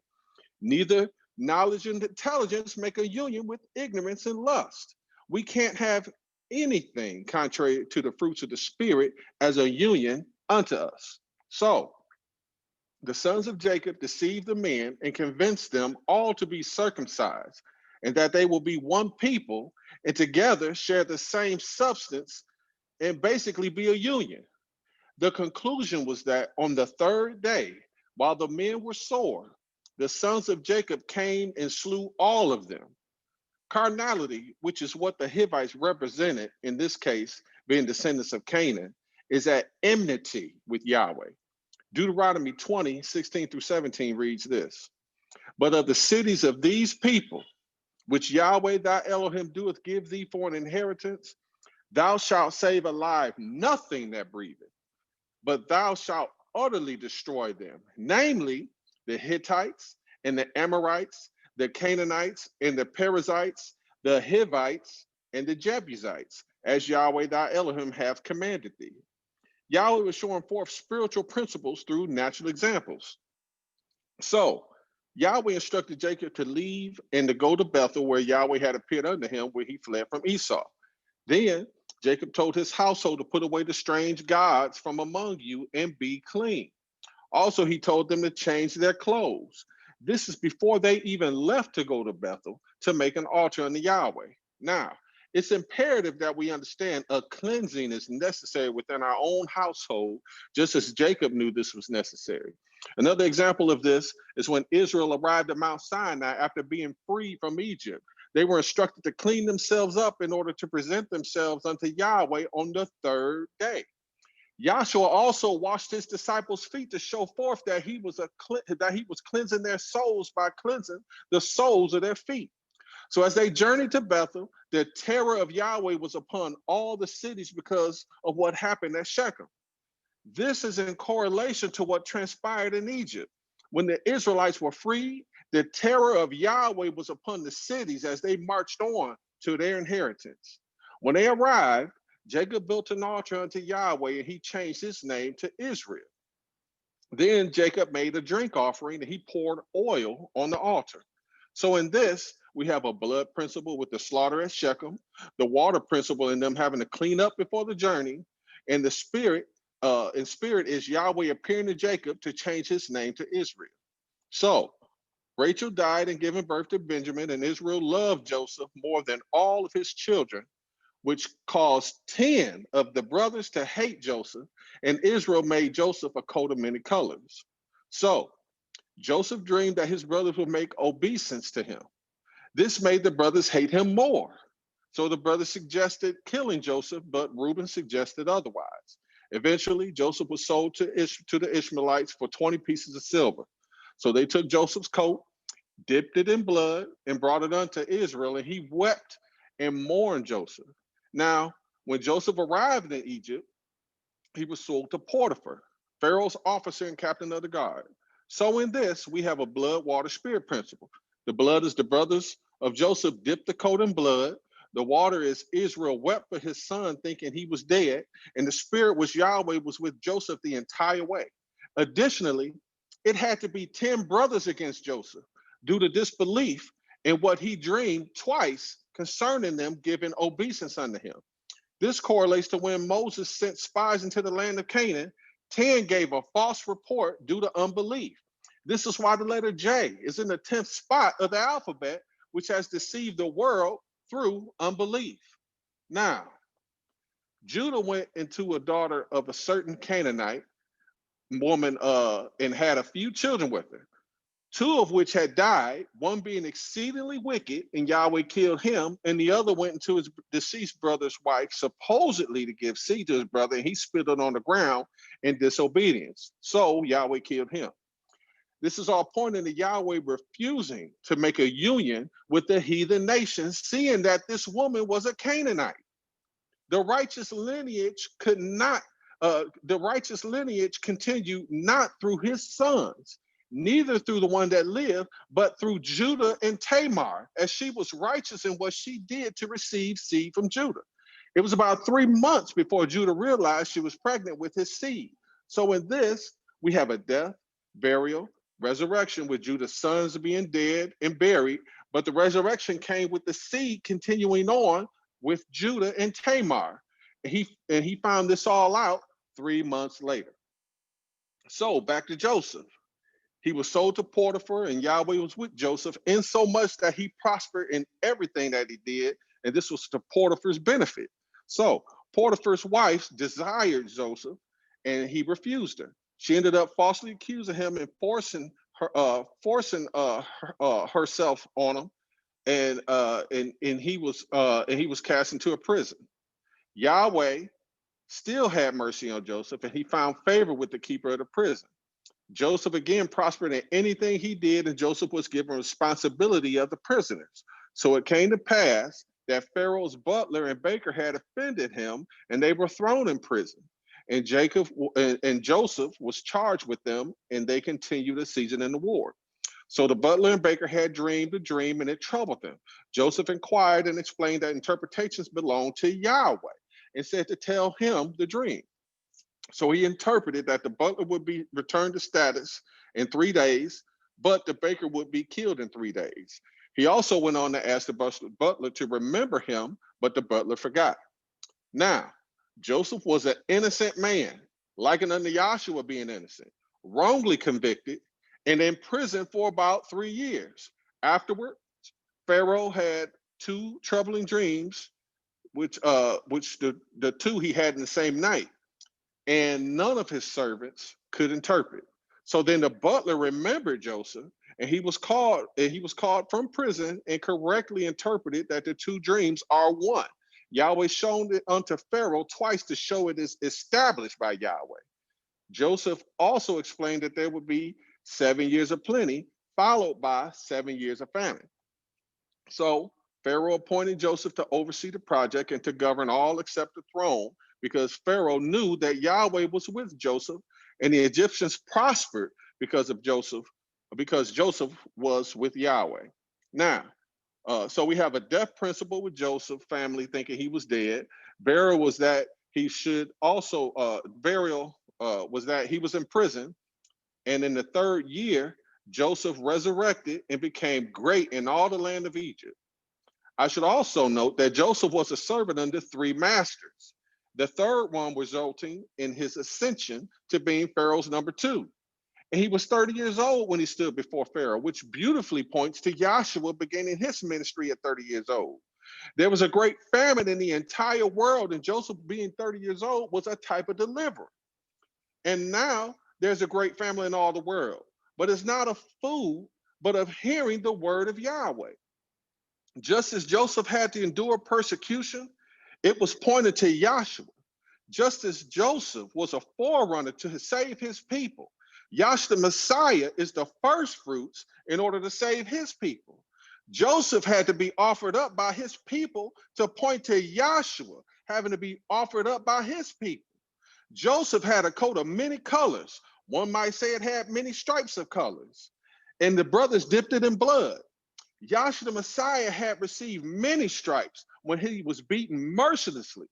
neither knowledge and intelligence make a union with ignorance and lust. We can't have anything contrary to the fruits of the Spirit as a union unto us. So, the sons of Jacob deceived the men and convinced them all to be circumcised, and that they will be one people and together share the same substance and basically be a union. The conclusion was that on the third day, while the men were sore, the sons of Jacob came and slew all of them. Carnality, which is what the Hivites represented, in this case being descendants of Canaan, is at enmity with Yahweh. Deuteronomy 20, 16 through 17 reads this: but of the cities of these people, which Yahweh thy Elohim doeth give thee for an inheritance, thou shalt save alive nothing that breatheth, but thou shalt utterly destroy them, namely the Hittites and the Amorites, the Canaanites and the Perizzites, the Hivites and the Jebusites, as Yahweh thy Elohim hath commanded thee. Yahweh was showing forth spiritual principles through natural examples. So Yahweh instructed Jacob to leave and to go to Bethel, where Yahweh had appeared unto him where he fled from Esau. Then Jacob told his household to put away the strange gods from among you and be clean. Also, he told them to change their clothes. This is before they even left to go to Bethel to make an altar unto Yahweh. Now, it's imperative that we understand a cleansing is necessary within our own household, just as Jacob knew this was necessary. Another example of this is when Israel arrived at Mount Sinai after being freed from Egypt. They were instructed to clean themselves up in order to present themselves unto Yahweh on the third day. Yahshua also washed his disciples' feet to show forth that he was cleansing their souls by cleansing the soles of their feet. So as they journeyed to Bethel, the terror of Yahweh was upon all the cities because of what happened at Shechem. This is in correlation to what transpired in Egypt. When the Israelites were freed, the terror of Yahweh was upon the cities as they marched on to their inheritance. When they arrived, Jacob built an altar unto Yahweh, and he changed his name to Israel. Then Jacob made a drink offering, and he poured oil on the altar. So in this, we have a blood principle with the slaughter at Shechem, the water principle in them having to clean up before the journey, and the spirit is Yahweh appearing to Jacob to change his name to Israel. So Rachel died and giving birth to Benjamin, and Israel loved Joseph more than all of his children, which caused 10 of the brothers to hate Joseph, and Israel made Joseph a coat of many colors. So Joseph dreamed that his brothers would make obeisance to him. This made the brothers hate him more. So the brothers suggested killing Joseph, but Reuben suggested otherwise. Eventually, Joseph was sold to the Ishmaelites for 20 pieces of silver. So they took Joseph's coat, dipped it in blood, and brought it unto Israel, and he wept and mourned Joseph. Now, when Joseph arrived in Egypt, he was sold to Potiphar, Pharaoh's officer and captain of the guard. So in this, we have a blood, water, spirit principle. The blood is the brothers of Joseph dipped the coat in blood. The water is Israel wept for his son, thinking he was dead. And the spirit was Yahweh was with Joseph the entire way. Additionally, it had to be 10 brothers against Joseph due to disbelief in what he dreamed twice concerning them giving obeisance unto him. This correlates to when Moses sent spies into the land of Canaan. 10 gave a false report due to unbelief. This is why the letter J is in the 10th spot of the alphabet, which has deceived the world through unbelief. Now, Judah went into a daughter of a certain Canaanite woman and had a few children with her, 2 of which had died, one being exceedingly wicked, and Yahweh killed him, and the other went into his deceased brother's wife, supposedly to give seed to his brother, and he spit it on the ground in disobedience. So Yahweh killed him. This is all pointing to Yahweh refusing to make a union with the heathen nations, seeing that this woman was a Canaanite. The righteous lineage continued not through his sons, neither through the one that lived, but through Judah and Tamar, as she was righteous in what she did to receive seed from Judah. It was about 3 months before Judah realized she was pregnant with his seed. So in this, we have a death, burial, resurrection with Judah's sons being dead and buried, but the resurrection came with the seed continuing on with Judah and Tamar. And he found this all out 3 months later. So back to Joseph. He was sold to Potiphar, and Yahweh was with Joseph in so much that he prospered in everything that he did, and this was to Potiphar's benefit. So Potiphar's wife desired Joseph, and he refused her. She ended up falsely accusing him and forcing herself on him, and he was cast into a prison. Yahweh still had mercy on Joseph, and he found favor with the keeper of the prison. Joseph again prospered in anything he did, and Joseph was given responsibility of the prisoners. So it came to pass that Pharaoh's butler and baker had offended him, and they were thrown in prison. And Joseph was charged with them, and they continued a season in the war. So the butler and baker had dreamed a dream, and it troubled them. Joseph inquired and explained that interpretations belonged to Yahweh, and said to tell him the dream. So he interpreted that the butler would be returned to status in 3 days, but the baker would be killed in 3 days. He also went on to ask the butler to remember him, but the butler forgot. Now, Joseph was an innocent man, likened unto Joshua being innocent, wrongly convicted, and in prison for about 3 years. Afterward, Pharaoh had 2 troubling dreams, which the 2 he had in the same night, and none of his servants could interpret. So then the butler remembered Joseph, and he was called from prison and correctly interpreted that the 2 dreams are one. Yahweh shown it unto Pharaoh twice to show it is established by Yahweh. Joseph also explained that there would be 7 years of plenty, followed by 7 years of famine. So Pharaoh appointed Joseph to oversee the project and to govern all except the throne, because Pharaoh knew that Yahweh was with Joseph, and the Egyptians prospered because Joseph was with Yahweh. Now, so we have a death principle with Joseph family thinking he was dead. Burial was that he was in prison, and in the 3rd year, Joseph resurrected and became great in all the land of Egypt. I should also note that Joseph was a servant under 3 masters, the 3rd one resulting in his ascension to being Pharaoh's number 2. And he was 30 years old when he stood before Pharaoh, which beautifully points to Joshua beginning his ministry at 30 years old. There was a great famine in the entire world, and Joseph being 30 years old was a type of deliverer. And now there's a great famine in all the world, but it's not of food, but of hearing the word of Yahweh. Just as Joseph had to endure persecution, it was pointed to Joshua. Just as Joseph was a forerunner to save his people, Yahshua the Messiah is the first fruits in order to save his people. Joseph had to be offered up by his people to point to Yahshua having to be offered up by his people. Joseph had a coat of many colors. One might say it had many stripes of colors, and the brothers dipped it in blood. Yahshua the Messiah had received many stripes when he was beaten mercilessly,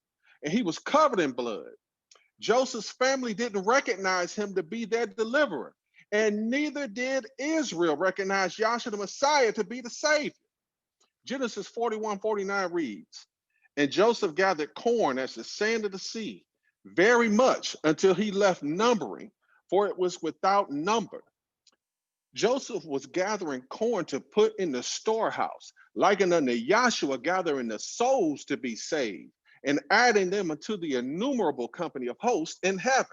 and he was covered in blood. Joseph's family didn't recognize him to be their deliverer, and neither did Israel recognize Yahshua the Messiah to be the Savior. Genesis 41:49 reads, And Joseph gathered corn as the sand of the sea, very much, until he left numbering, for it was without number. Joseph was gathering corn to put in the storehouse, likened unto Yahshua gathering the souls to be saved, and adding them unto the innumerable company of hosts in heaven.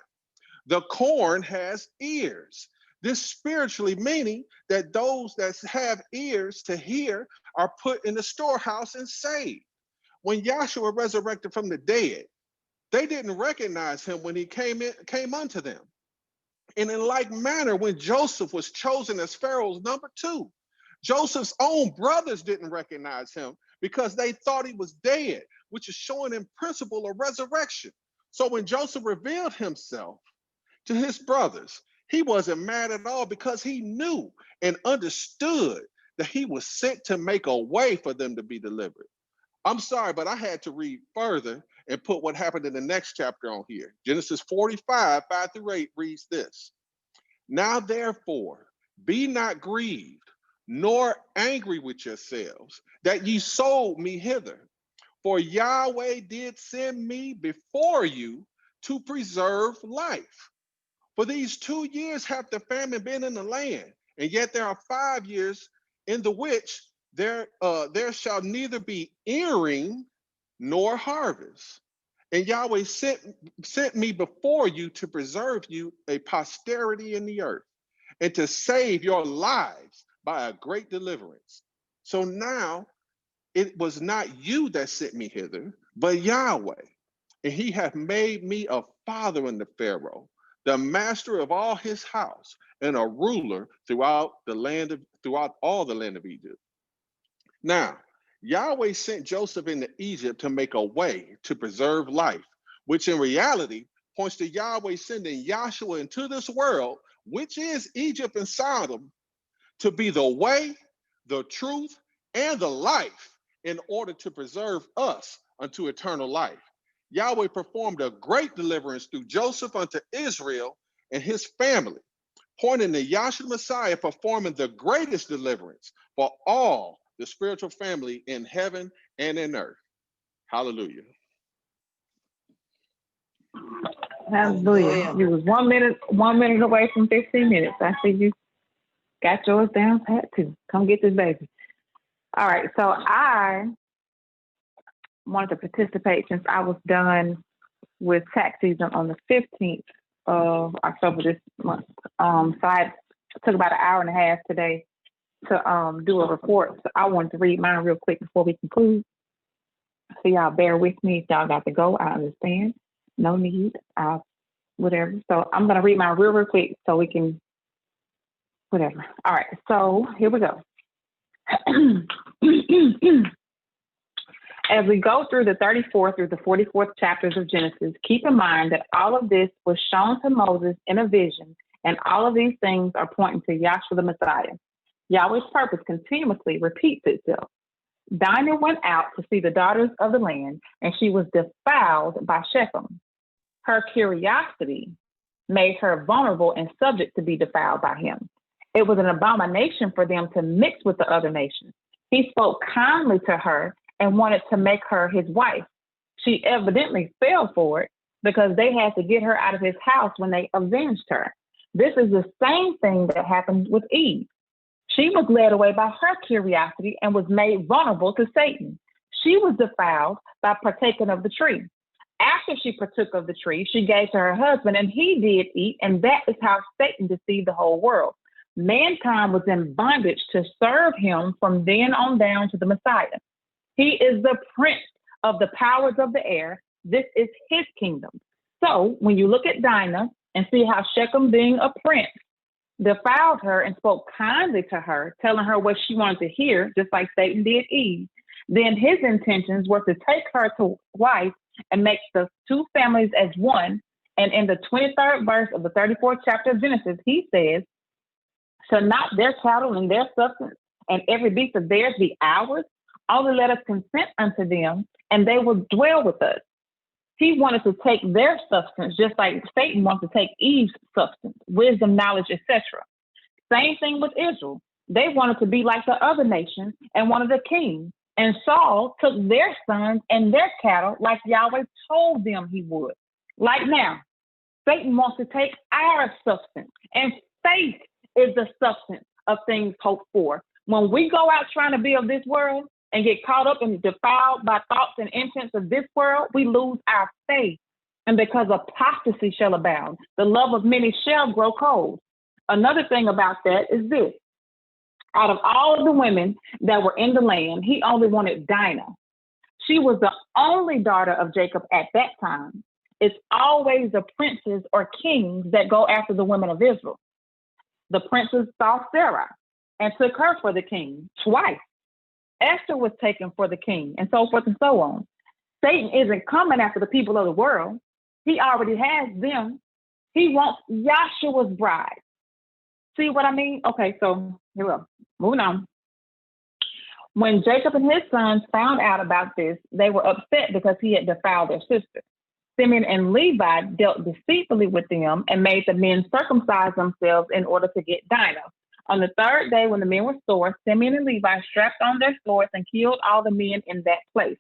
The corn has ears. This spiritually meaning that those that have ears to hear are put in the storehouse and saved. When Yahshua resurrected from the dead, they didn't recognize him when he came unto them. And in like manner, when Joseph was chosen as Pharaoh's number 2, Joseph's own brothers didn't recognize him because they thought he was dead, which is showing in principle a resurrection. So when Joseph revealed himself to his brothers, he wasn't mad at all because he knew and understood that he was sent to make a way for them to be delivered. I'm sorry, but I had to read further and put what happened in the next chapter on here. Genesis 45, 5-8 reads this. Now therefore, be not grieved, nor angry with yourselves, that ye sold me hither. For Yahweh did send me before you to preserve life. For these 2 years hath the famine been in the land, and yet there are 5 years in the which there shall neither be earing nor harvest. And Yahweh sent me before you to preserve you a posterity in the earth, and to save your lives by a great deliverance. So now it was not you that sent me hither, but Yahweh. And he hath made me a father unto Pharaoh, the master of all his house, and a ruler throughout all the land of Egypt. Now, Yahweh sent Joseph into Egypt to make a way to preserve life, which in reality points to Yahweh sending Yahshua into this world, which is Egypt and Sodom, to be the way, the truth, and the life in order to preserve us unto eternal life. Yahweh performed a great deliverance through Joseph unto Israel and his family, pointing to Yahshua Messiah performing the greatest deliverance for all the spiritual family in heaven and in earth. Hallelujah. Hallelujah. You was 1 minute away from 15 minutes. I see you got yours down pat too. Come get this baby. All right. So I wanted to participate since I was done with tax season on the 15th of October this month. So I took about an hour and a half today to do a report. So I wanted to read mine real quick before we conclude. So y'all bear with me if y'all got to go. I understand. No need. Whatever. So I'm going to read mine real quick so we can, whatever. All right. So here we go. As we go through the 34th through the 44th chapters of Genesis, keep in mind that all of this was shown to Moses in a vision, and all of these things are pointing to Yahshua the Messiah. Yahweh's purpose continuously repeats itself. Dinah went out to see the daughters of the land, and she was defiled by Shechem. Her curiosity made her vulnerable and subject to be defiled by him. It was an abomination for them to mix with the other nations. He spoke kindly to her and wanted to make her his wife. She evidently fell for it because they had to get her out of his house when they avenged her. This is the same thing that happened with Eve. She was led away by her curiosity and was made vulnerable to Satan. She was defiled by partaking of the tree. After she partook of the tree, she gave to her husband, and he did eat, and that is how Satan deceived the whole world. Mankind was in bondage to serve him from then on down to the Messiah. He is the prince of the powers of the air. This is his kingdom. So when you look at Dinah and see how Shechem, being a prince, defiled her and spoke kindly to her, telling her what she wanted to hear, just like Satan did Eve, then his intentions were to take her to wife and make the two families as one. And in the 23rd verse of the 34th chapter of Genesis, he says, shall not their cattle and their substance and every beast of theirs be ours? Only let us consent unto them, and they will dwell with us. He wanted to take their substance, just like Satan wanted to take Eve's substance, wisdom, knowledge, etc. Same thing with Israel. They wanted to be like the other nations and wanted a king. And Saul took their sons and their cattle like Yahweh told them he would. Like now, Satan wants to take our substance, and faith is the substance of things hoped for. When we go out trying to be of this world and get caught up and defiled by thoughts and intents of this world, we lose our faith. And because apostasy shall abound, the love of many shall grow cold. Another thing about that is this. Out of all of the women that were in the land, he only wanted Dinah. She was the only daughter of Jacob at that time. It's always the princes or kings that go after the women of Israel. The princes saw Sarah and took her for the king twice. Esther was taken for the king, and so forth and so on. Satan isn't coming after the people of the world. He already has them. He wants Yahshua's bride. See what I mean? Okay, so here we go. Moving on. When Jacob and his sons found out about this, they were upset because he had defiled their sister. Simeon and Levi dealt deceitfully with them and made the men circumcise themselves in order to get Dinah. On the third day, when the men were sore, Simeon and Levi strapped on their swords and killed all the men in that place.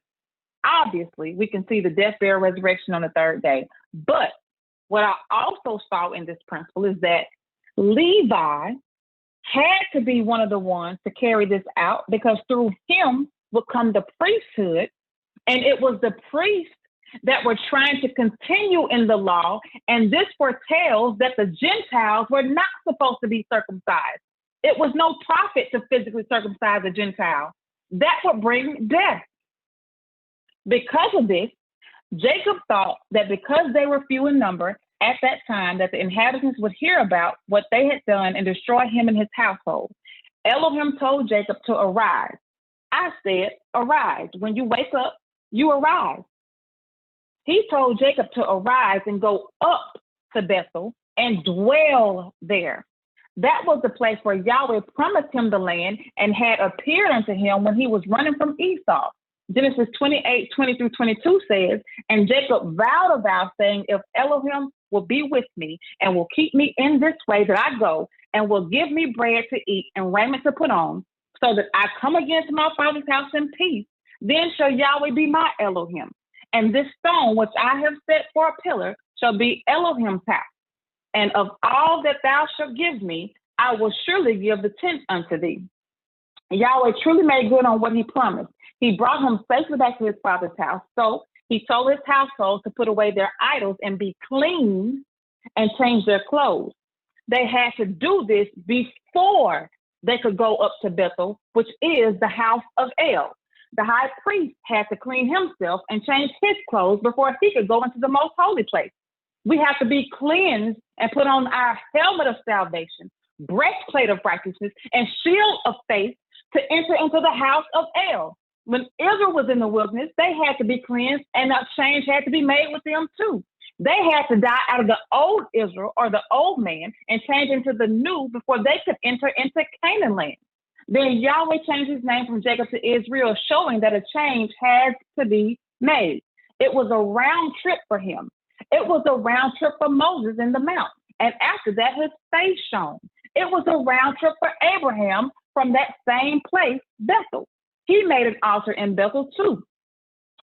Obviously, we can see the death, burial, resurrection on the third day. But what I also saw in this principle is that Levi had to be one of the ones to carry this out, because through him would come the priesthood, and it was the priests that were trying to continue in the law, and this foretells that the Gentiles were not supposed to be circumcised. It was no profit to physically circumcise a Gentile. That would bring death. Because of this, Jacob thought that because they were few in number at that time, that the inhabitants would hear about what they had done and destroy him and his household. Elohim told Jacob to arise. I said, arise. When you wake up, you arise. He told Jacob to arise and go up to Bethel and dwell there. That was the place where Yahweh promised him the land and had appeared unto him when he was running from Esau. Genesis 28:20-22 says, and Jacob vowed a vow, saying, if Elohim will be with me and will keep me in this way that I go, and will give me bread to eat and raiment to put on, so that I come again to my father's house in peace, then shall Yahweh be my Elohim. And this stone which I have set for a pillar shall be Elohim's house. And of all that thou shalt give me, I will surely give the tenth unto thee. Yahweh truly made good on what he promised. He brought him safely back to his father's house. So he told his household to put away their idols and be clean and change their clothes. They had to do this before they could go up to Bethel, which is the house of El. The high priest had to clean himself and change his clothes before he could go into the most holy place. We have to be cleansed and put on our helmet of salvation, breastplate of righteousness, and shield of faith to enter into the house of El. When Israel was in the wilderness, they had to be cleansed, and a change had to be made with them too. They had to die out of the old Israel, or the old man, and change into the new before they could enter into Canaan land. Then Yahweh changed his name from Jacob to Israel, showing that a change has to be made. It was a round trip for him. It was a round trip for Moses in the mount. And after that, his face shone. It was a round trip for Abraham from that same place, Bethel. He made an altar in Bethel too.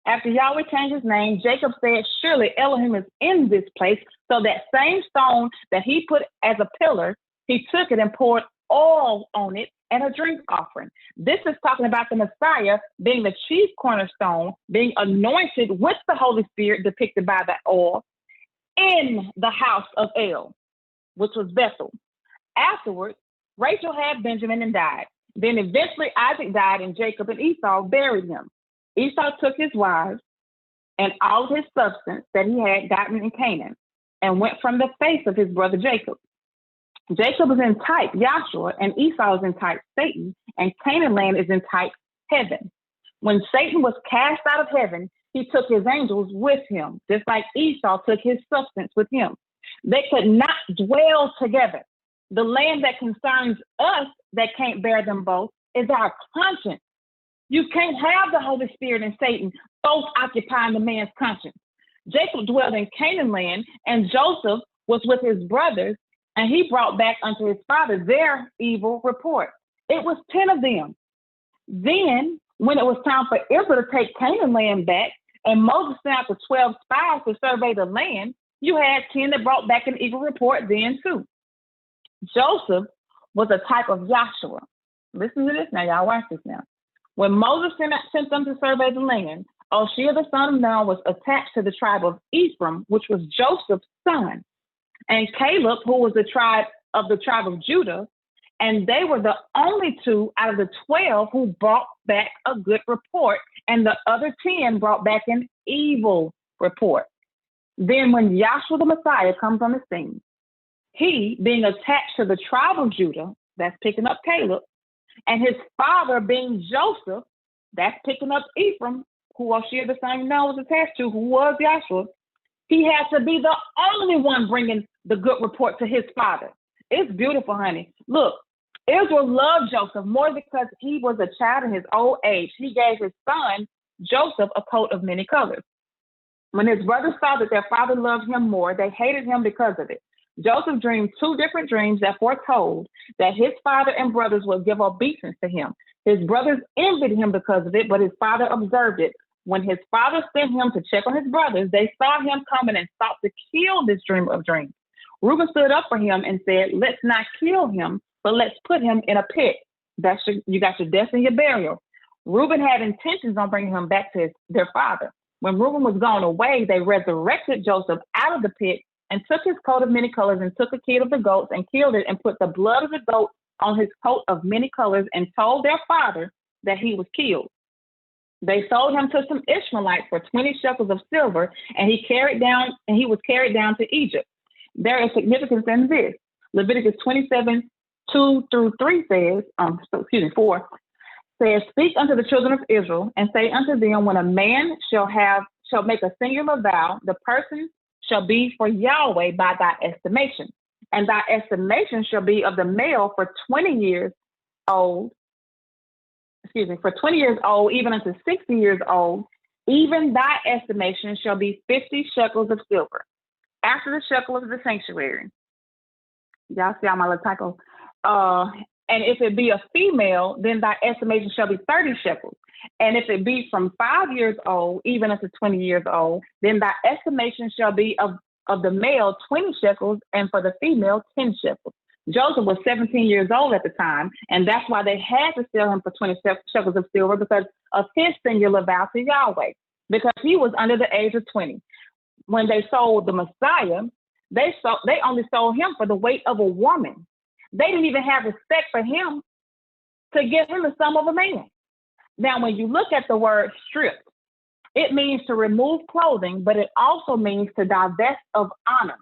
After Yahweh changed his name, Jacob said, surely Elohim is in this place. So that same stone that he put as a pillar, he took it and poured oil on it and a drink offering. This is talking about the Messiah being the chief cornerstone, being anointed with the Holy Spirit depicted by the oil in the house of El, which was Bethel. Afterwards, Rachel had Benjamin and died. Then eventually Isaac died, and Jacob and Esau buried him. Esau took his wives and all of his substance that he had gotten in Canaan and went from the face of his brother Jacob. Jacob is in type Yahshua, and Esau is in type Satan, and Canaan land is in type heaven. When Satan was cast out of heaven, he took his angels with him, just like Esau took his substance with him. They could not dwell together. The land that concerns us that can't bear them both is our conscience. You can't have the Holy Spirit and Satan both occupying the man's conscience. Jacob dwelled in Canaan land, and Joseph was with his brothers, and he brought back unto his father their evil report. It was 10 of them. Then When it was time for Israel to take Canaan land back, and Moses sent out the 12 spies to survey the land, you had 10 that brought back an evil report then too. Joseph was a type of Joshua. Listen to this now, y'all watch this now. When Moses sent them to survey the land, Oshia the son of Nun was attached to the tribe of Ephraim, which was Joseph's son, and Caleb, who was the tribe of Judah, and they were the only 2 out of the 12 who brought back a good report, and the other 10 brought back an evil report. Then when Yahshua the Messiah comes on the scene, he being attached to the tribe of Judah, that's picking up Caleb, and his father being Joseph, that's picking up Ephraim, who Oshia the son of Nun was attached to, who was Yahshua, he had to be the only one bringing the good report to his father. It's beautiful, honey. Look, Israel loved Joseph more because he was a child in his old age. He gave his son, Joseph, a coat of many colors. When his brothers saw that their father loved him more, they hated him because of it. Joseph dreamed 2 different dreams that foretold that his father and brothers would give obeisance to him. His brothers envied him because of it, but his father observed it. When his father sent him to check on his brothers, they saw him coming and sought to kill this dreamer of dreams. Reuben stood up for him and said, let's not kill him, but let's put him in a pit. You got your death and your burial. Reuben had intentions on bringing him back to their father. When Reuben was gone away, they resurrected Joseph out of the pit and took his coat of many colors and took a kid of the goats and killed it and put the blood of the goat on his coat of many colors and told their father that he was killed. They sold him to some Ishmaelites for 20 shekels of silver, and he was carried down to Egypt. There is significance in this. Leviticus 27:2-3 says, 4 says, speak unto the children of Israel and say unto them, when a man shall make a singular vow, the person shall be for Yahweh by thy estimation, and thy estimation shall be of the male for 20 years old, even unto 60 years old, even thy estimation shall be 50 shekels of silver. After the shekel of the sanctuary. Y'all see all my little typo. And if it be a female, then thy estimation shall be 30 shekels. And if it be from 5 years old, even unto 20 years old, then thy estimation shall be of the male 20 shekels, and for the female 10 shekels. Joseph was 17 years old at the time, and that's why they had to sell him for 20 shekels of silver, because of his singular vow to Yahweh, because he was under the age of 20. When they sold the Messiah, they only sold him for the weight of a woman. They didn't even have respect for him to give him the sum of a man. Now, when you look at the word stripped, it means to remove clothing, but it also means to divest of honor.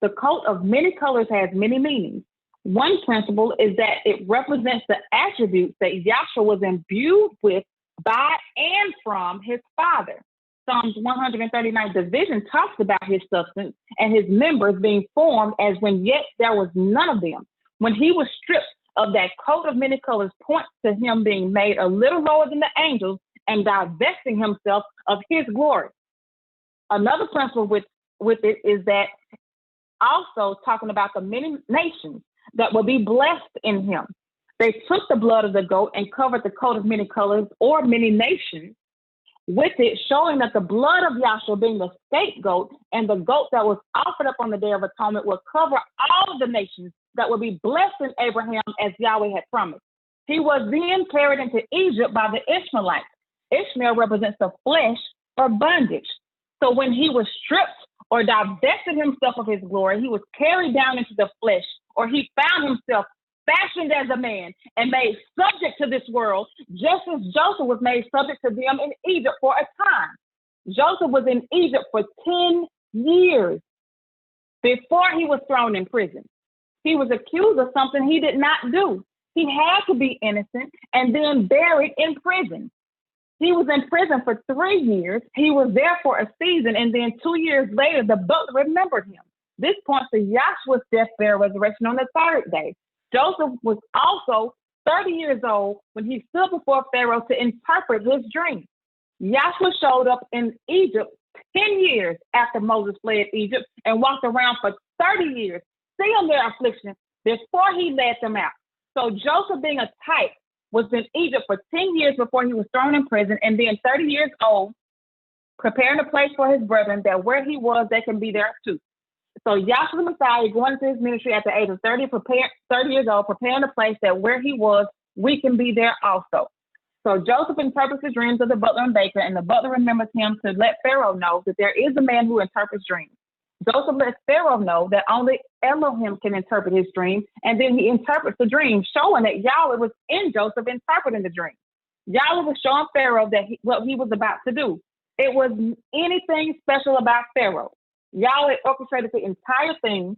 The coat of many colors has many meanings. One principle is that it represents the attributes that Yahshua was imbued with by and from his Father. Psalms 139 division talks about his substance and his members being formed as when yet there was none of them. When he was stripped of that coat of many colors, points to him being made a little lower than the angels and divesting himself of his glory. Another principle with it is that also talking about the many nations that will be blessed in him. They took the blood of the goat and covered the coat of many colors or many nations with it, showing that the blood of Yahshua, being the scapegoat and the goat that was offered up on the Day of Atonement, will cover all of the nations that will be blessed in Abraham as Yahweh had promised. He was then carried into Egypt by the Ishmaelites. Ishmael represents the flesh or bondage. So when he was stripped or divested himself of his glory, he was carried down into the flesh, or he found himself fashioned as a man and made subject to this world, just as Joseph was made subject to them in Egypt for a time. Joseph was in Egypt for 10 years before he was thrown in prison. He was accused of something he did not do. He had to be innocent and then buried in prison. He was in prison for 3 years. He was there for a season, and then 2 years later, the butler remembered him. This points to Yahshua's death, burial, resurrection on the 3rd day. Joseph was also 30 years old when he stood before Pharaoh to interpret his dream. Yahshua showed up in Egypt 10 years after Moses fled Egypt and walked around for 30 years, seeing their affliction before he led them out. So Joseph, being a type was in Egypt for 10 years before he was thrown in prison, and being 30 years old, preparing a place for his brethren, that where he was, they can be there too. So Yahshua the Messiah going into his ministry at the age of 30 years old, preparing a place that where he was, we can be there also. So Joseph interprets the dreams of the butler and baker, and the butler remembers him to let Pharaoh know that there is a man who interprets dreams. Joseph lets Pharaoh know that only Elohim can interpret his dream, and then he interprets the dream, showing that Yahweh was in Joseph interpreting the dream. Yahweh was showing Pharaoh that what he was about to do. It was anything special about Pharaoh. Yahweh orchestrated the entire thing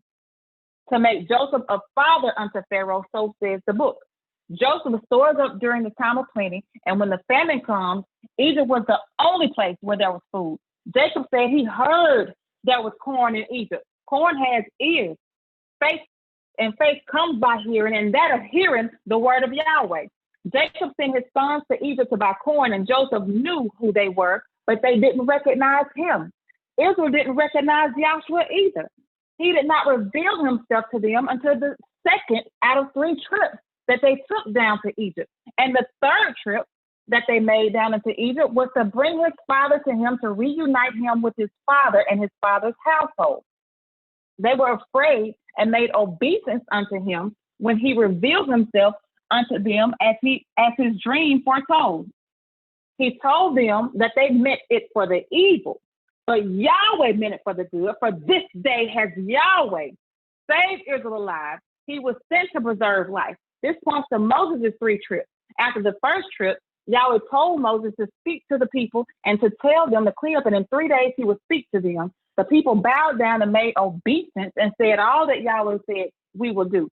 to make Joseph a father unto Pharaoh, so says the book. Joseph stores up during the time of plenty, and when the famine comes, Egypt was the only place where there was food. Jacob said he heard there was corn in Egypt. Corn has ears. Faith comes by hearing, and that of hearing the word of Yahweh. Jacob sent his sons to Egypt to buy corn, and Joseph knew who they were, but they didn't recognize him. Israel didn't recognize Yahshua either. He did not reveal himself to them until the second out of 3 trips that they took down to Egypt. And the third trip that they made down into Egypt was to bring his father to him, to reunite him with his father and his father's household. They were afraid and made obeisance unto him when he revealed himself unto them as his dream foretold. He told them that they meant it for the evil, but Yahweh meant it for the good. For this day has Yahweh saved Israel alive. He was sent to preserve life. This points to Moses' 3 trips. After the first trip, Yahweh told Moses to speak to the people and to tell them to clear up, and in 3 days he would speak to them. The people bowed down and made obeisance and said all that Yahweh said we will do.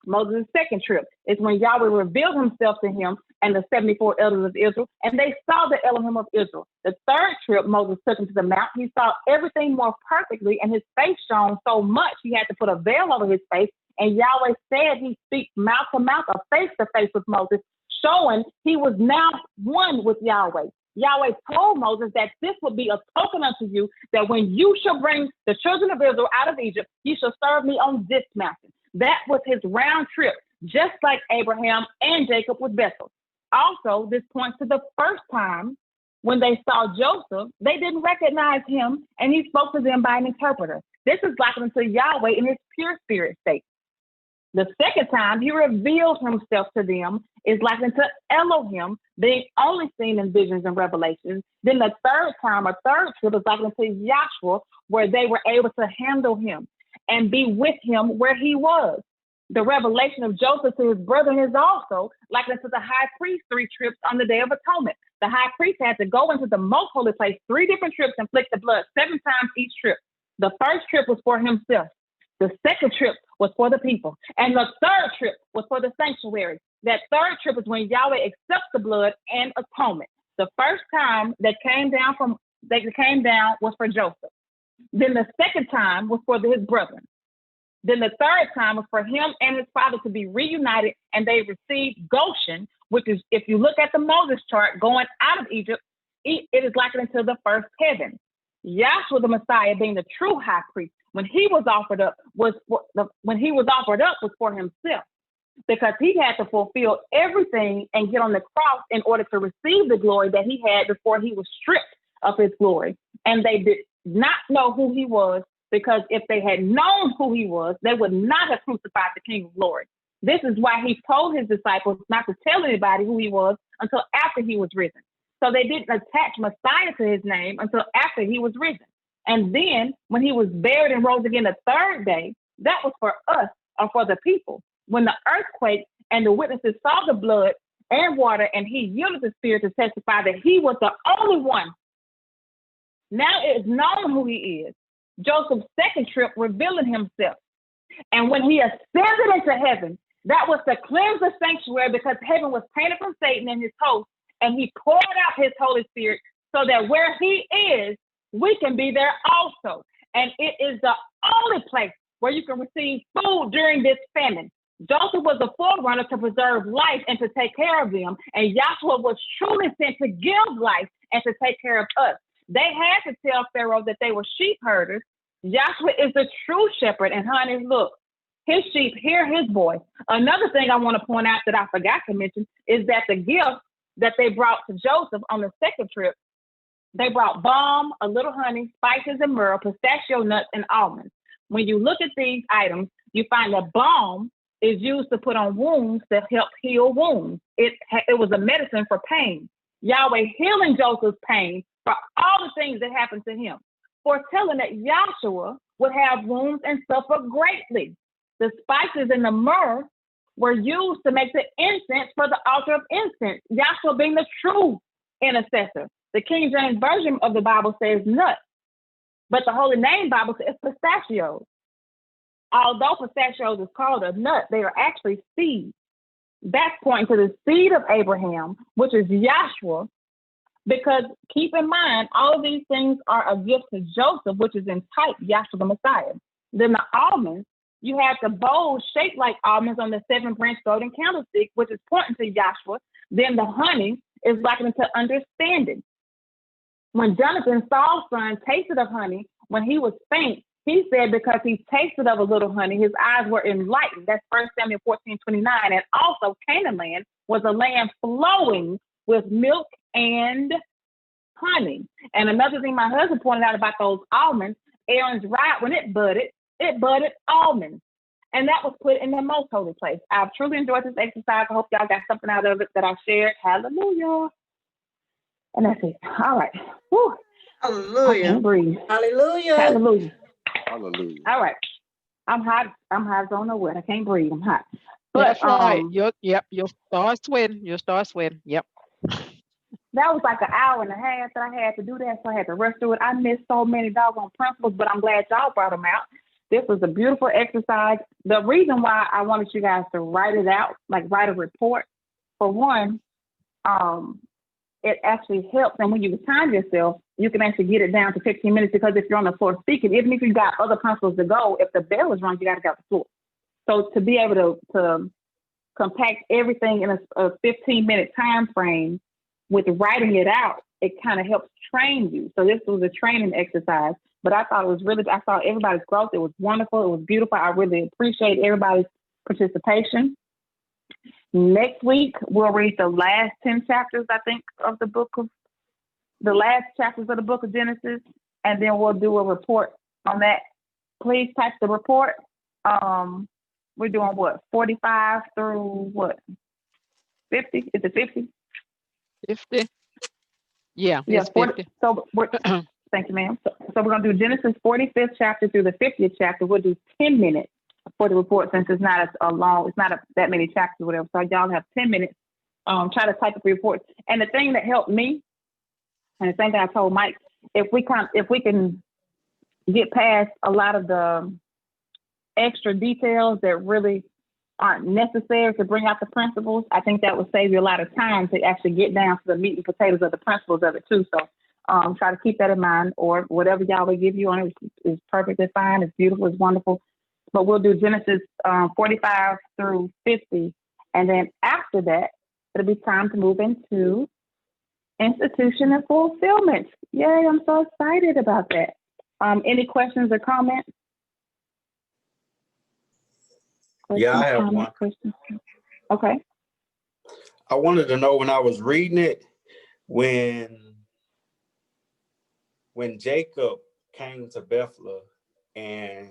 Moses' second trip is when Yahweh revealed himself to him and the 74 elders of Israel, and they saw the Elohim of Israel. The third trip Moses took him to the mount. He saw everything more perfectly, and his face shone so much he had to put a veil over his face. And Yahweh said he speaks mouth to mouth or face to face with Moses, showing he was now one with Yahweh. Yahweh told Moses that this would be a token unto you, that when you shall bring the children of Israel out of Egypt, you shall serve me on this mountain. That was his round trip, just like Abraham and Jacob with Bethel. Also, this points to the first time when they saw Joseph, they didn't recognize him, and he spoke to them by an interpreter. This is likened to Yahweh in his pure spirit state. The second time he revealed himself to them is likened to Elohim, being only seen in visions and revelations. Then the third time, or third trip, is likened to Yahshua, where they were able to handle him and be with him where he was. The revelation of Joseph to his brethren is also likened to the high priest 3 trips on the Day of Atonement. The high priest had to go into the most holy place 3 different trips and flick the blood 7 times each trip. The first trip was for himself. The second trip was for the people. And the third trip was for the sanctuary. That third trip is when Yahweh accepts the blood and atonement. The first time that came down was for Joseph. Then the second time was for his brethren. Then the third time was for him and his father to be reunited, and they received Goshen, which is, if you look at the Moses chart, going out of Egypt, it is likened to the first heaven. Yahshua the Messiah, being the true high priest, when he was offered up was for himself, because he had to fulfill everything and get on the cross in order to receive the glory that he had before he was stripped of his glory. And they did not know who he was, because if they had known who he was, they would not have crucified the King of Glory. This is why he told his disciples not to tell anybody who he was until after he was risen. So they didn't attach Messiah to his name until after he was risen. And then when he was buried and rose again the third day, that was for us, or for the people. When the earthquake and the witnesses saw the blood and water, and he yielded the spirit to testify that he was the only one. Now it is known who he is. Joseph's second trip revealing himself. And when he ascended into heaven, that was to cleanse the sanctuary, because heaven was tainted from Satan and his host, and he poured out his Holy Spirit so that where he is, we can be there also. And it is the only place where you can receive food during this famine. Joseph was a forerunner to preserve life and to take care of them, and Yahshua was truly sent to give life and to take care of us. They had to tell Pharaoh that they were sheep herders. Yahshua is the true shepherd, and honey, look, His sheep hear his voice. Another thing I want to point out that I forgot to mention is that the gift that they brought to Joseph on the second trip, they brought balm, a little honey, spices and myrrh, pistachio nuts, and almonds. When you look at these items, you find that balm is used to put on wounds to help heal wounds. It was a medicine for pain. Yahweh healing Joseph's pain for all the things that happened to him, foretelling that Joshua would have wounds and suffer greatly. The spices and the myrrh were used to make the incense for the altar of incense, Joshua being the true intercessor. The King James Version of the Bible says nuts, but the Holy Name Bible says pistachios. Although pistachios is called a nut, they are actually seeds. That's pointing to the seed of Abraham, which is Joshua, because keep in mind, all of these things are a gift to Joseph, which is in type Joshua the Messiah. Then the almonds, you have the bowls shaped like almonds on the 7-branch golden candlestick, which is pointing to Joshua. Then the honey is likened to understanding. When Jonathan, Saul's son, tasted of honey, when he was faint, he said because he tasted of a little honey, his eyes were enlightened. That's 1 Samuel 14:29. And also Canaan land was a land flowing with milk and honey. And another thing my husband pointed out about those almonds, Aaron's rod, when it budded almonds. And that was put in the most holy place. I've truly enjoyed this exercise. I hope y'all got something out of it that I shared. Hallelujah. And that's it. All right. Whew. Hallelujah. I can't breathe. Hallelujah. Hallelujah. Hallelujah. All right. I'm hot. I don't know what. I can't breathe. I'm hot. But That's right. You'll start sweating. You'll start sweating. Yep. that was like an hour and a half that I had to do that, so I had to rush through it. I missed so many doggone principles, but I'm glad y'all brought them out. This was a beautiful exercise. The reason why I wanted you guys to write it out, like write a report, for one, it actually helps. And when you time yourself, you can actually get it down to 15 minutes, because if you're on the floor speaking, even if you got other principles to go, if the bell is rung, you got to get off the floor. So to be able to compact everything in a 15-minute time frame with writing it out, it kind of helps train you. So this was a training exercise, but I thought it was really, I saw everybody's growth. It was wonderful. It was beautiful. I really appreciate everybody's participation. Next week, we'll read the last 10 chapters, I think, of the last chapters of the book of Genesis, and then we'll do a report on that. Please type the report. We're doing what, 45 through what, 50? Is it 50? 50. Yeah, Yeah, it's 40. 50. So thank you, ma'am. So we're going to do Genesis 45th chapter through the 50th chapter. We'll do 10 minutes for the report, since it's not that many chapters or whatever. So y'all have 10 minutes. Try to type up the report. And the thing that helped me, and the same thing I told Mike, if we can get past a lot of the extra details that really aren't necessary to bring out the principles, I think that would save you a lot of time to actually get down to the meat and potatoes of the principles of it too. So try to keep that in mind, or whatever y'all will give you on it is perfectly fine. It's beautiful. It's wonderful. But we'll do Genesis 45 through 50. And then after that, it'll be time to move into institution and fulfillment. Yay, I'm so excited about that. Any questions or comments? Yeah, I have one. Questions? Okay. I wanted to know, when I was reading it, when Jacob came to Bethlehem and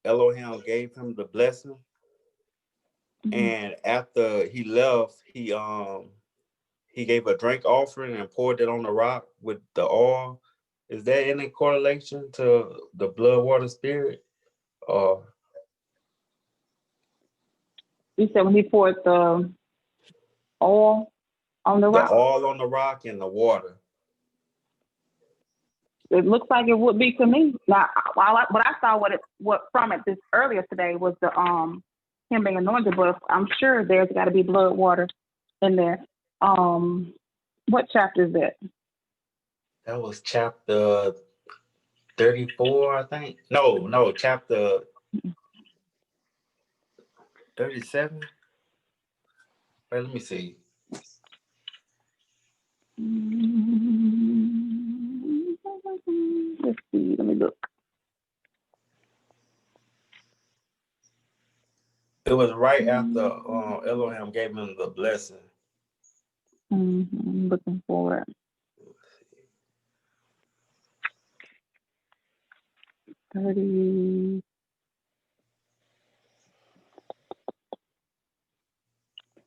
Elohim gave him the blessing, and after he left, he gave a drink offering and poured it on the rock with the oil. Is there any correlation to the blood, water, spirit? Or you said when he poured the oil on the rock? The oil on the rock and the water. It looks like it would be to me. Now, what I saw what from it this earlier today was the him being anointed, but I'm sure there's got to be blood, water in there. What chapter is that? That was chapter 34, I think. No, chapter 37. Wait, let me see. Let's see. Let me look. It was right after Elohim gave him the blessing. I'm looking for it. 30.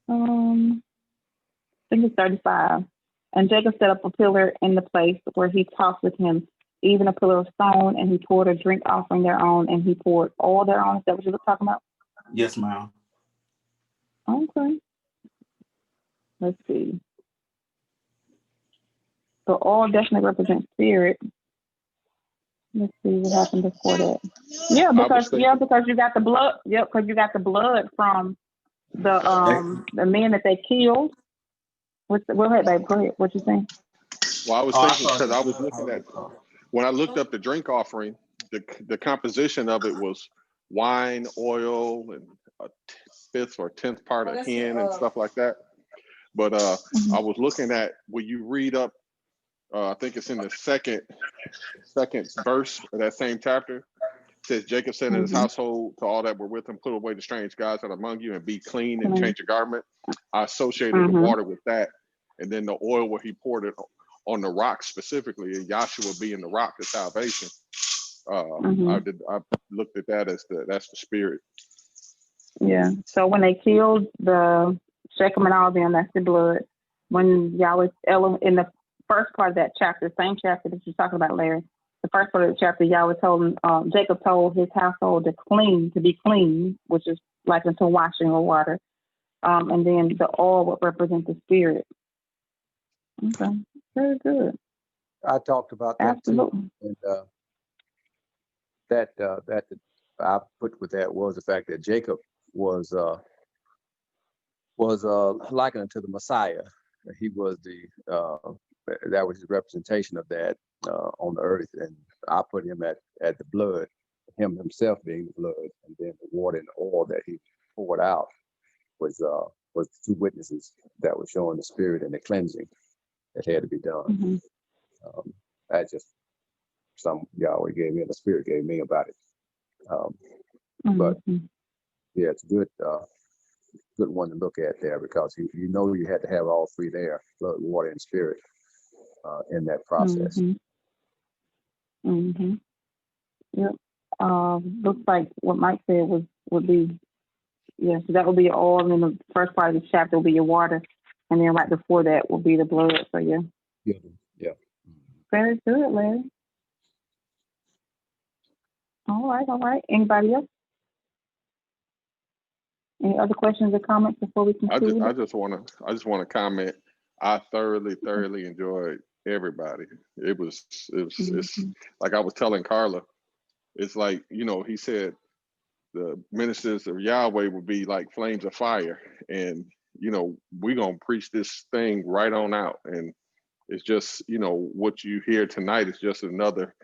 I think it's 35. And Jacob set up a pillar in the place where he talked with him, even a pillar of stone, and he poured a drink offering thereon, and he poured all thereon. Is that what you were talking about? Yes, ma'am. Okay. Let's see. So all definitely represents spirit. Let's see what happened before that. Yeah, because you got the blood. Yep, because you got the blood from the men that they killed. Go ahead, babe. Go ahead. What you saying? Well, I was thinking because I was looking at when I looked up the drink offering, the composition of it was wine, oil, and a fifth or 10th part of hen and stuff like that. But I was looking at when you read up, I think it's in the second verse of that same chapter. It says Jacob said in his household to all that were with him, put away the strange gods that are among you and be clean and change your garment. I associated the water with that, and then the oil where he poured it on the rock specifically, and Yahshua being the rock of salvation. I looked at that as that's the spirit. Yeah. So when they killed the Shechem and all them, that's the blood. When Yahweh in the first part of that chapter, same chapter that you're talking about, Larry, the first part of the chapter, Yahweh told him, Jacob told his household to be clean, which is like unto washing or water. And then the oil would represent the spirit. Okay, very good. I talked about that Absolutely. too, and that I put with that was the fact that Jacob was likened to the Messiah. He was that was his representation of that on the earth, and I put him at the blood, him himself being the blood, and then the water and the oil that he poured out was the two witnesses that were showing the spirit and the cleansing that had to be done. That's just some Yahweh gave me and the spirit gave me about it. But yeah, it's a good one to look at there, because you know you had to have all three there: blood, water, and spirit in that process. Yep. Looks like what Mike said would be, yeah, so that would be all. And then the first part of the chapter will be your water, and then right before that will be the blood. So yeah. Yeah. Very good, Larry. All right. Anybody else? Any other questions or comments before we conclude? I just want to comment. I thoroughly enjoyed everybody. It's like I was telling Carla. It's like, he said the ministers of Yahweh would be like flames of fire, and we're gonna preach this thing right on out. And it's just what you hear tonight is just another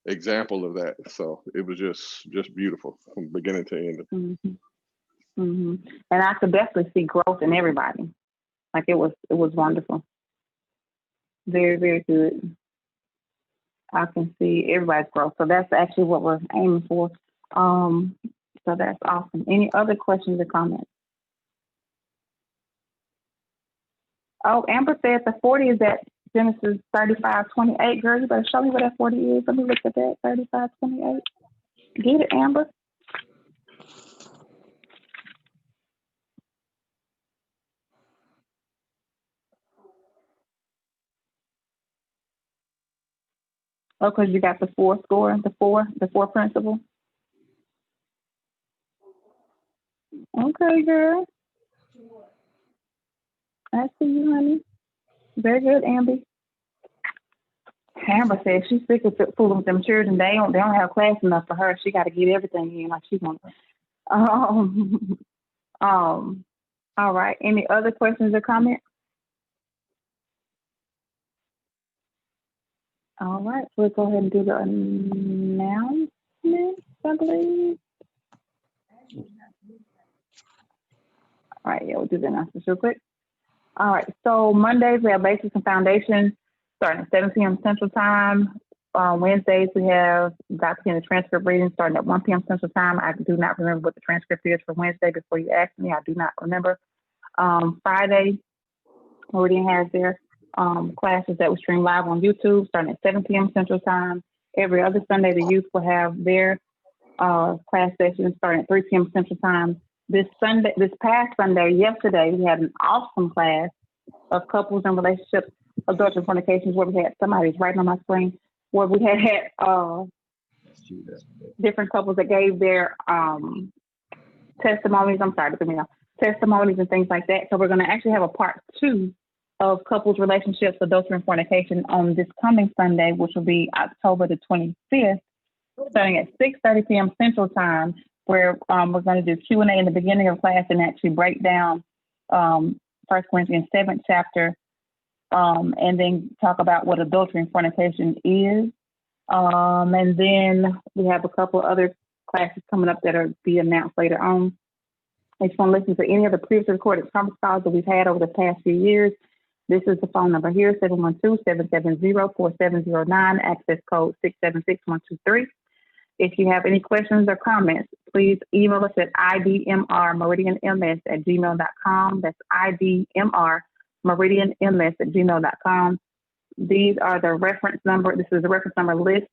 example of that. So it was just beautiful from beginning to end. And I could definitely see growth in everybody. Like it was wonderful. Very, very good. I can see everybody's growth. So that's actually what we're aiming for. So that's awesome. Any other questions or comments? Oh, Amber said the 40 is at Genesis 35:28. Girl, you better show me what that 40 is. Let me look at that. 35:28. Get it, Amber? Oh, because you got the four score, the four principle. Okay, girl. I see you, honey. Very good, Amber. Amber said she's sick of fooling with them children. They don't have class enough for her. She got to get everything in like she's gonna. All right. Any other questions or comments? All right. We'll go ahead and do the announcements, I believe. All right. Yeah, we'll do the announcements real quick. All right. So Mondays we have basics and foundations starting at 7 p.m. Central Time. Wednesdays, we have Dr. Kenny transcript reading starting at 1 p.m. Central Time. I do not remember what the transcript is for Wednesday before you ask me. I do not remember. Friday, Meridian has their classes that we stream live on YouTube starting at 7 p.m. Central Time. Every other Sunday, the youth will have their class sessions starting at 3 p.m. Central Time. This past Sunday, yesterday, we had an awesome class of couples and relationships, adultery and fornications, where we had somebody's writing on my screen, where we had different couples that gave their testimonies. I'm sorry, testimonies and things like that. So we're going to actually have a part 2 of couples, relationships, adultery and fornication on this coming Sunday, which will be October the 25th, starting at 6:30 p.m. Central Time, where we're going to do Q&A in the beginning of class and actually break down 1 Corinthians 7th chapter, and then talk about what adultery and fornication is. And then we have a couple other classes coming up that are be announced later on. If you want to listen to any of the previously recorded conference calls that we've had over the past few years, this is the phone number here, 712-770-4709, access code 676123. If you have any questions or comments, please email us at idmrmeridianms@gmail.com. That's idmrmeridianms@gmail.com. These are the reference number. This is the reference number list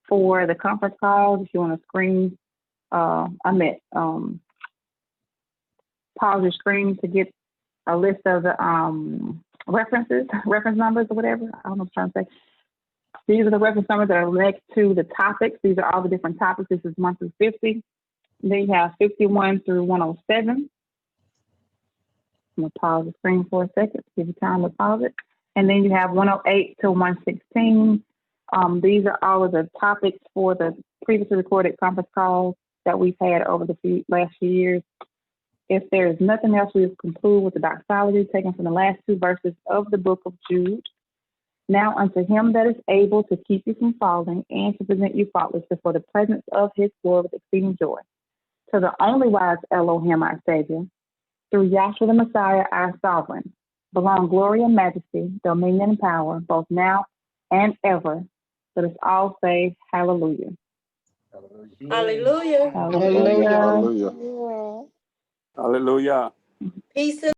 for the conference calls. If you want to screen, pause your screen to get a list of the reference numbers or whatever. I don't know what I'm trying to say. These are the reference numbers that are next to the topics. These are all the different topics. This is 1 through 50. Then you have 51 through 107. I'm going to pause the screen for a second to give you time to pause it. And then you have 108 to 116. These are all of the topics for the previously recorded conference calls that we've had over the last few years. If there is nothing else, we will conclude with the doxology taken from the last 2 verses of the book of Jude. Now unto him that is able to keep you from falling and to present you faultless before the presence of his glory with exceeding joy. To the only wise Elohim, our Savior, through Yahshua the Messiah, our Sovereign, belong glory and majesty, dominion and power, both now and ever. Let us all say hallelujah. Hallelujah. Hallelujah. Hallelujah. Hallelujah. Peace.